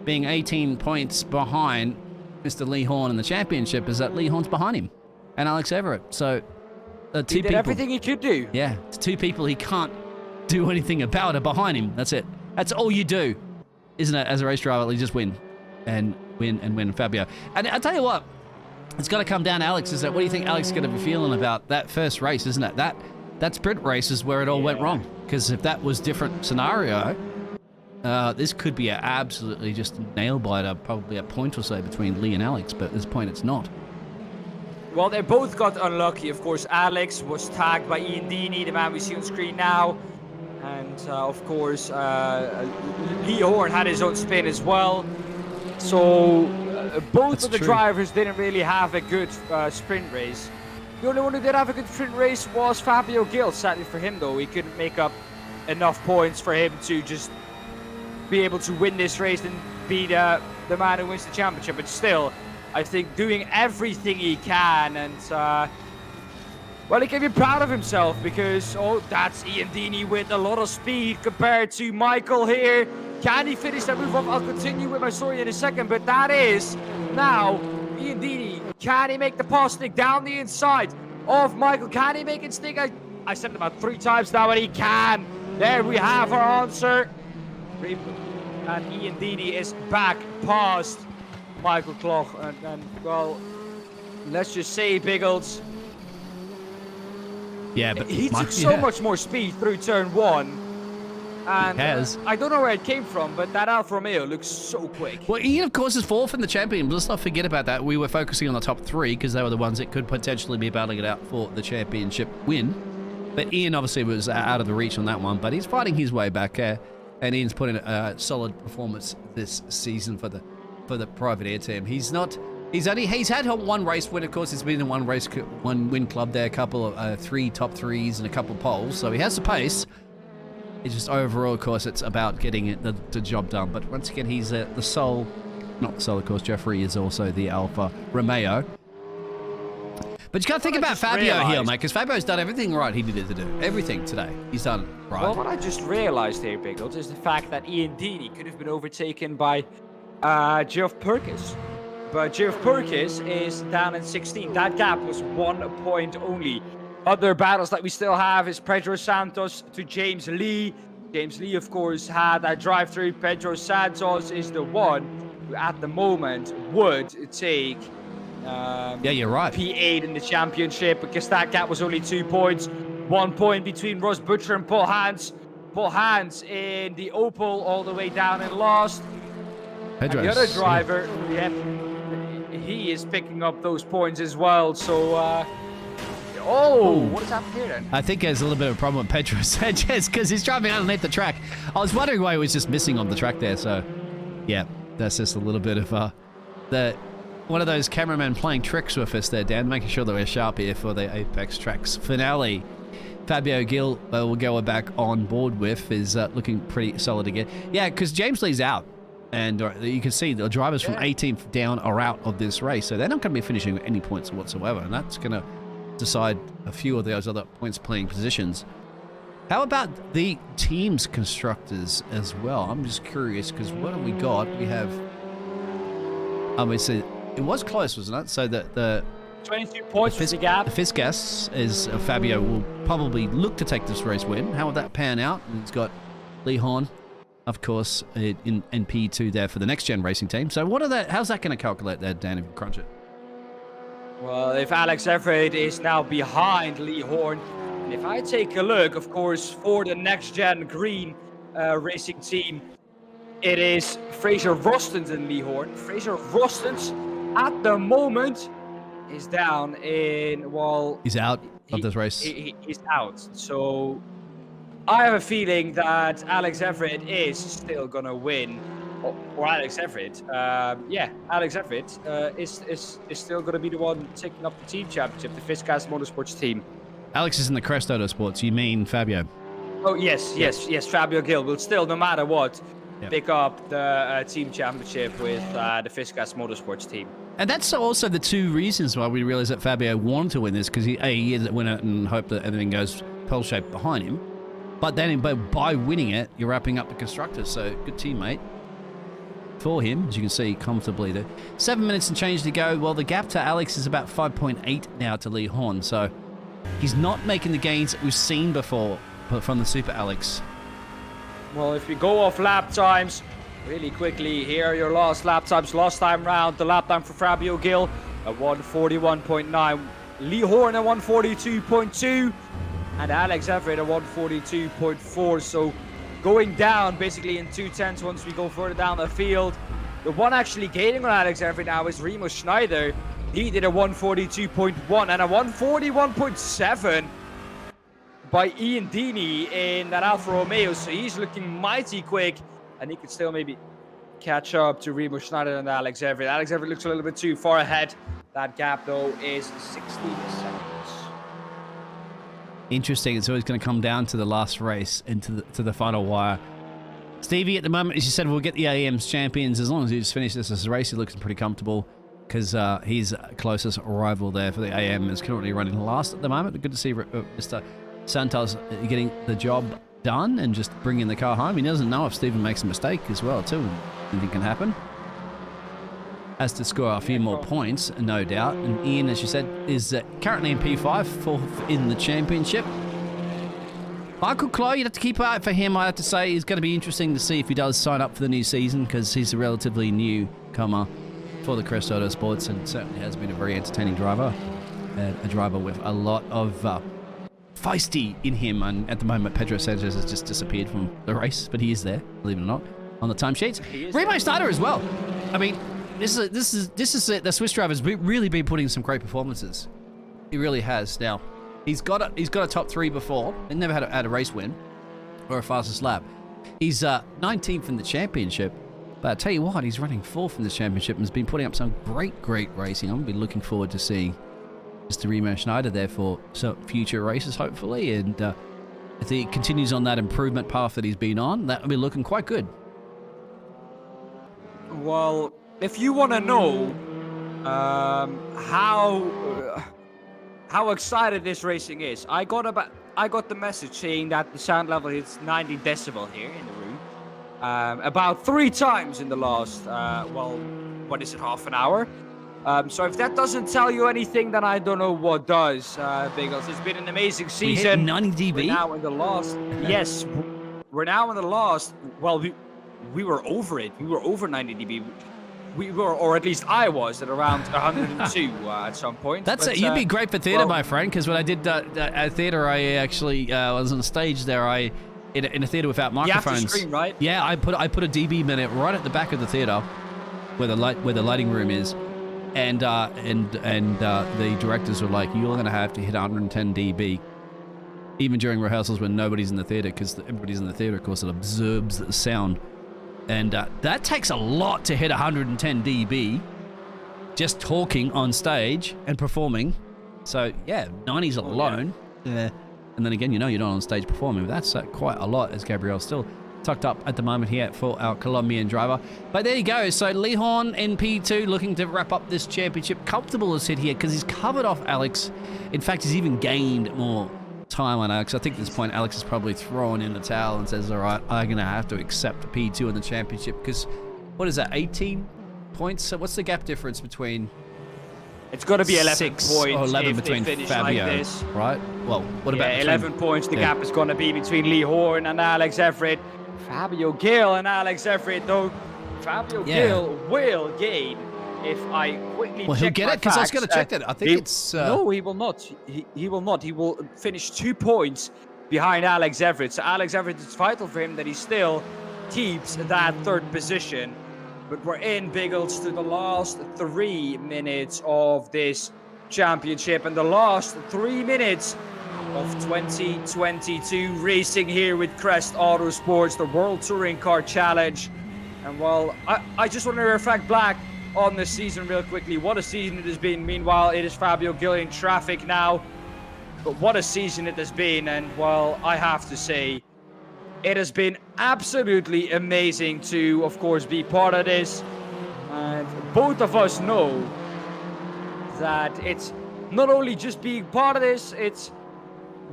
being 18 points behind Mr. Lee Horne in the championship, is that Lee Horne's behind him and Alex Everitt. So, he did everything he could do. Yeah, it's two people he can't do anything about are behind him. That's it. That's all you do, isn't it, as a race driver? You just win and win and win, Fabio. And I'll tell you what, it's got to come down to Alex. Is that what do you think Alex is going to be feeling about that first race, isn't it? That sprint race is where it all went wrong. Because if that was different scenario, this could be absolutely just a nail biter, probably a point or so between Lee and Alex. But at this point, it's not. Well, they both got unlucky. Of course, Alex was tagged by Ian Deaney, the man we see on screen now. And, of course, Lee Horne had his own spin as well. So, both of the drivers didn't really have a good sprint race. The only one who did have a good sprint race was Fabio Gil. Sadly for him, though, he couldn't make up enough points for him to just be able to win this race and be the man who wins the championship. But still, I think doing everything he can, and well, he can be proud of himself because, that's Ian Deaney with a lot of speed compared to Michael here. Can he finish that move off? I'll continue with my story in a second, but that is now Ian Deaney. Can he make the pass stick down the inside of Michael? Can he make it stick? I said it about 3 times now, and he can. There we have our answer. And Ian Deaney is back past Michael Clough. And well, let's just say, Biggles. Yeah, but he took so much more speed through turn 1. And has. I don't know where it came from, but that Alfa Romeo looks so quick. Well, Ian, of course, is fourth in the champion. Let's not forget about that. We were focusing on the top three because they were the ones that could potentially be battling it out for the championship win. But Ian obviously was out of the reach on that one, but he's fighting his way back. And Ian's put in a solid performance this season for the private air team. He's had one race win. Of course, it's been in one win club there, a couple of three top threes and a couple of poles. So he has the pace. It's just overall, of course, it's about getting the job done. But once again, he's the sole, not the sole, of course. Jeffrey is also the Alfa Romeo. But you got to think about Fabio here, mate, because Fabio's done everything right he needed to do. Everything today. He's done right. Well, what I just realized here, Biggles, is the fact that Ian Deeney could have been overtaken by Geoff Perkins. But Geoff Perkins is down in 16. That gap was 1 point only. Other battles that we still have is Pedro Santos to James Lee. James Lee, of course, had that drive-through. Pedro Santos is the one who, at the moment, would take yeah, you're right. P8 in the championship because that gap was only 2 points. 1 point between Ross Butcher and Paul Hans. Paul Hans in the Opel all the way down in last. Pedro, and the other driver, he is picking up those points as well. So, what is happening here then? I think there's a little bit of a problem with Pedro Sanchez because he's driving underneath the track. I was wondering why he was just missing on the track there. So, yeah, that's just a little bit of one of those cameramen playing tricks with us there, Dan, making sure that we're sharp here for the ApexTraxs finale. Fabio Gil will go back on board with, is looking pretty solid again. Yeah, because James Lee's out. And you can see the drivers from 18th down are out of this race. So they're not going to be finishing with any points whatsoever. And that's going to decide a few of those other points playing positions. How about the team's constructors as well? I'm just curious because what have we got? We have, obviously, it was close, wasn't it? So the 22 points for the gap. The Fiskars is Fabio will probably look to take this race win. How would that pan out? And he's got Lee Horne, of course, in P2 there for the next gen racing team. So how's that going to calculate there, Dan, if you crunch it? Well, if Alex Everitt is now behind Lee Horne, and if I take a look, of course, for the next gen green racing team, it is Fraser Rostons and Lee Horne. Fraser Rostons, at the moment, is down in, well... He's out of this race. He's out. So I have a feeling that Alex Everitt is still going to win. Or Alex Everitt. Alex Everitt is still going to be the one taking up the team championship, the Fiskars Motorsports team. Alex is in the Crest Autosport. You mean Fabio? Oh, yes. Fabio Gil will still, no matter what, pick up the team championship with the Fiskars Motorsports team. And that's also the two reasons why we realized that Fabio wanted to win this, because he went out and hoped that everything goes pearl-shaped behind him. But then by winning it, you're wrapping up the constructors. So good teammate for him, as you can see comfortably there. 7 minutes and change to go. Well, the gap to Alex is about 5.8 now to Lee Horne. So he's not making the gains that we've seen before from the Super Alex. Well, if we go off lap times really quickly, here are your last lap times. Last time round, the lap time for Fabio Gil at 141.9. Lee Horne at 142.2. And Alex Everitt at 142.4. So going down basically in 2/10 once we go further down the field. The one actually gaining on Alex Everitt now is Remo Schneider. He did a 142.1 and a 141.7 by Ian Deeney in that Alfa Romeo. So he's looking mighty quick, and he could still maybe catch up to Remo Schneider and Alex Everitt. Alex Everitt looks a little bit too far ahead. That gap though is 16 seconds. Interesting. It's always going to come down to the last race and to the final wire. Stevie, at the moment, as you said, we'll get the AM's champions. As long as he just finishes this race, he looks pretty comfortable because his closest rival there for the AM is currently running last at the moment. Good to see Mr. Santos getting the job done and just bringing the car home. He doesn't know if Steven makes a mistake as well, too. Anything can happen. Has to score a few more points, no doubt. And Ian, as you said, is currently in P5, fourth in the championship. Michael Clough, you'd have to keep an eye out for him. I have to say, it's going to be interesting to see if he does sign up for the new season because he's a relatively newcomer for the Crest Autosports and certainly has been a very entertaining driver. A driver with a lot of feisty in him. And at the moment, Pedro Sanchez has just disappeared from the race, but he is there, believe it or not, on the timesheets. Remo Snyder as well. I mean, this is it. The Swiss driver's really been putting some great performances. He really has. Now, he's got a top 3 before. He never had a race win or a fastest lap. He's 19th in the championship. But I tell you what, he's running 4th in the championship and has been putting up some great racing. I'm going to be looking forward to seeing Mr. Remo Schneider there for some future races, hopefully. And if he continues on that improvement path that he's been on, that will be looking quite good. Well, if you want to know how excited this racing is, I got the message saying that the sound level is 90 decibel here in the room. About 3 times in the last, half an hour? So if that doesn't tell you anything, then I don't know what does, Biggles. It's been an amazing season. We hit 90 dB? We're now in the last, yes, we're now in the last, well, we were over it. We were over 90 dB. We were, or at least I was, at around 102 at some point. That's it. You'd be great for theatre, my friend, because when I did at theatre, I actually was on stage there. In a theatre without microphones. You have to scream, right? Yeah, I put a dB minute right at the back of the theatre, where the lighting room is, and the directors were like, "You're going to have to hit 110 dB." Even during rehearsals when nobody's in the theatre, because everybody's in the theatre, of course, it absorbs the sound. And that takes a lot to hit 110 dB, just talking on stage and performing. So, yeah, 90s alone. Yeah. And then again, you're not on stage performing, but that's quite a lot, as Gabriel's still tucked up at the moment here for our Colombian driver. But there you go. So Lee Horne in P2 looking to wrap up this championship. Comfortable as hit here because he's covered off Alex. In fact, he's even gained more time on Alex. I think at this point, Alex is probably thrown in the towel and says, all right, I'm going to have to accept P2 in the championship because, what is that, 18 points? So what's the gap difference between... It's got to be 11 6 points or 11 if between they finish Fabio, like this. Right? Well, what about between, 11 points. The gap is going to be between Lee Horne and Alex Everitt. Fabio Gill and Alex Everitt, though. Fabio Gill will gain if I quickly Well, check he'll get my it because I was facts. going to check that. I think it's... No, he will not. He will not. He will finish 2 points behind Alex Everitt. So Alex Everitt, it's vital for him that he still keeps that 3rd position. But we're in, Biggles, to the last 3 minutes of this championship and the last 3 minutes of 2022 racing here with Crest Autosports, the World Touring Car Challenge. And well, I just want to reflect back on this season real quickly. What a season it has been. Meanwhile, it is Fabio Gill in traffic now. But what a season it has been. And well, I have to say, it has been absolutely amazing to, of course, be part of this. And both of us know that it's not only just being part of this, it's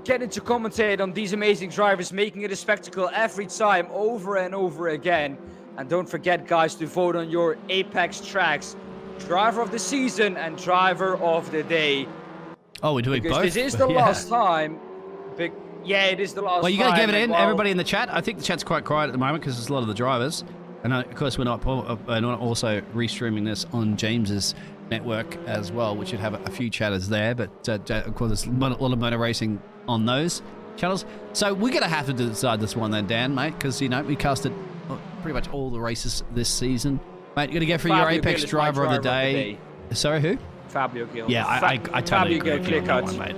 getting to commentate on these amazing drivers, making it a spectacle every time, over and over again. And don't forget, guys, to vote on your ApexTraxs Driver of the Season and Driver of the Day. Oh, we're doing because both? This is the last time. Yeah, it is the last time. Well, you got to give it in, well, everybody in the chat. I think the chat's quite quiet at the moment because there's a lot of the drivers. And of course, we're not also restreaming this on James's network as well, which should have a few chatters there. But of course, there's a lot of motor racing on those channels. So we're going to have to decide this one then, Dan, mate, because, we casted pretty much all the races this season. Mate, you're going to go for your Apex driver of the day. Sorry, who? Fabio Gill. Yeah, I totally agree with you on that one, mate.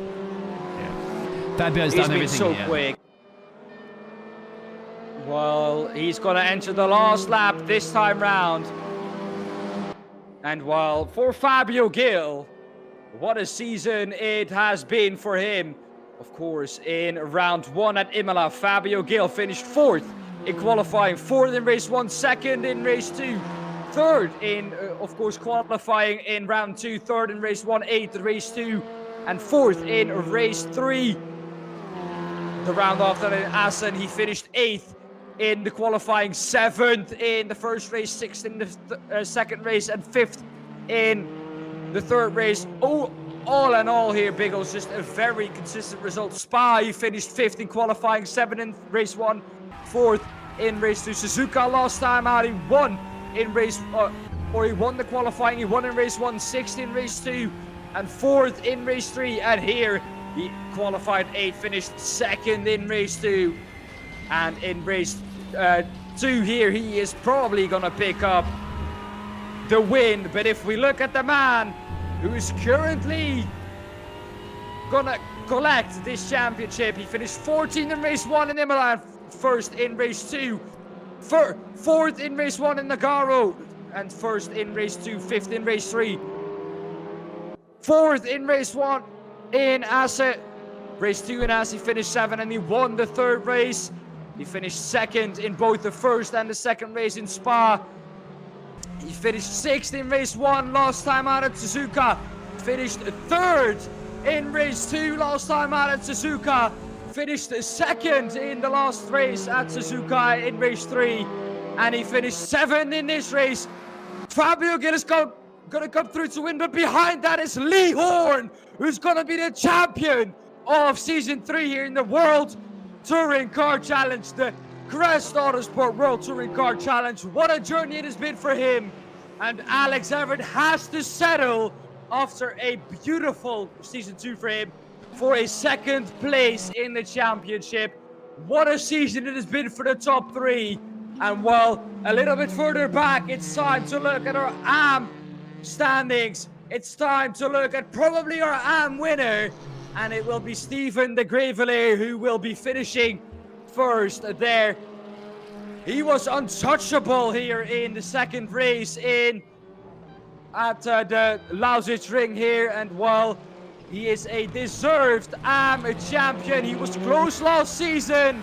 Fabio's done everything so quick. Well, he's going to enter the last lap this time round. And well, for Fabio Gill, what a season it has been for him. Of course, in round 1 at Imola, Fabio Gill finished 4th in qualifying, 4th in race 1, 2nd in race 2, 3rd in, of course, qualifying in round 2, 3rd in race 1, 8th in race 2, and 4th in race 3. The round after in Assen, he finished 8th in the qualifying, 7th in the first race, 6th in the second race, and 5th in the 3rd race. Oh, all in all here, Biggles, just a very consistent result. Spa, he finished 5th in qualifying, 7th in race 1, 4th in race 2. Suzuka last time out, he won in race, he won the qualifying, he won in race 1, 6th in race 2, and 4th in race 3. And here, He qualified 8th, finished 2nd in race 2. And in race 2 here, he is probably gonna pick up the win. But if we look at the man who is currently gonna collect this championship, he finished 14th in race 1 in Imola, 1st in race 2, 4th in race 1 in Nagaro, and 1st in race 2, 5th in race 3, 4th in race 1 in Asse, race 2 in Asse, he finished 7th, and he won the 3rd race. He finished 2nd in both the 1st and the 2nd race in Spa. He finished 6th in race 1 last time out at Suzuka. Finished 3rd in race 2 last time out at Suzuka. Finished 2nd in the last race at Suzuka in race 3. And he finished 7th in this race. Fabio Gil is gonna come through to win, but behind that is Lee Horne, who's gonna be the champion of Season 3 here in the World Touring Car Challenge, the Crest Autosport World Touring Car Challenge. What a journey it has been for him. And Alex Everitt has to settle after a beautiful Season 2 for him for a 2nd place in the championship. What a season it has been for the top 3. And well, a little bit further back, it's time to look at our AM standings. It's time to look at probably our AM winner. And it will be Stephen de Grevelier who will be finishing first there. He was untouchable here in the 2nd race at the Lausitzring here, and well, he is a deserved AM champion. He was close last season,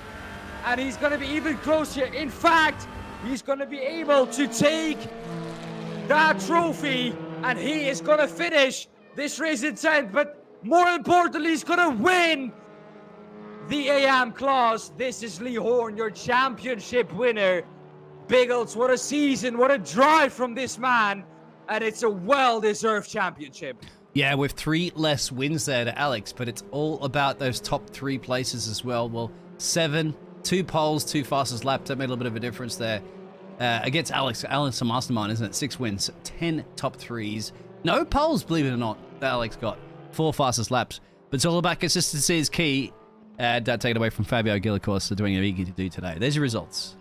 and he's going to be even closer. In fact, he's going to be able to take that trophy, and he is going to finish this race in 10th, but more importantly, he's going to win the AM class. This is Lee Horne, your championship winner. Biggles, what a season, what a drive from this man. And it's a well-deserved championship. Yeah, with 3 less wins there to Alex, but it's all about those top 3 places as well. Well, 7, 2 poles, 2 fastest laps. That made a little bit of a difference there. Against Alex. Alex, a mastermind, isn't it? 6 wins, 10 top 3s. No poles, believe it or not, that Alex got. 4 fastest laps. But it's all about consistency is key. And take it away from Fabio Gil, of course, for doing what he to do today. There's your results.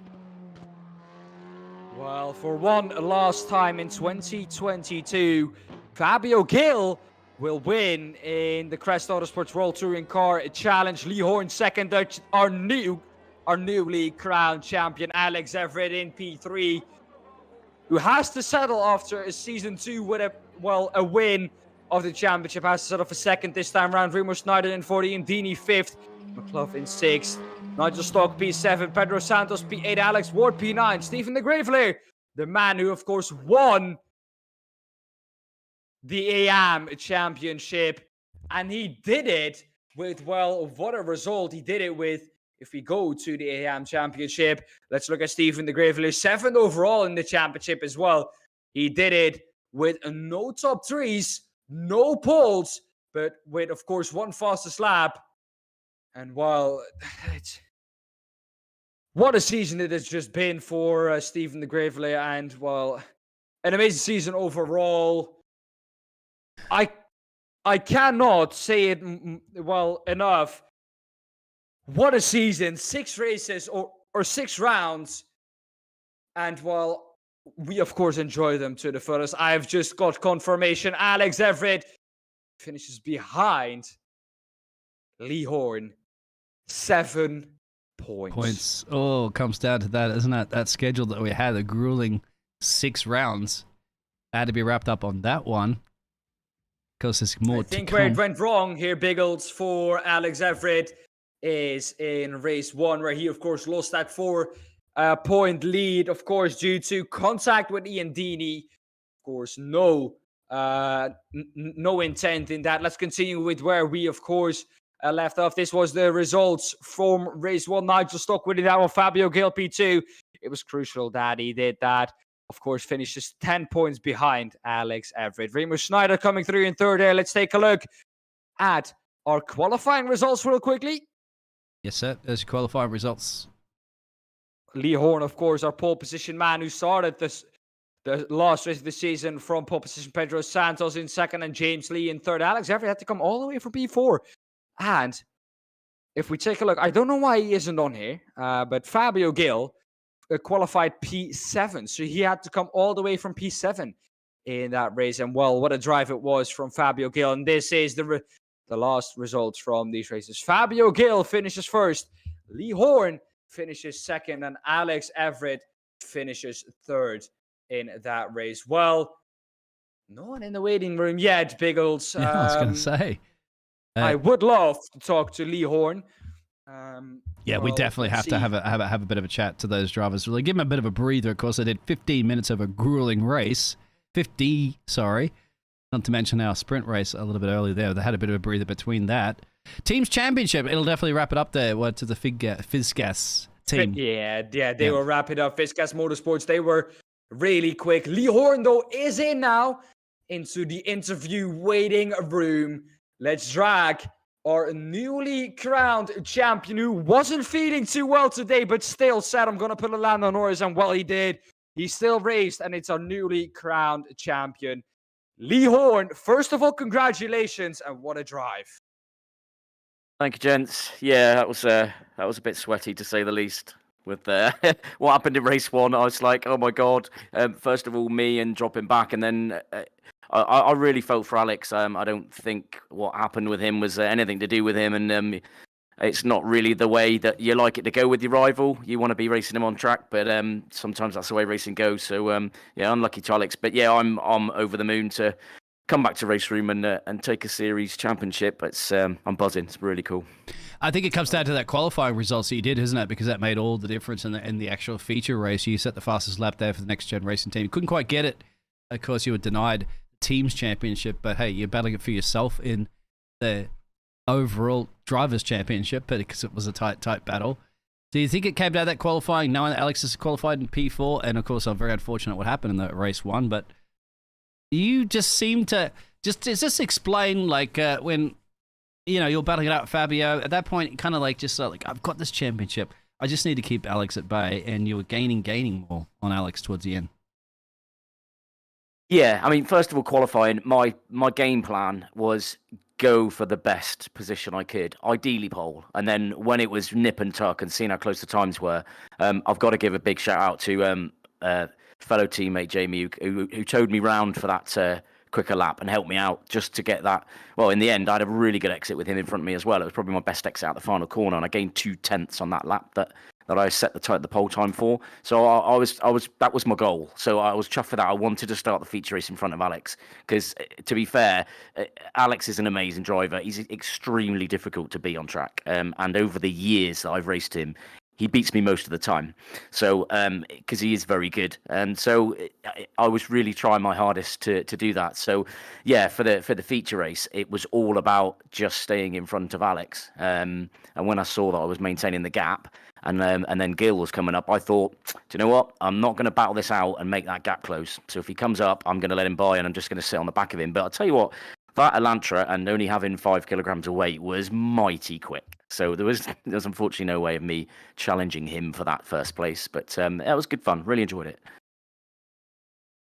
Well, for one last time in 2022, Fabio Gil will win in the Crest Autosport World Touring Car Challenge. Lee Horne 2nd, our newly crowned champion, Alex Everitt in P3, who has to settle after a Season 2 with a win of the championship, has to settle for 2nd this time round. Remo Schneider in 14, Dini 5th, McLaughlin 6th, Nigel Stock P7, Pedro Santos P8, Alex Ward P9, Stephen de Grevelier, the man who of course won the AM championship, and he did it with, well, what a result he did it with. If we go to the AM championship, let's look at Stephen de Grevelier, 7th overall in the championship as well. He did it with no top 3s, no poles, but with, of course, 1 fastest lap. And while what a season it has just been for Stephen de Grevelier, and well, an amazing season overall. I cannot say it well enough. What a season! 6 races or 6 rounds, and well, we of course enjoy them to the fullest. I've just got confirmation. Alex Everitt finishes behind Lee Horne. 7 points. Oh, it comes down to that, isn't it? That schedule that we had, a grueling 6 rounds, had to be wrapped up on that one. Because there's more to come. I think where it went wrong here, Biggles, for Alex Everitt is in race 1, where he, of course, lost that 4-point lead, of course, due to contact with Ian Dini. Of course, no intent in that. Let's continue with where we, of course, left off. This was the results from race 1. Nigel Stock winning that one. Fabio Gil P2. It was crucial that he did that. Of course, finishes 10 points behind Alex Everitt. Remo Schneider coming through in 3rd there. Let's take a look at our qualifying results real quickly. Yes, sir. There's qualifying results. Lee Horne, of course, our pole position man who started the last race of the season from pole position. Pedro Santos in 2nd and James Lee in 3rd. Alex Everitt had to come all the way from P4. And if we take a look, I don't know why he isn't on here, but Fabio Gil qualified P7. So he had to come all the way from P7 in that race. And well, what a drive it was from Fabio Gil. And this is the last results from these races. Fabio Gil finishes first. Lee Horne finishes second. And Alex Everitt finishes third in that race. Well, no one in the waiting room yet, Biggles. Yeah, I was going to say. I would love to talk to Lee Horne. Yeah, we definitely have to have a bit of a chat to those drivers. Really give them a bit of a breather. Of course, they did 15 minutes of a grueling race. 50, sorry. Not to mention our sprint race a little bit earlier there. They had a bit of a breather between that. Teams Championship, it'll definitely wrap it up there to the FizzGas team. Yeah, they will wrap it up. FizzGas Motorsports, they were really quick. Lee Horne, though, is in now into the interview waiting room. Let's drag our newly crowned champion who wasn't feeling too well today, but still said, I'm going to put a land on Norris. And well, he did. He still raced, and it's our newly crowned champion. Lee Horne, first of all, congratulations, and what a drive. Thank you, gents. Yeah, that was a bit sweaty, to say the least. With what happened in race one, I was like, oh my God. First of all, me and dropping back, and then I really felt for Alex. I don't think what happened with him was anything to do with him, and it's not really the way that you like it to go with your rival. You want to be racing him on track, but sometimes that's the way racing goes. So yeah, unlucky to Alex, but yeah, I'm over the moon to come back to race room and take a series championship. I'm buzzing. It's really cool. I think it comes down to that qualifying results that you did, isn't it? Because that made all the difference in the actual feature race. You set the fastest lap there for the next gen racing team. You couldn't quite get it. Of course, you were denied the team's championship, but hey, you're battling it for yourself in the overall drivers championship because it was a tight battle. Do you think it came down to that qualifying, knowing that Alex is qualified in P4? And of course, I'm very unfortunate what happened in the race one, but you just seem to just explain like when you're battling it out with Fabio at that point, kind of like I've got this championship. I just need to keep Alex at bay, and you were gaining more on Alex towards the end. Yeah, I mean, first of all, qualifying, my game plan was go for the best position I could, ideally pole. And then when it was nip and tuck and seeing how close the times were, I've got to give a big shout out to fellow teammate Jamie, who towed me round for that quicker lap and helped me out just to get that. Well, in the end, I had a really good exit with him in front of me as well. It was probably my best exit out the final corner, and I gained 2/10 on that lap that I set the pole time for. So I was that was my goal. So I was chuffed for that. I wanted to start the feature race in front of Alex because, to be fair, Alex is an amazing driver. He's extremely difficult to beat on track. And over the years that I've raced him, he beats me most of the time. So because he is very good, and so I was really trying my hardest to do that. So yeah, for the feature race, it was all about just staying in front of Alex. And when I saw that I was maintaining the gap, and then Gil was coming up, I thought, do you know what? I'm not going to battle this out and make that gap close. So if he comes up, I'm going to let him by, and I'm just going to sit on the back of him. But I'll tell you what, that Elantra and only having 5 kilograms of weight was mighty quick. So there was unfortunately no way of me challenging him for that first place. But it was good fun. Really enjoyed it.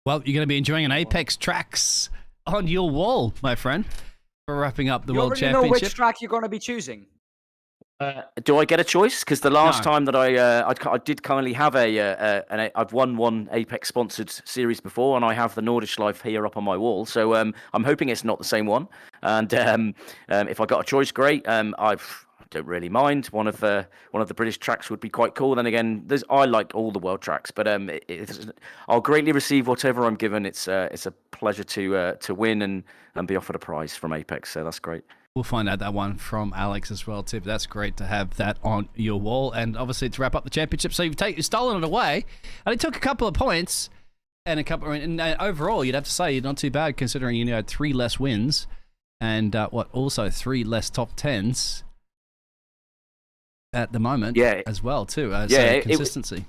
Well, you're going to be enjoying an ApexTraxs on your wall, my friend, for wrapping up the World Championship. You already know which track you're going to be choosing. Do I get a choice? Because the last time that I did kindly have I've won one Apex sponsored series before, and I have the Nordschleife here up on my wall. So I'm hoping it's not the same one. And if I got a choice, great. I don't really mind. One of the British tracks would be quite cool. Then again, I like all the world tracks, but I'll greatly receive whatever I'm given. It's a pleasure to win and be offered a prize from Apex. So that's great. We'll find out that one from Alex as well, too. But that's great to have that on your wall. And obviously to wrap up the championship, so you've stolen it away. And it took a couple of points. And overall, you'd have to say you're not too bad considering you had 3 less wins. And also 3 less top 10s at the moment as well, too. So consistency.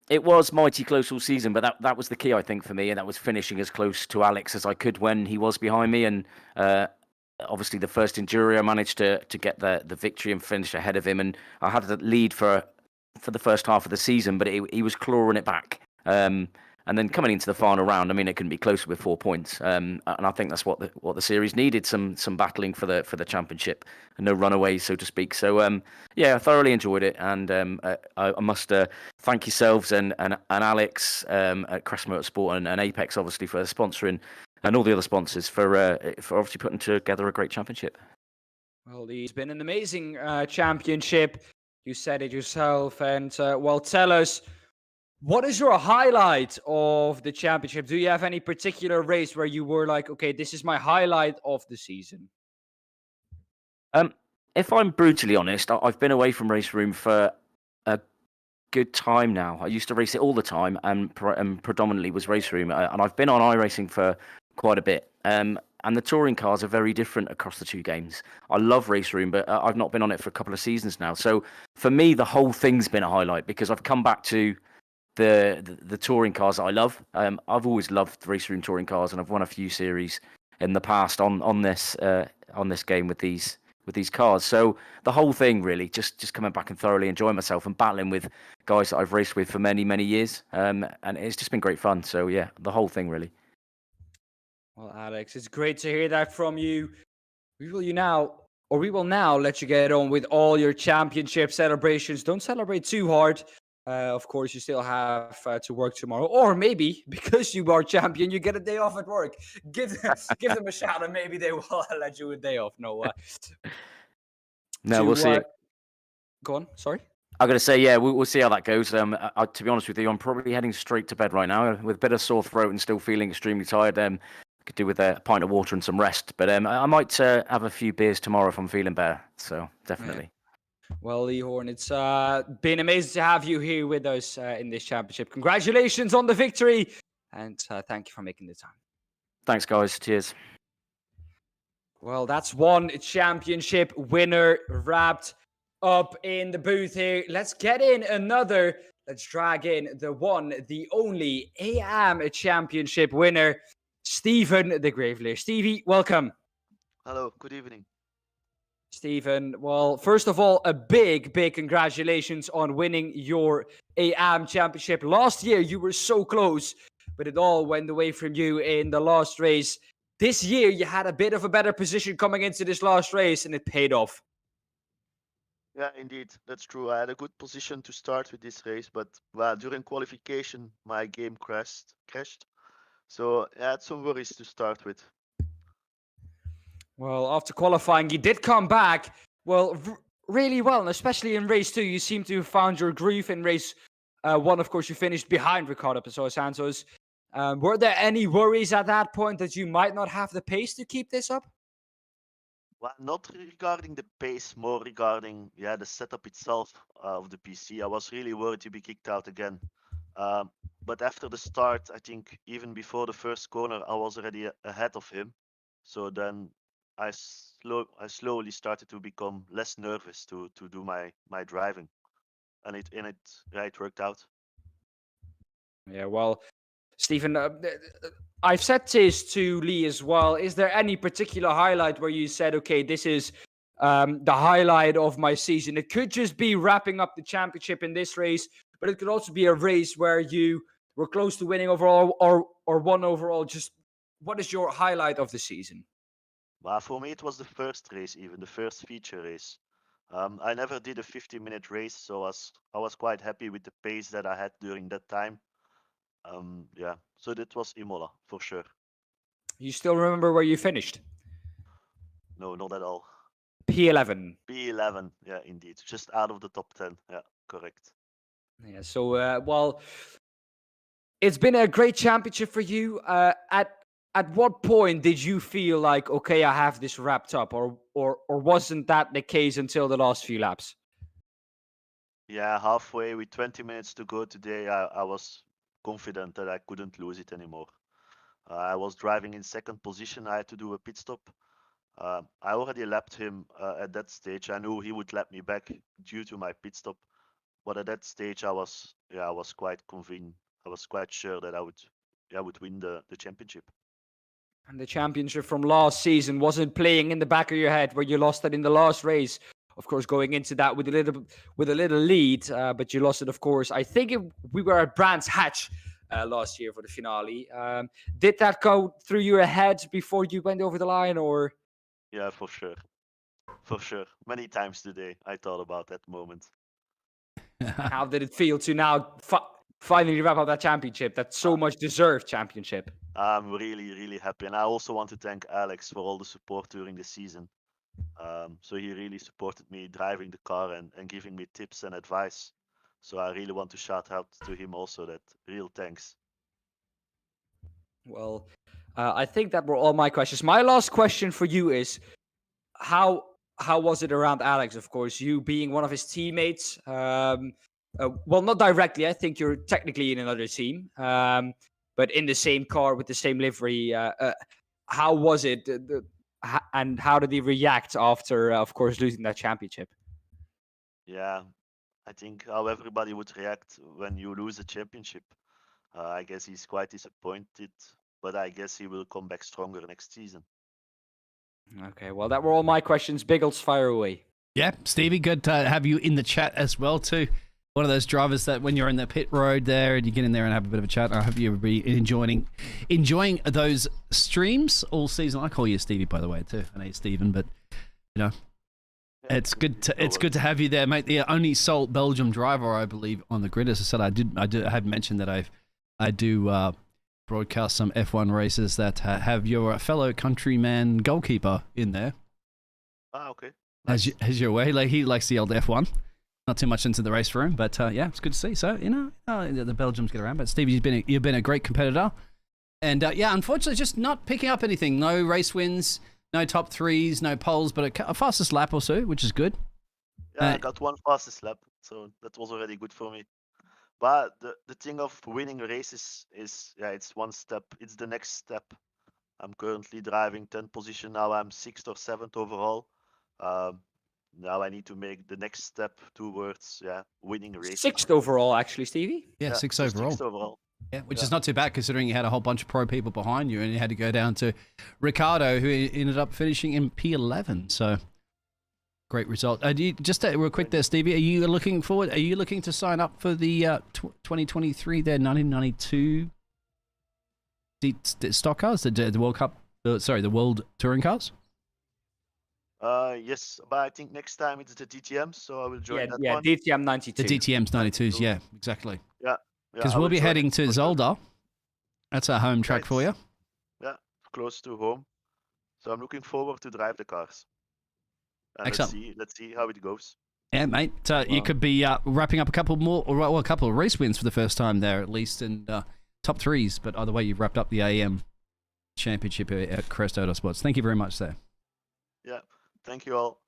It was mighty close all season, but that was the key, I think, for me. And that was finishing as close to Alex as I could when he was behind me. And obviously, the first Enduro, I managed to get the victory and finish ahead of him, and I had the lead for the first half of the season, but he was clawing it back. And then coming into the final round, I mean, it couldn't be closer with 4 points. And I think that's what the series needed, some battling for the championship, and no runaways, so to speak. So yeah, I thoroughly enjoyed it, and I must thank yourselves and Alex at Crest Autosport and Apex, obviously, for sponsoring, and all the other sponsors for obviously putting together a great championship. Well, it's been an amazing championship. You said it yourself, and well, tell us. What is your highlight of the championship? Do you have any particular race where you were like, okay, this is my highlight of the season? If I'm brutally honest, I've been away from Race Room for a good time now. I used to race it all the time, and predominantly was Race Room, and I've been on iRacing for quite a bit. And the touring cars are very different across the two games. I love Race Room, but I've not been on it for a couple of seasons now. So for me, the whole thing's been a highlight because I've come back to the touring cars that I love. I've always loved Race Room touring cars, and I've won a few series in the past on this game with these cars. So the whole thing really just coming back and thoroughly enjoying myself and battling with guys that I've raced with for many years. And it's just been great fun. So yeah, the whole thing really. Well, Alex, it's great to hear that from you. We will now let you get on with all your championship celebrations. Don't celebrate too hard. Of course, you still have to work tomorrow, or maybe because you are champion, you get a day off at work. Give them a shout, and maybe they will let you a day off. No, we'll see. Go on. Sorry. I'm gonna say, yeah, we'll see how that goes. To be honest with you, I'm probably heading straight to bed right now with a bit of sore throat and still feeling extremely tired. Could do with a pint of water and some rest, but I might have a few beers tomorrow if I'm feeling better. So definitely. Yeah. Well, Lee Horne, it's been amazing to have you here with us in this championship. Congratulations on the victory, and thank you for making the time. Thanks, guys. Cheers. Well, that's one championship winner wrapped up in the booth here. Let's get in another. Let's drag in the one, the only AM championship winner, Stephen the Gravelier. Stevie, welcome. Hello, good evening. Stephen, well, first of all, a big congratulations on winning your AM championship. Last year, you were so close, but it all went away from you in the last race. This year, you had a bit of a better position coming into this last race, and it paid off. Yeah, indeed, that's true. I had a good position to start with this race, but during qualification, my game crashed. So I had some worries to start with. Well, after qualifying, you did come back, well, really well, and especially in race 2, you seem to have found your groove. In race 1, of course, you finished behind Ricardo Santos. Were there any worries at that point that you might not have the pace to keep this up? Well, not regarding the pace, more regarding the setup itself of the PC. I was really worried to be kicked out again. But after the start, I think even before the first corner, I was already ahead of him. So then I slowly started to become less nervous to do my driving, and it worked out. Yeah, well, Stephen, I've said this to Lee as well. Is there any particular highlight where you said, okay, this is the highlight of my season? It could just be wrapping up the championship in this race, but it could also be a race where you were close to winning overall or won overall. Just what is your highlight of the season? Well, for me, it was the first race, even the first feature race. I never did a 50-minute race, so I was quite happy with the pace that I had during that time. So that was Imola for sure. You still remember where you finished? No, not at all. P11. P11, yeah, indeed, just out of the top 10. Yeah, correct. Yeah. So, well, it's been a great championship for you. At what point did you feel like, okay, I have this wrapped up, or wasn't that the case until the last few laps? Yeah, halfway with 20 minutes to go today, I was confident that I couldn't lose it anymore. I was driving in second position. I had to do a pit stop. I already lapped him at that stage. I knew he would lap me back due to my pit stop, but at that stage I was quite convinced. I was quite sure that I would win the championship. And the championship from last season wasn't playing in the back of your head where you lost it in the last race. Of course, going into that with a little lead, but you lost it. Of course, I think we were at Brands Hatch last year for the finale. Did that go through your head before you went over the line, or? Yeah, for sure. For sure. Many times today I thought about that moment. How did it feel to now finally wrap up that championship, that so much deserved championship? I'm really, really happy. And I also want to thank Alex for all the support during the season. So he really supported me driving the car and giving me tips and advice. So I really want to shout out to him also that real thanks. Well, I think that were all my questions. My last question for you is, how was it around Alex? Of course, you being one of his teammates. Well, not directly. I think you're technically in another team, but in the same car with the same livery. How was it? And how did he react after, of course, losing that championship? Yeah, I think how everybody would react when you lose a championship. I guess he's quite disappointed, but I guess he will come back stronger next season. Okay, well, that were all my questions. Biggles, fire away. Yeah, Stevie, good to have you in the chat as well too. One of those drivers that when you're in the pit road there and you get in there and have a bit of a chat. I hope you'll be enjoying those streams all season. I call you Stevie, by the way, too. I know you're Steven, but you know, Yeah, it's good to have you there, mate. The only sole Belgium driver, I believe, on the grid. As I said, I have mentioned that I do broadcast some F1 races that have your fellow countryman goalkeeper in there. Ah, okay. As your way, like he likes the old F1. Not too much into the race for him, but yeah, it's good to see. So the Belgians get around. But Steve, you've been a great competitor, and yeah, unfortunately, just not picking up anything. No race wins, no top threes, no poles, but a fastest lap or so, which is good. Yeah, I got one fastest lap, so that was already good for me. But the thing of winning races is, yeah, it's one step. It's the next step. I'm currently driving 10th position now. I'm 6th or 7th overall. Now I need to make the next step towards winning races. 6th overall, actually, Stevie. Yeah, sixth overall. 6th overall. Yeah, which is not too bad considering you had a whole bunch of pro people behind you, and you had to go down to Ricardo, who ended up finishing in P11. So great result. Just real quick there, Stevie. Are you looking forward? Are you looking to sign up for the 2023 there 1992 the stock cars, the World Cup? The World Touring Cars. Yes, but I think next time it's the DTM, so I will join that yeah, one. DTM 92. The DTM's 92s, yeah, exactly. Yeah. Because I we'll will be join heading it to for sure. Zolder. That's our home track for you. Yeah, close to home. So I'm looking forward to drive the cars. And Excellent. let's see how it goes. Yeah, mate. You could be wrapping up a couple more, or well, a couple of race wins for the first time there, at least, and top threes. But either way, you've wrapped up the AM Championship at Crest Autosport. Thank you very much, there. Yeah, thank you all.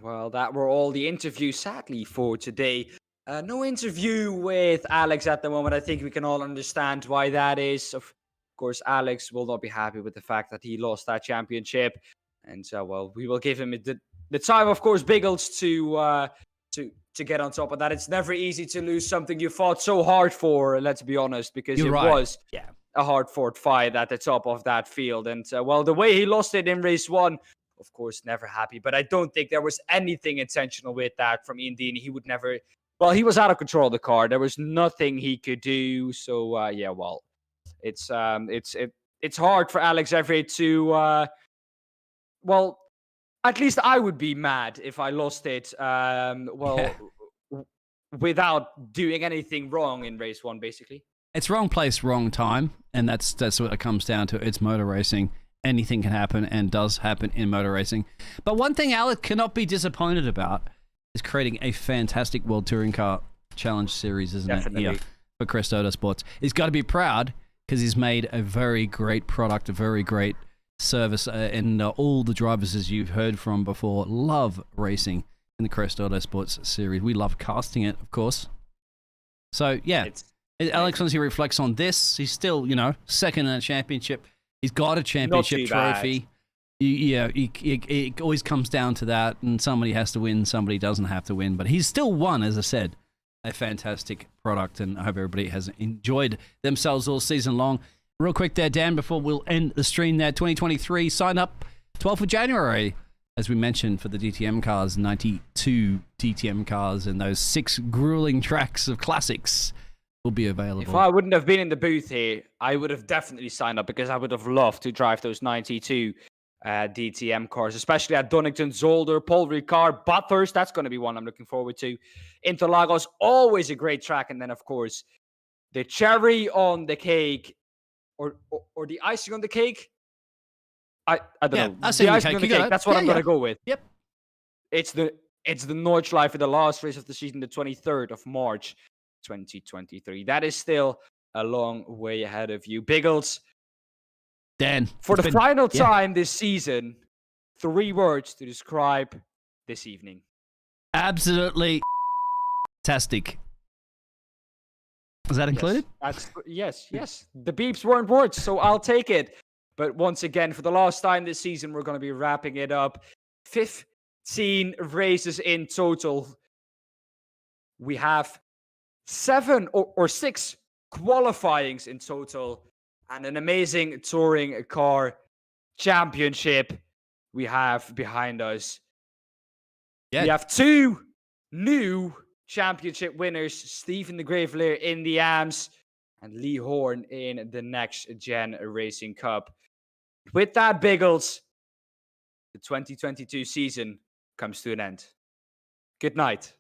Well, that were all the interviews, sadly, for today. No interview with Alex at the moment. I think we can all understand why that is. Of course, Alex will not be happy with the fact that he lost that championship. And so, well, we will give him the time, of course, Biggles, to get on top of that. It's never easy to lose something you fought so hard for, let's be honest, because You're it right. was a hard-fought fight at the top of that field. And, well, the way he lost it in race 1, of course, never happy. But I don't think there was anything intentional with that from Ian Dean. He would never... Well, he was out of control of the car. There was nothing he could do. So, yeah, well, it's hard for Alex Everitt to... well, at least I would be mad if I lost it, without doing anything wrong in race 1, basically. It's wrong place, wrong time, and that's what it comes down to. It's motor racing. Anything can happen and does happen in motor racing. But one thing Alex cannot be disappointed about is creating a fantastic World Touring Car Challenge Series, isn't Definitely. it? Yeah, for Crest Autosports. He's got to be proud because he's made a very great product, a very great service, and all the drivers, as you've heard from before, love racing in the Crest Autosports Series. We love casting it, of course. So, yeah, Alex, once he reflects on this, he's still, second in the championship. He's got a championship trophy. It always comes down to that, and somebody has to win, somebody doesn't have to win. But he's still won, as I said, a fantastic product, and I hope everybody has enjoyed themselves all season long. Real quick there, Dan, before we'll end the stream there, 2023, sign up 12th of January, as we mentioned, for the DTM cars, 92 DTM cars, and those 6 grueling tracks of classics will be available. If I wouldn't have been in the booth here, I would have definitely signed up because I would have loved to drive those 92 DTM cars, especially at Donington, Zolder, Paul Ricard, Bathurst. That's going to be one I'm looking forward to. Interlagos, always a great track. And then, of course, the cherry on the cake or the icing on the cake. I don't know. Icing The on the icing cake. on the You got cake. it. That's what Yeah, I'm going yeah. to go with. Yep. It's the Nordschleife for the last race of the season, the 23rd of March, 2023. That is still a long way ahead of you. Biggles, Dan. for the final yeah. time this season, 3 words to describe this evening. Absolutely fantastic. Is that included? Yes. The beeps weren't words, so I'll take it. But once again, for the last time this season, we're going to be wrapping it up. 15 races in total. We have 7 or 6 qualifyings in total, and an amazing touring car championship we have behind us. Yeah. We have 2 new championship winners, Stephen de Gravelier in the AMS and Lee Horne in the Next Gen Racing Cup. With that, Biggles, the 2022 season comes to an end. Good night.